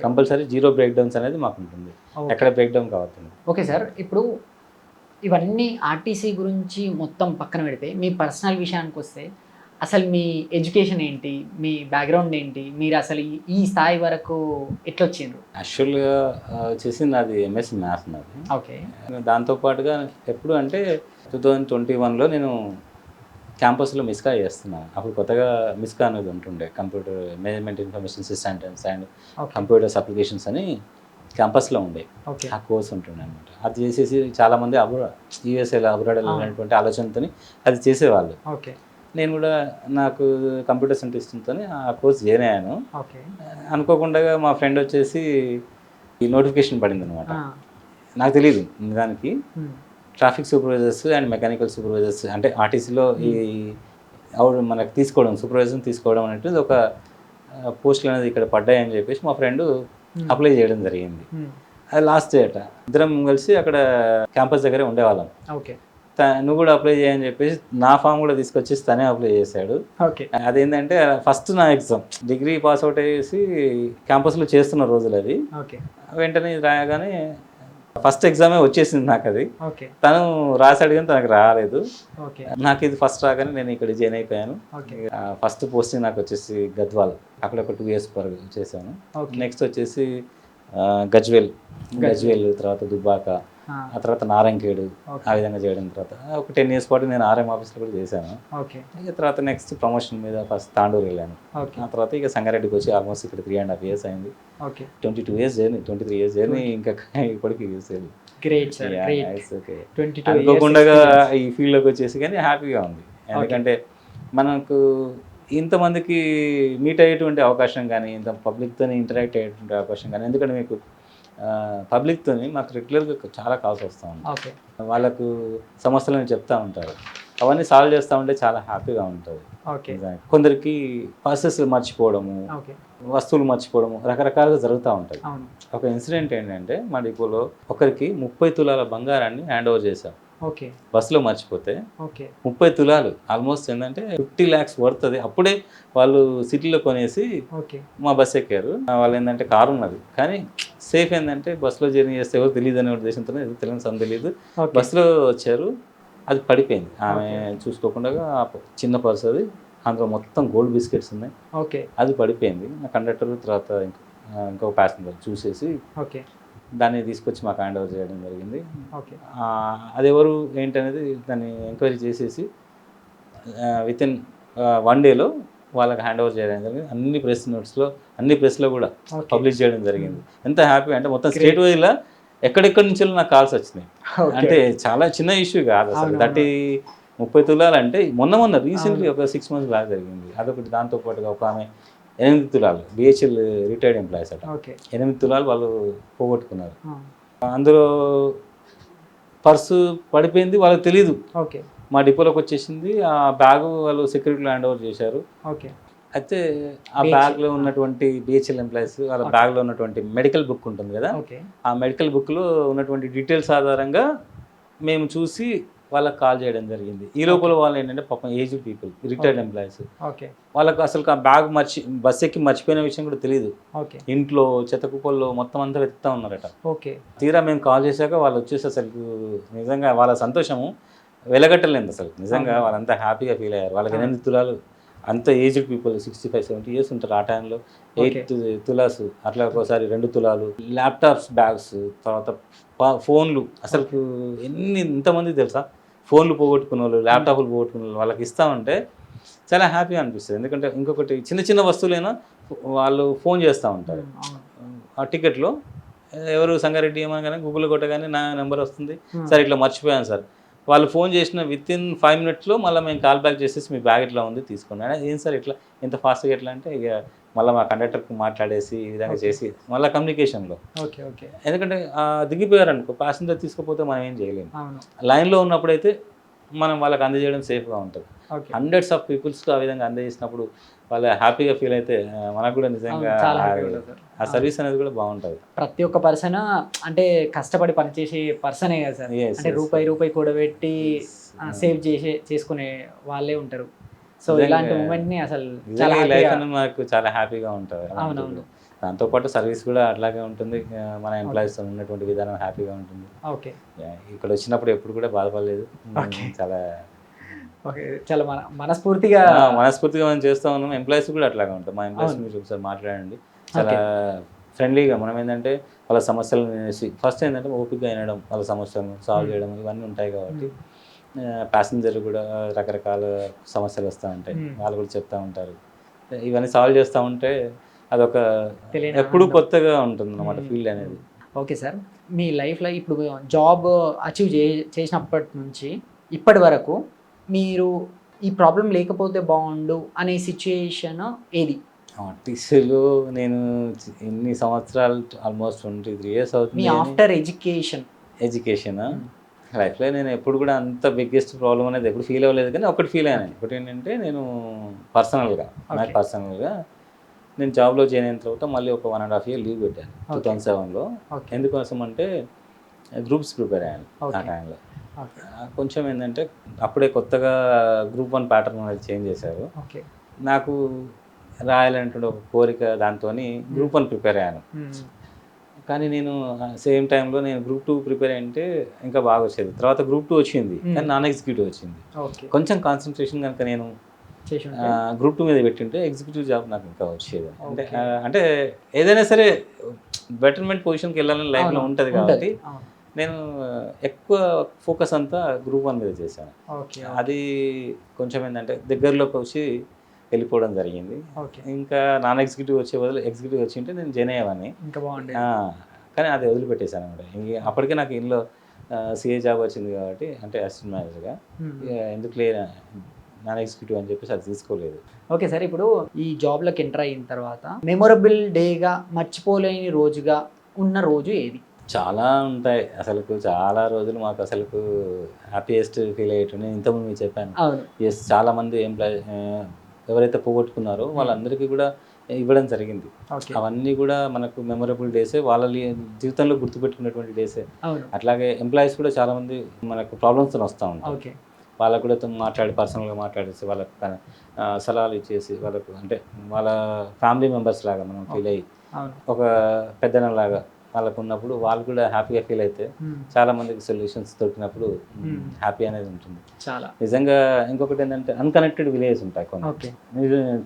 [SPEAKER 2] compulsory zero break downs అనేది మాకు ఉంటుంది. ఎక్కడ బ్రేక్ డౌన్ కావద్దు.
[SPEAKER 1] ఓకే సార్, ఇప్పుడు ఇవన్నీ ఆర్టీసీ గురించి మొత్తం పక్కన పెడితే మీ పర్సనల్ విషయానికి వస్తే అసలు మీ ఎడ్యుకేషన్ ఏంటి, మీ బ్యాక్గ్రౌండ్ ఏంటి, మీరు అసలు ఈ స్థాయి వరకు ఎట్లా వచ్చిండ్రు?
[SPEAKER 2] యాక్చువల్గా చేసింది నాది ఎంఎస్సీ మ్యాథ్స్ నాది.
[SPEAKER 1] ఓకే.
[SPEAKER 2] దాంతోపాటుగా ఎప్పుడు అంటే 2021లో నేను క్యాంపస్లో మిస్కా చేస్తున్నాను. అప్పుడు కొత్తగా మిస్కా అనేది ఉంటుండే, computer management information systems and computers applications అని క్యాంపస్లో ఉండే ఆ కోర్స్ ఉంటుండే అనమాట. అది చేసేసి చాలామంది యూఎస్ఏలో అబ్రాడ్ వెళ్ళినటువంటి ఆలోచనతో అది చేసేవాళ్ళు. నేను కూడా నాకు కంప్యూటర్ సైన్స్ ఇష్టంతో ఆ కోర్స్ జాయిన్ అయ్యాను. అనుకోకుండా మా ఫ్రెండ్ వచ్చేసి ఈ నోటిఫికేషన్ పడింది అనమాట. నాకు తెలియదు నిజానికి. Traffic supervisors and mechanical supervisors అంటే ఆర్టీసీలో ఈ మనకు తీసుకోవడం, సూపర్వైజర్ని తీసుకోవడం అనేది ఒక పోస్టులు అనేది ఇక్కడ పడ్డాయని చెప్పేసి మా ఫ్రెండ్ అప్లై చేయడం జరిగింది. అది లాస్ట్ డే అట. ఇద్దరం కలిసి అక్కడ క్యాంపస్ దగ్గరే ఉండేవాళ్ళం. నువ్వు కూడా అప్లై చేయని చెప్పేసి నా ఫామ్ కూడా తీసుకొచ్చేసి తనే అప్లై చేశాడు. అదేంటంటే ఫస్ట్ నా ఎగ్జామ్, డిగ్రీ పాస్ అవుట్ అయ్యేసి క్యాంపస్లో చేస్తున్న రోజులు అది. వెంటనే రాయగానే ఫస్ట్ ఎగ్జామే వచ్చేసింది నాకు. అది తను రాశాడు కానీ తనకు రాలేదు. నాకు ఇది ఫస్ట్ రాగానే నేను ఇక్కడ జాయిన్ అయిపోయాను. ఫస్ట్ పోస్టింగ్ నాకు వచ్చేసి గద్వాల్, అక్కడ ఒక 2 years చేశాను. నెక్స్ట్ వచ్చేసి గజ్వేల్, తర్వాత దుబ్బాక, ఆ తర్వాత నారంకేడు, ఆ విధంగా చేయడం తర్వాత ఒక 10 years పాటు నేను ఆర్ఎం ఆఫీస్లో కూడా చేశాను. ఇక తర్వాత నెక్స్ట్ ప్రమోషన్ మీద ఫస్ట్ తాండూరు వెళ్ళాను. ఆ తర్వాత ఇక సంగారెడ్డికి వచ్చి ఆల్మోస్ట్ ఇక్కడ 3.5 years అయింది. 22 years జర్నీ, 23 years జర్నీ ఇంకా ఇప్పటికి యూస్ అయ్యింది. అనుకోకుండా ఈ ఫీల్డ్లోకి వచ్చేసి కానీ హ్యాపీగా ఉంది. ఎందుకంటే మనకు ఇంతమందికి మీట్ అయ్యేటువంటి అవకాశం కానీ, ఇంత పబ్లిక్తో ఇంటరాక్ట్ అయ్యేటువంటి అవకాశం కానీ, ఎందుకంటే మీకు పబ్లిక్తో మాకు రెగ్యులర్గా చాలా కాల్స్ వస్తూ ఉంటాయి. వాళ్ళకు సమస్యలను చెప్తూ ఉంటారు, అవన్నీ సాల్వ్ చేస్తూ ఉంటే చాలా హ్యాపీగా ఉంటుంది. కొందరికి పర్సెస్ మర్చిపోవడము, వస్తువులు మర్చిపోవడము రకరకాలుగా జరుగుతూ ఉంటాయి. ఒక ఇన్సిడెంట్ ఏంటంటే మా డిపోలో ఒకరికి 30 తులాల బంగారాన్ని హ్యాండ్ ఓవర్ చేశాం. బస్సులో మర్చిపోతే 30 తులాలు, ఆల్మోస్ట్ ఏంటంటే 50 lakhs పడుతుంది. అప్పుడే వాళ్ళు సిటీలో కొనేసి మా బస్ ఎక్కారు. వాళ్ళు ఏంటంటే కారు ఉన్నది కానీ సేఫ్ ఏంటంటే బస్సులో జర్నీ చేస్తే ఎవరు తెలియదు అనే ఉద్దేశంతో, తెలియని సమ్ తెలియదు, బస్సులో వచ్చారు. అది పడిపోయింది. ఆమె చూసుకోకుండా చిన్న పర్స్ అది, అందులో మొత్తం గోల్డ్ బిస్కెట్స్ ఉన్నాయి. అది పడిపోయింది. నా కండక్టర్ తర్వాత ఇంకొక ప్యాసింజర్ చూసేసి దాన్ని తీసుకొచ్చి మాకు హ్యాండ్ ఓవర్ చేయడం జరిగింది. అది ఎవరు ఏంటనేది దాన్ని ఎంక్వైరీ చేసేసి వితిన్ 1 day వాళ్ళకి హ్యాండ్ ఓవర్ చేయడం జరిగింది. అన్ని ప్రెస్ నోట్స్లో, అన్ని ప్రెస్లో కూడా పబ్లిష్ చేయడం జరిగింది. ఎంత హ్యాపీ అంటే మొత్తం స్టేట్ వైజ్లో ఎక్కడెక్కడి నుంచి నాకు కాల్స్ వచ్చినాయి. అంటే చాలా చిన్న ఇష్యూ కాదు అసలు. 30 తులాలు అంటే మొన్న రీసెంట్లీ ఒక 6 months బ్యాక్ జరిగింది. అదొకటి. దాంతోపాటుగా ఒక ఆమె 8 తులాలు బిహెచ్ఎల్ రిటైర్డ్ ఎంప్లాయీస్ అట, 8 తులాలు వాళ్ళు పోగొట్టుకున్నారు. అందులో పర్సు పడిపోయింది, వాళ్ళకి తెలీదు. మా డిపోలోకి వచ్చేసింది. ఆ బ్యాగ్ వాళ్ళు సెక్యూరిటీలో హ్యాండ్ ఓవర్ చేశారు. అయితే ఆ బ్యాగ్లో ఉన్నటువంటి బిహెచ్ఎల్ ఎంప్లాయీస్ వాళ్ళ బ్యాగ్లో ఉన్నటువంటి మెడికల్ బుక్ ఉంటుంది కదా, ఆ మెడికల్ బుక్లో ఉన్నటువంటి డీటెయిల్స్ ఆధారంగా మేము చూసి వాళ్ళకి కాల్ చేయడం జరిగింది. ఈ లోపల వాళ్ళు ఏంటంటే పాపం ఏజ్డ్ పీపుల్, రిటైర్డ్ ఎంప్లాయీస్, వాళ్ళకి అసలు ఆ బ్యాగ్ బస్ ఎక్కి మర్చిపోయిన విషయం కూడా తెలియదు. ఇంట్లో చెత్త కుప్పల్లో మొత్తం అంతా వెతుకుతా ఉన్నారట. తీరా మేము కాల్ చేశాక వాళ్ళు వచ్చేసి అసలు నిజంగా వాళ్ళ సంతోషము వెలగట్టలేదు అసలు. నిజంగా వాళ్ళంతా హ్యాపీగా ఫీల్ అయ్యారు. వాళ్ళకి 8 తులాలు, అంత ఏజ్డ్ పీపుల్ 65-70 years ఉంటారు. ఆ టైంలో 8 తులాస్, అట్లా ఒకసారి 2 తులాలు, ల్యాప్టాప్స్, బ్యాగ్స్, తర్వాత ఫోన్లు. అసలు ఎంతమంది తెలుసా ఫోన్లు పోగొట్టుకున్న వాళ్ళు, ల్యాప్టాప్లు పోగొట్టుకున్న వాళ్ళు, వాళ్ళకి ఇస్తామంటే చాలా హ్యాపీగా అనిపిస్తుంది. ఎందుకంటే ఇంకొకటి చిన్న చిన్న వస్తువులైనా వాళ్ళు ఫోన్ చేస్తూ ఉంటారు. ఆ టికెట్లో ఎవరు సంగారెడ్డి ఏమనగానే గూగుల్లో కొట్టగానే నా నెంబర్ వస్తుంది, సార్ ఇట్లా మర్చిపోయాను సార్. వాళ్ళు ఫోన్ చేసిన వితిన్ 5 minutes మళ్ళీ మేము కాల్ బ్యాక్ చేసేసి మీ బ్యాగ్ ఇట్లా ఉంది తీసుకోండి. ఏం సార్ ఇట్లా ఇంత ఫాస్ట్గా ఎట్లా అంటే, ఇక మళ్ళీ మా కండక్టర్కి మాట్లాడేసి ఈ విధంగా చేసి మళ్ళీ కమ్యూనికేషన్లో,
[SPEAKER 1] ఓకే ఓకే
[SPEAKER 2] ఎందుకంటే దిగిపోయారు అనుకో ప్యాసింజర్ తీసుకుపోతే మనం ఏం చేయలేము.
[SPEAKER 1] అవును
[SPEAKER 2] లైన్లో ఉన్నప్పుడైతే మనం వాళ్ళకి అందజేయడం సేఫ్గా ఉంటుంది.
[SPEAKER 1] ఓకే
[SPEAKER 2] హండ్రెడ్స్ ఆఫ్ పీపుల్స్కి ఆ విధంగా అందజేసినప్పుడు వాళ్ళు హ్యాపీగా ఫీల్ అయితే మనకు కూడా నిజంగా
[SPEAKER 1] చాలా హ్యాపీగా ఉంటుంది సార్.
[SPEAKER 2] ఆ సర్వీస్ అనేది కూడా బాగుంటుంది.
[SPEAKER 1] ప్రతి ఒక్క పర్సన్ అంటే కష్టపడి పనిచేసే పర్సనే కదా సార్.
[SPEAKER 2] Yes,
[SPEAKER 1] అంటే
[SPEAKER 2] yes,
[SPEAKER 1] రూపాయి
[SPEAKER 2] yes.
[SPEAKER 1] రూపాయి కూడబెట్టి సేవ్ చేసుకునే వాళ్ళే ఉంటారు. సో ఇలాంటి మూమెంట్ని అసలు చాలా
[SPEAKER 2] నిజంగా ఈ లైఫ్
[SPEAKER 1] హ్యాపీగా.
[SPEAKER 2] అనేది మనకు చాలా హ్యాపీగా ఉంటుంది.
[SPEAKER 1] అవునవును
[SPEAKER 2] దాంతోపాటు సర్వీస్ కూడా అట్లాగే ఉంటుంది. మన ఎంప్లాయీస్ ఉన్నటువంటి విధానం హ్యాపీగా ఉంటుంది.
[SPEAKER 1] ఓకే
[SPEAKER 2] ఇక్కడ వచ్చినప్పుడు ఎప్పుడు కూడా బాధపడలేదు.
[SPEAKER 1] Okay.
[SPEAKER 2] చాలా
[SPEAKER 1] ఓకే చాలా మనస్ఫూర్తిగా.
[SPEAKER 2] మనస్ఫూర్తిగా మనం చేస్తూ ఉన్నాం. ఎంప్లాయీస్ కూడా అట్లాగే ఉంటాం. మా ఎంప్లాయీస్
[SPEAKER 1] అవును.
[SPEAKER 2] మీరు ఒకసారి మాట్లాడండి, చాలా ఫ్రెండ్లీగా. మనం ఏంటంటే వాళ్ళ సమస్యలు ఫస్ట్ ఏంటంటే ఓపికగా వినడం, వాళ్ళ సమస్యలను సాల్వ్ చేయడం ఇవన్నీ ఉంటాయి కాబట్టి ప్యాసింజర్ కూడా రకరకాల సమస్యలు వస్తూ ఉంటాయి. వాళ్ళు కూడా చెప్తూ ఉంటారు. ఇవన్నీ సాల్వ్ చేస్తూ ఉంటే అదొక
[SPEAKER 1] తెలియని
[SPEAKER 2] ఎప్పుడు
[SPEAKER 1] ఆనందం.
[SPEAKER 2] కొత్తగా ఉంటుంది అన్నమాట ఫీల్డ్ అనేది.
[SPEAKER 1] ఓకే సార్, మీ లైఫ్లో ఇప్పుడు జాబ్ అచీవ్ చేసినప్పటి నుంచి ఇప్పటి వరకు మీరు ఈ ప్రాబ్లం లేకపోతే బాగుండు అనే సిచ్యుయేషన్ ఏది?
[SPEAKER 2] ఆర్టీసీలో నేను ఎన్ని సంవత్సరాలు, ఆల్మోస్ట్ 23 years
[SPEAKER 1] మీ
[SPEAKER 2] అవుతుంది.
[SPEAKER 1] After education.
[SPEAKER 2] ఎడ్యుకేషన్ లైఫ్లో నేను ఎప్పుడు కూడా అంత బిగ్గెస్ట్ ప్రాబ్లం అనేది ఎప్పుడు ఫీల్ అవ్వలేదు. కానీ ఒకటి ఫీల్ అయ్యాను. ఒకటి ఏంటంటే నేను పర్సనల్గా నాకు పర్సనల్గా నేను జాబ్లో జాయిన్ అయిన తర్వాత మళ్ళీ ఒక 1.5 year లీవ్ పెట్టాను 2007లో. ఎందుకోసం అంటే గ్రూప్స్ ప్రిపేర్ అయ్యాను ఆ టైంలో. కొంచెం ఏంటంటే అప్పుడే కొత్తగా గ్రూప్ 1 ప్యాటర్న్ అనేది చేంజ్ చేశారు. నాకు రాయాలంటే ఒక కోరిక, దాంతో గ్రూప్ 1 ప్రిపేర్ అయ్యాను. కానీ నేను సేమ్ టైంలో నేను గ్రూప్ 2 ప్రిపేర్ అంటే ఇంకా బాగా వచ్చేది. తర్వాత గ్రూప్ 2 వచ్చింది, కానీ నాన్ ఎగ్జిక్యూటివ్ వచ్చింది. కొంచెం కాన్సన్ట్రేషన్ కనుక నేను గ్రూప్ 2 మీద పెట్టింటే ఎగ్జిక్యూటివ్ జాబ్ నాకు ఇంకా వచ్చేది. అంటే ఏదైనా సరే బెటర్మెంట్ పొజిషన్కి వెళ్ళాలని లైఫ్లో ఉంటుంది కాబట్టి నేను ఎక్కువ ఫోకస్ అంతా గ్రూప్ 1 మీద చేశాను. అది కొంచెం ఏంటంటే దగ్గరలోకి వచ్చి వెళ్ళిపోవడం జరిగింది. ఇంకా నాన్ ఎగ్జిక్యూటివ్ వచ్చే బదులు ఎగ్జిక్యూటివ్ వచ్చింటే నేను జాయిన్ అయ్యేవాడిని. కానీ అది వదిలిపెట్టేశాను అనమాట. ఇంక అప్పటికే నాకు ఇంట్లో సిఏ జాబ్ వచ్చింది కాబట్టి, అంటే అసిస్టెంట్ మేనేజర్గా, ఎందుకు లేదా నాన్ ఎగ్జిక్యూటివ్ అని చెప్పేసి అది తీసుకోలేదు.
[SPEAKER 1] ఓకే సార్, ఇప్పుడు ఈ జాబ్లోకి ఎంటర్ అయిన తర్వాత మెమొరబుల్ డేగా, మర్చిపోలేని రోజుగా ఉన్న రోజు ఏది?
[SPEAKER 2] చాలా ఉంటాయి. అసలుకు చాలా రోజులు మాకు అసలుకు హ్యాపీయెస్ట్ ఫీల్ అయ్యేటప్పుడు నేను ఇంతకుముందు మీకు చెప్పాను. ఎస్, చాలామంది ఎవరైతే పోగొట్టుకున్నారో వాళ్ళందరికీ కూడా ఇవ్వడం జరిగింది. అవన్నీ కూడా మనకు మెమొరబుల్ డేసే, వాళ్ళ జీవితంలో గుర్తుపెట్టుకున్నటువంటి డేసే. అట్లాగే ఎంప్లాయీస్ కూడా చాలామంది మనకు ప్రాబ్లమ్స్తో వస్తూ ఉంటారు. వాళ్ళకు కూడా మాట్లాడి పర్సనల్గా మాట్లాడేసి వాళ్ళకు సలహాలు ఇచ్చేసి వాళ్ళకు, అంటే వాళ్ళ ఫ్యామిలీ మెంబర్స్ లాగా మనం ఫీల్ అయ్యి ఒక పెద్దనలాగా వాళ్ళకు ఉన్నప్పుడు వాళ్ళు కూడా హ్యాపీగా ఫీల్ అయితే చాలా మందికి సొల్యూషన్స్ దొరికినప్పుడు హ్యాపీ అనేది ఉంటుంది.
[SPEAKER 1] చాలా
[SPEAKER 2] నిజంగా. ఇంకొకటి ఏంటంటే అన్కనెక్టెడ్ విలేజెస్ ఉంటాయి కొన్ని.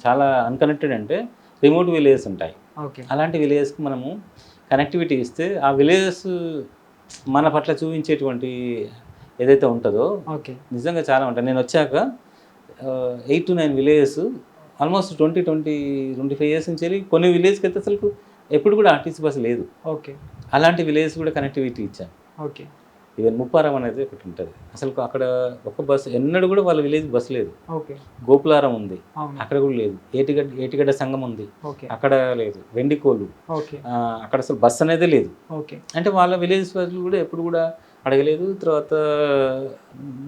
[SPEAKER 2] చాలా అన్కనెక్టెడ్ అంటే రిమోట్ విలేజెస్ ఉంటాయి. అలాంటి విలేజెస్కి మనము కనెక్టివిటీ ఇస్తే ఆ విలేజెస్ మన పట్ల చూపించేటువంటి ఏదైతే ఉంటుందో నిజంగా చాలా ఉంటాయి. నేను వచ్చాక 8 to 9 విలేజెస్ ఆల్మోస్ట్ 20-25 years నుంచి వెళ్ళి కొన్ని విలేజ్కి అయితే అసలు ఎప్పుడు కూడా ఆర్టీసీ బస్ లేదు. అలాంటి విలేజ్ కూడా కనెక్టివిటీ ఇచ్చాను. ఈవెన్ ముప్పారం అనేది ఒకటి ఉంటుంది. అసలు అక్కడ ఒక బస్సు ఎన్నడూ కూడా వాళ్ళ విలేజ్ బస్సు లేదు. గోపులారం ఉంది, అక్కడ కూడా లేదు. ఏటిగడ్డ సంఘం ఉంది, అక్కడ లేదు. వెండికోలు, అక్కడ అసలు బస్సు అనేది లేదు. అంటే వాళ్ళ విలేజ్ వాళ్ళు కూడా ఎప్పుడు కూడా అడగలేదు. తర్వాత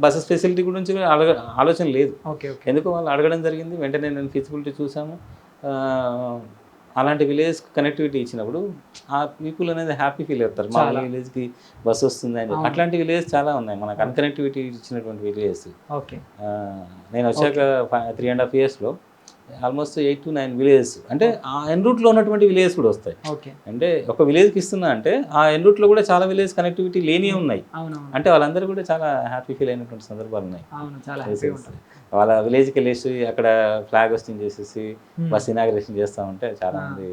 [SPEAKER 2] బస్సెస్ ఫెసిలిటీ గురించి ఆలోచన లేదు. ఎందుకు వాళ్ళు అడగడం జరిగింది. వెంటనే నేను ఫిజిబిలిటీ చూసాము. అలాంటి విలేజ్ కనెక్టివిటీ ఇచ్చినప్పుడు ఆ పీపుల్ అనేది హ్యాపీ ఫీల్ అవుతారు. మా విలేజ్కి బస్సు వస్తుంది అని. అట్లాంటి విలేజ్ చాలా ఉన్నాయి మనకు అన్కనెక్టివిటీ ఇచ్చినటువంటి విలేజెస్. నేను వచ్చాక 3.5 yearsలో ఆల్మోస్ట్ 8 to 9 విలేజెస్, అంటే ఆ ఎన్ రూట్లో ఉన్నటువంటి విలేజెస్ కూడా వస్తాయి. అంటే ఒక విలేజ్కి ఇస్తున్నా అంటే ఆ ఎన్ రూట్లో కూడా చాలా విలేజ్ కనెక్టివిటీ లేని ఉన్నాయి. అంటే వాళ్ళందరూ కూడా చాలా హ్యాపీ ఫీల్ అయినటువంటి సందర్భాలు ఉన్నాయి. వాళ్ళ విలేజ్కి వెళ్ళేసి అక్కడ ఫ్లాగ్ హోస్టింగ్ చేసేసి బస్ ఇనాగ్రేషన్ చేస్తూ ఉంటే చాలా మంది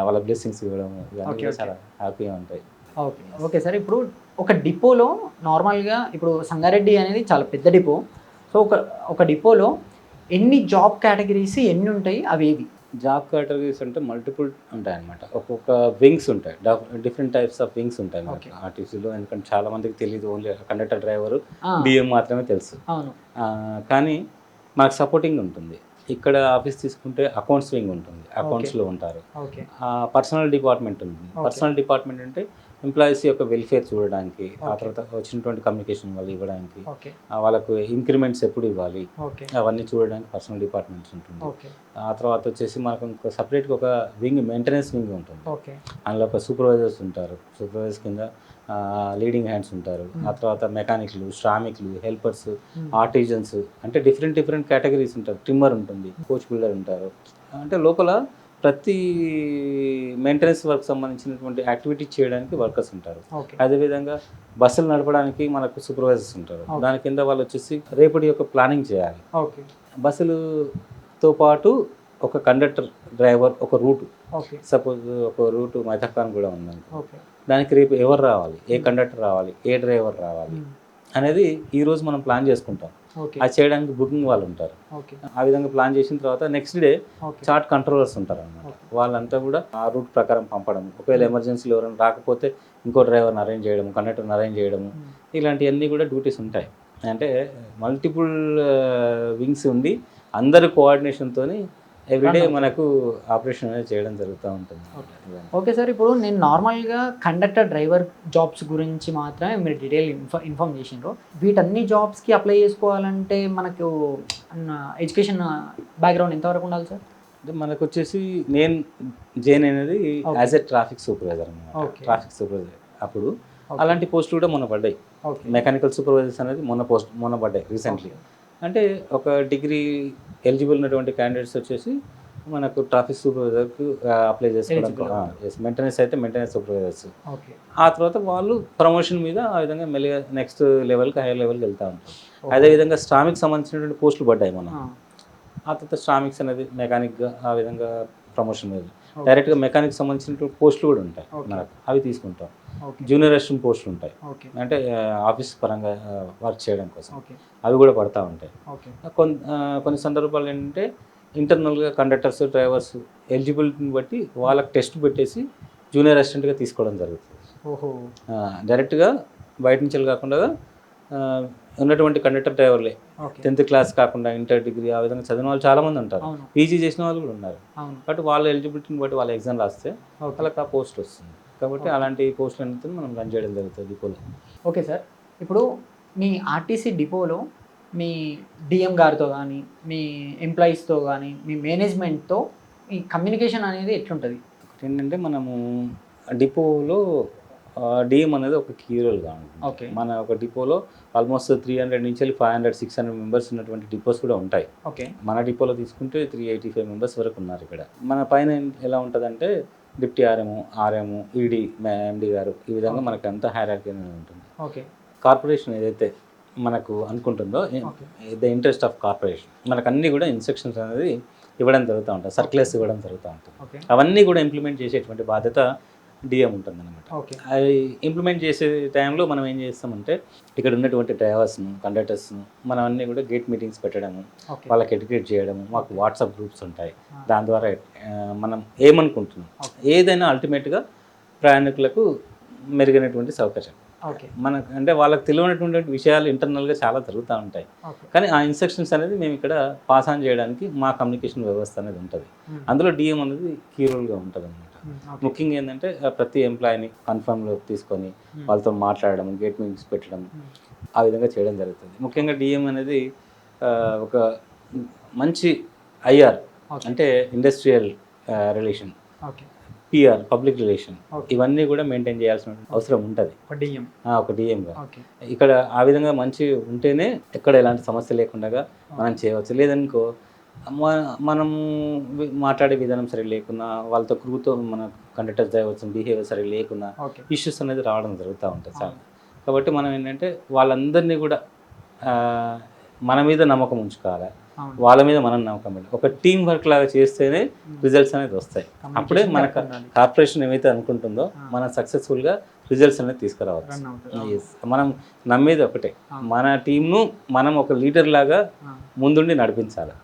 [SPEAKER 2] వాళ్ళ బ్లెస్సింగ్స్ ఇవ్వడం, ఇవన్నీ చాలా హ్యాపీగా ఉంటాయి.
[SPEAKER 1] ఓకే సార్, ఇప్పుడు ఒక డిపోలో నార్మల్గా ఇప్పుడు సంగారెడ్డి అనేది చాలా పెద్ద డిపో. సో ఒక డిపోలో ఎన్ని జాబ్ కేటగిరీస్ ఎన్ని ఉంటాయి, అవి ఏవి?
[SPEAKER 2] జాబ్ కేటగిరీస్ అంటే మల్టిపుల్ ఉంటాయి అన్నమాట. ఒక్కొక్క వింగ్స్ ఉంటాయి, డిఫరెంట్ టైప్స్ ఆఫ్ వింగ్స్ ఉంటాయి మనకి ఆర్టీసీలో. ఎందుకంటే చాలా మందికి తెలియదు, ఓన్లీ కండక్టర్, డ్రైవరు, డిఎం మాత్రమే తెలుసు. కానీ మాకు సపోర్టింగ్ ఉంటుంది. ఇక్కడ ఆఫీస్ తీసుకుంటే అకౌంట్స్ వింగ్ ఉంటుంది, అకౌంట్స్లో ఉంటారు.
[SPEAKER 1] ఓకే.
[SPEAKER 2] పర్సనల్ డిపార్ట్మెంట్ ఉంటుంది. పర్సనల్ డిపార్ట్మెంట్ అంటే ఎంప్లాయీస్ యొక్క వెల్ఫేర్ చూడడానికి, ఆ తర్వాత వచ్చినటువంటి కమ్యూనికేషన్ వాళ్ళు ఇవ్వడానికి,
[SPEAKER 1] ఓకే.
[SPEAKER 2] వాళ్ళకు ఇంక్రిమెంట్స్ ఎప్పుడు ఇవ్వాలి
[SPEAKER 1] ఓకే.
[SPEAKER 2] అవన్నీ చూడడానికి పర్సనల్ డిపార్ట్మెంట్స్ ఉంటుంది.
[SPEAKER 1] ఓకే.
[SPEAKER 2] ఆ తర్వాత వచ్చేసి మనకు ఇంకో సపరేట్గా ఒక వింగ్, మెయింటెనెన్స్ వింగ్ ఉంటుంది.
[SPEAKER 1] ఓకే.
[SPEAKER 2] అందులో ఒక సూపర్వైజర్స్ ఉంటారు, సూపర్వైజర్స్ కింద లీడింగ్ హ్యాండ్స్ ఉంటారు. ఆ తర్వాత మెకానిక్లు, శ్రామికులు, హెల్పర్స్, ఆర్టిజన్స్, అంటే డిఫరెంట్ కేటగిరీస్ ఉంటారు. ట్రిమ్మర్ ఉంటుంది, కోచ్ బిల్డర్ ఉంటారు. అంటే లోపల ప్రతి మెయింటెనెన్స్ వర్క్ సంబంధించినటువంటి యాక్టివిటీ చేయడానికి వర్కర్స్ ఉంటారు.
[SPEAKER 1] ఓకే.
[SPEAKER 2] అదేవిధంగా బస్సులు నడపడానికి మనకు సూపర్వైజర్స్ ఉంటారు. దాని కింద వాళ్ళు వచ్చేసి రేపటి యొక్క ప్లానింగ్ చేయాలి.
[SPEAKER 1] ఓకే.
[SPEAKER 2] బస్సులతో పాటు ఒక కండక్టర్, డ్రైవర్, ఒక రూట్.
[SPEAKER 1] ఓకే.
[SPEAKER 2] సపోజ్ ఒక రూట్ మైతక్కాన్ కూడా ఉందనుకో,
[SPEAKER 1] ఓకే.
[SPEAKER 2] దానికి రేపు ఎవరు రావాలి, ఏ కండక్టర్ రావాలి, ఏ డ్రైవర్ రావాలి అనేది ఈరోజు మనం ప్లాన్ చేసుకుంటాం.
[SPEAKER 1] ఓకే.
[SPEAKER 2] అది చేయడానికి బుకింగ్ వాళ్ళు ఉంటారు.
[SPEAKER 1] ఓకే.
[SPEAKER 2] ఆ విధంగా ప్లాన్ చేసిన తర్వాత next day
[SPEAKER 1] okay.
[SPEAKER 2] Chart controllers ఉంటారు అన్నమాట. వాళ్ళంతా కూడా ఆ రూట్ ప్రకారం పంపడం, ఒకవేళ ఎమర్జెన్సీలో ఎవరైనా రాకపోతే ఇంకో డ్రైవర్ని అరేంజ్ చేయడం, కండక్టర్ని అరేంజ్ చేయడము, ఇలాంటివన్నీ కూడా డ్యూటీస్ ఉంటాయి. అంటే మల్టిపుల్ వింగ్స్ ఉండి అందరి కోఆర్డినేషన్తో ఎవ్రీడే మనకు ఆపరేషన్ అనేది చేయడం జరుగుతూ ఉంటుంది.
[SPEAKER 1] ఓకే సార్, ఇప్పుడు నేను నార్మల్గా కండక్టర్, డ్రైవర్ జాబ్స్ గురించి మాత్రమే మీరు డీటెయిల్ ఇన్ఫార్మ్ చేసిండ్రు. వీటన్ని జాబ్స్కి అప్లై చేసుకోవాలంటే మనకు ఎడ్యుకేషన్ బ్యాక్గ్రౌండ్ ఎంతవరకు ఉండాలి సార్?
[SPEAKER 2] అంటే మనకు వచ్చేసి నేను జైన్ అనేది యాజ్ ఎ ట్రాఫిక్ సూపర్వైజర్ అన్నమాట. ట్రాఫిక్ సూపర్వైజర్ అప్పుడు అలాంటి పోస్టులు కూడా మొన్న పడ్డాయి. మెకానికల్ సూపర్వైజర్స్ అనేది మొన్న పడ్డాయి రీసెంట్లీ. అంటే ఒక డిగ్రీ ఎలిజిబుల్ ఉన్నటువంటి క్యాండిడేట్స్ వచ్చేసి మనకు ట్రాఫిక్ సూపర్వైజర్కి అప్లై చేసుకోవడానికి, మెయింటెనెన్స్ అయితే మెయింటెనెన్స్ సూపర్వైజర్స్. ఆ తర్వాత వాళ్ళు ప్రమోషన్ మీద ఆ విధంగా మెల్లిగా నెక్స్ట్ లెవెల్కి, హైయర్ లెవెల్కి వెళ్తూ ఉంటారు. అదేవిధంగా స్ట్రామిక్ సంబంధించినటువంటి పోస్టులు పడ్డాయి మనం. ఆ తర్వాత స్ట్రామిక్స్ అనేది మెకానిక్గా ఆ విధంగా ప్రమోషన్ మీద డైరెక్ట్గా మెకానిక్ సంబంధించినటువంటి పోస్టులు కూడా ఉంటాయి మనకు, అవి తీసుకుంటాం. జూనియర్ అసిస్టెంట్ పోస్టులు ఉంటాయి, అంటే ఆఫీస్ పరంగా వర్క్ చేయడం కోసం, అవి కూడా పడతా ఉంటాయి. కొన్ని సందర్భాలు ఏంటంటే ఇంటర్నల్గా కండక్టర్స్, డ్రైవర్స్ ఎలిజిబిలిటీని బట్టి వాళ్ళకి టెస్ట్ పెట్టేసి జూనియర్ అసిస్టెంట్గా తీసుకోవడం జరుగుతుంది. డైరెక్ట్గా బయట నుంచి కాకుండా ఉన్నటువంటి కండక్టర్ డ్రైవర్లే 10th క్లాస్ కాకుండా ఇంటర్, డిగ్రీ ఆ విధంగా చదివిన వాళ్ళు చాలామంది ఉంటారు, పీజీ చేసిన వాళ్ళు కూడా ఉన్నారు. బట్ వాళ్ళ ఎలిజిబిలిటీని బట్టి వాళ్ళ ఎగ్జామ్ రాస్తే వాళ్ళకి ఆ పోస్ట్ వస్తుంది. కాబట్టి అలాంటి పోస్టులు అనేది మనం రన్ చేయడం జరుగుతుంది డిపోలో.
[SPEAKER 1] ఓకే సార్, ఇప్పుడు మీ ఆర్టీసీ డిపోలో మీ డిఎం గారితో కానీ, మీ ఎంప్లాయీస్తో కానీ, మీ మేనేజ్మెంట్తో ఈ కమ్యూనికేషన్ అనేది ఎట్లుంటుంది?
[SPEAKER 2] ఏంటంటే మనము డిపోలో డిఎం అనేది ఒక కీ రోల్గా ఉంటుంది. మన ఒక డిపోలో ఆల్మోస్ట్ 300 నుంచి 500, 600 మెంబర్స్ ఉన్నటువంటి డిపోస్ కూడా ఉంటాయి. మన డిపోలో తీసుకుంటే 385 మెంబర్స్ వరకు ఉన్నారు ఇక్కడ. మన పైన ఎలా ఉంటుందంటే డిప్టీ ఆర్ఎం, ఈడీ, ఎండి గారు, ఈ విధంగా మనకు అంతా హైరార్కీ అనేది ఉంటుంది. కార్పొరేషన్ ఏదైతే మనకు అనుకుంటుందో ద ఇంట్రెస్ట్ ఆఫ్ కార్పొరేషన్, మనకు అన్నీ కూడా ఇన్స్ట్రక్షన్స్ అనేది ఇవ్వడం జరుగుతూ ఉంటుంది, సర్క్యులర్స్ ఇవ్వడం జరుగుతూ ఉంటుంది. అవన్నీ కూడా ఇంప్లిమెంట్ చేసేటువంటి బాధ్యత డిఎం ఉంటుంది అనమాట. అది ఇంప్లిమెంట్ చేసే టైంలో మనం ఏం చేస్తామంటే ఇక్కడ ఉన్నటువంటి డ్రైవర్స్ను, కండక్టర్స్ను మనం అన్నీ కూడా గేట్ మీటింగ్స్ పెట్టడము, వాళ్ళకి ఎడ్యుకేట్ చేయడము. మాకు వాట్సాప్ గ్రూప్స్ ఉంటాయి, దాని ద్వారా మనం ఏమనుకుంటున్నాం ఏదైనా అల్టిమేట్గా ప్రయాణికులకు మెరుగైనటువంటి సౌకర్యం. మనకు అంటే వాళ్ళకి తెలియనటువంటి విషయాలు ఇంటర్నల్గా చాలా జరుగుతూ ఉంటాయి. కానీ ఆ ఇన్స్ట్రక్షన్స్ అనేది మేము ఇక్కడ పాస్ ఆన్ చేయడానికి మా కమ్యూనికేషన్ వ్యవస్థ అనేది ఉంటుంది. అందులో డిఎం అనేది కీ రోల్గా ఉంటుంది అనమాట. ముఖ్యంగా ఏంటంటే ప్రతి ఎంప్లాయీని కన్ఫర్మ్లో తీసుకొని వాళ్ళతో మాట్లాడడం, గేట్ మీటింగ్స్ పెట్టడం, ఆ విధంగా చేయడం జరుగుతుంది. ముఖ్యంగా డిఎం అనేది ఒక మంచి ఐఆర్ అంటే industrial relation, PR public relation, ఇవన్నీ కూడా మెయింటైన్ చేయాల్సిన అవసరం ఉంటుంది ఒక డిఎంగా. ఇక్కడ ఆ విధంగా మంచి ఉంటేనే ఎక్కడ ఎలాంటి సమస్య లేకుండా మనం చేయవచ్చు. లేదనుకో మనం మాట్లాడే విధానం సరి లేకున్నా, వాళ్ళతో క్రూతో మన కండక్టర్స్ డ్రైవర్స్ బిహేవియర్ సరి లేకున్నా ఇష్యూస్ అనేది రావడం జరుగుతూ ఉంటుంది చాలా. కాబట్టి మనం ఏంటంటే వాళ్ళందరినీ కూడా మన మీద నమ్మకం ఉంచుకోవాలి, వాళ్ళ మీద మనం నమ్మకం పెట్టాలి. ఒక టీం వర్క్ లాగా చేస్తేనే రిజల్ట్స్ అనేది వస్తాయి. అప్పుడే మన కార్పొరేషన్ ఏమైతే అనుకుంటుందో మనం సక్సెస్ఫుల్గా రిజల్ట్స్ అనేది తీసుకురావచ్చు. మనం నమ్మేది ఒకటే, మన టీంను మనం ఒక లీడర్ లాగా ముందుండి నడిపించాలి.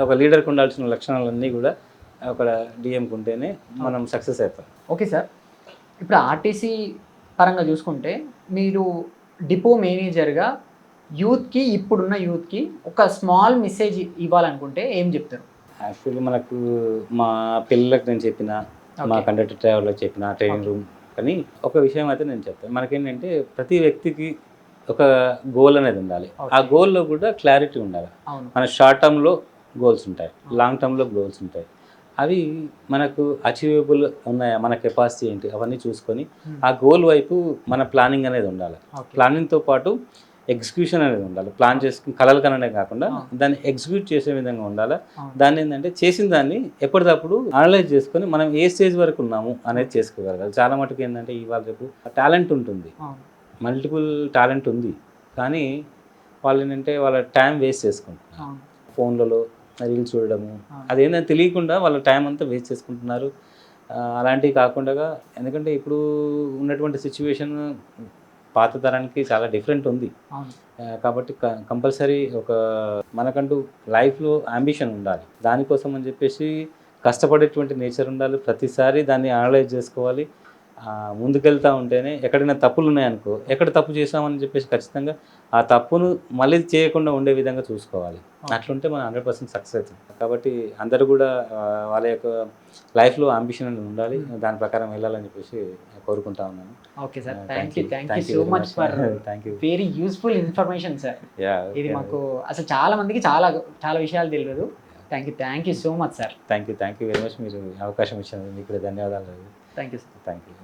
[SPEAKER 2] ఒక లీడర్కి ఉండాల్సిన లక్షణాలన్నీ కూడా ఒక డిఎంకి ఉంటేనే మనం సక్సెస్ అవుతాం.
[SPEAKER 1] ఓకే సార్, ఇప్పుడు ఆర్టీసీ పరంగా చూసుకుంటే మీరు డిపో మేనేజర్గా యూత్కి, ఇప్పుడున్న యూత్కి ఒక స్మాల్ మెసేజ్ ఇవ్వాలనుకుంటే ఏం చెప్తారు?
[SPEAKER 2] యాక్చువల్లీ మనకు మా పిల్లలకు నేను చెప్పిన, మా
[SPEAKER 1] Okay.
[SPEAKER 2] కండక్టర్ డ్రైవర్లకు చెప్పిన ట్రైనింగ్ రూమ్ కానీ ఒక విషయం అయితే నేను చెప్తాను. మనకేంటంటే ప్రతి వ్యక్తికి ఒక గోల్ అనేది ఉండాలి. ఆ
[SPEAKER 1] Okay.
[SPEAKER 2] గోల్‌లో కూడా క్లారిటీ ఉండాలి.
[SPEAKER 1] అవును.
[SPEAKER 2] మన షార్ట్ టర్మ్‌లో గోల్స్ ఉంటాయి. లాంగ్ టర్మ్‌లో గోల్స్ ఉంటాయి. అవి మనకు అచీవబుల్ ఉన్నాయా? మన కెపాసిటీ ఏంటి? అవన్నీ చూసుకొని ఆ గోల్ వైపు మన ప్లానింగ్ అనేది ఉండాలి.
[SPEAKER 1] Okay.
[SPEAKER 2] ప్లానింగ్‌తో పాటు ఎగ్జిక్యూషన్ అనేది ఉండాలి. ప్లాన్ చేసుకుని కలలు కననే కాకుండా
[SPEAKER 1] అవును.
[SPEAKER 2] దాన్ని ఎగ్జిక్యూట్ చేసే విధంగా ఉండాలి.
[SPEAKER 1] అవును.
[SPEAKER 2] దాన్ని ఏంటంటే చేసిన దాన్ని ఎప్పటికప్పుడు అనలైజ్ చేసుకొని మనం ఏ స్టేజ్ వరకు ఉన్నాము అనేది చేసుకోగలగాలి. చాలా మటుకు ఏంటంటే ఇవాళ రేపు టాలెంట్ ఉంటుంది,
[SPEAKER 1] అవును.
[SPEAKER 2] మల్టిపుల్ టాలెంట్ ఉంది, కానీ వాళ్ళు ఏంటంటే వాళ్ళ టైం వేస్ట్ చేసుకుంటున్నారు
[SPEAKER 1] అవును.
[SPEAKER 2] ఫోన్లలో రీల్స్ చూడడము.
[SPEAKER 1] అవును.
[SPEAKER 2] అదేంటంటే తెలియకుండా వాళ్ళ టైం అంతా వేస్ట్ చేసుకుంటున్నారు. అలాంటివి కాకుండా ఎందుకంటే ఇప్పుడు ఉన్నటువంటి సిచ్యువేషన్ పాత తరానికి చాలా డిఫరెంట్ ఉంది.
[SPEAKER 1] అవును.
[SPEAKER 2] కాబట్టి కంపల్సరీ ఒక మనకంటూ లైఫ్లో అంబిషన్ ఉండాలి. దానికోసం అని చెప్పేసి కష్టపడేటువంటి నేచర్ ఉండాలి. ప్రతిసారి దాన్ని అనలైజ్ చేసుకోవాలి. ముందుకెళ్తూ ఉంటేనే ఎక్కడైనా తప్పులు ఉన్నాయనుకో, ఎక్కడ తప్పు చేసామని చెప్పేసి ఖచ్చితంగా ఆ తప్పును మళ్ళీ చేయకుండా ఉండే విధంగా చూసుకోవాలి. అట్లుంటే మనం 100% సక్సెస్ అవుతుంది. కాబట్టి అందరూ కూడా వాళ్ళ యొక్క లైఫ్లో అంబిషన్ అనేది ఉండాలి. దాని ప్రకారం వెళ్ళాలని చెప్పేసి కోరుకుంటా ఉన్నాను.
[SPEAKER 1] Okay sir,
[SPEAKER 2] Thank
[SPEAKER 1] thank you
[SPEAKER 2] you
[SPEAKER 1] so
[SPEAKER 2] very
[SPEAKER 1] much for
[SPEAKER 2] thank you.
[SPEAKER 1] Very useful information sir. ఇది
[SPEAKER 2] Yeah.
[SPEAKER 1] మాకు అసలు చాలా మందికి చాలా చాలా విషయాలు తెలియదు. Thank you so much sir.
[SPEAKER 2] Thank you very much. మీరు అవకాశం ఇచ్చినందుకు మీకు కూడా ధన్యవాదాలు.
[SPEAKER 1] Thank you sir.
[SPEAKER 2] Thank you.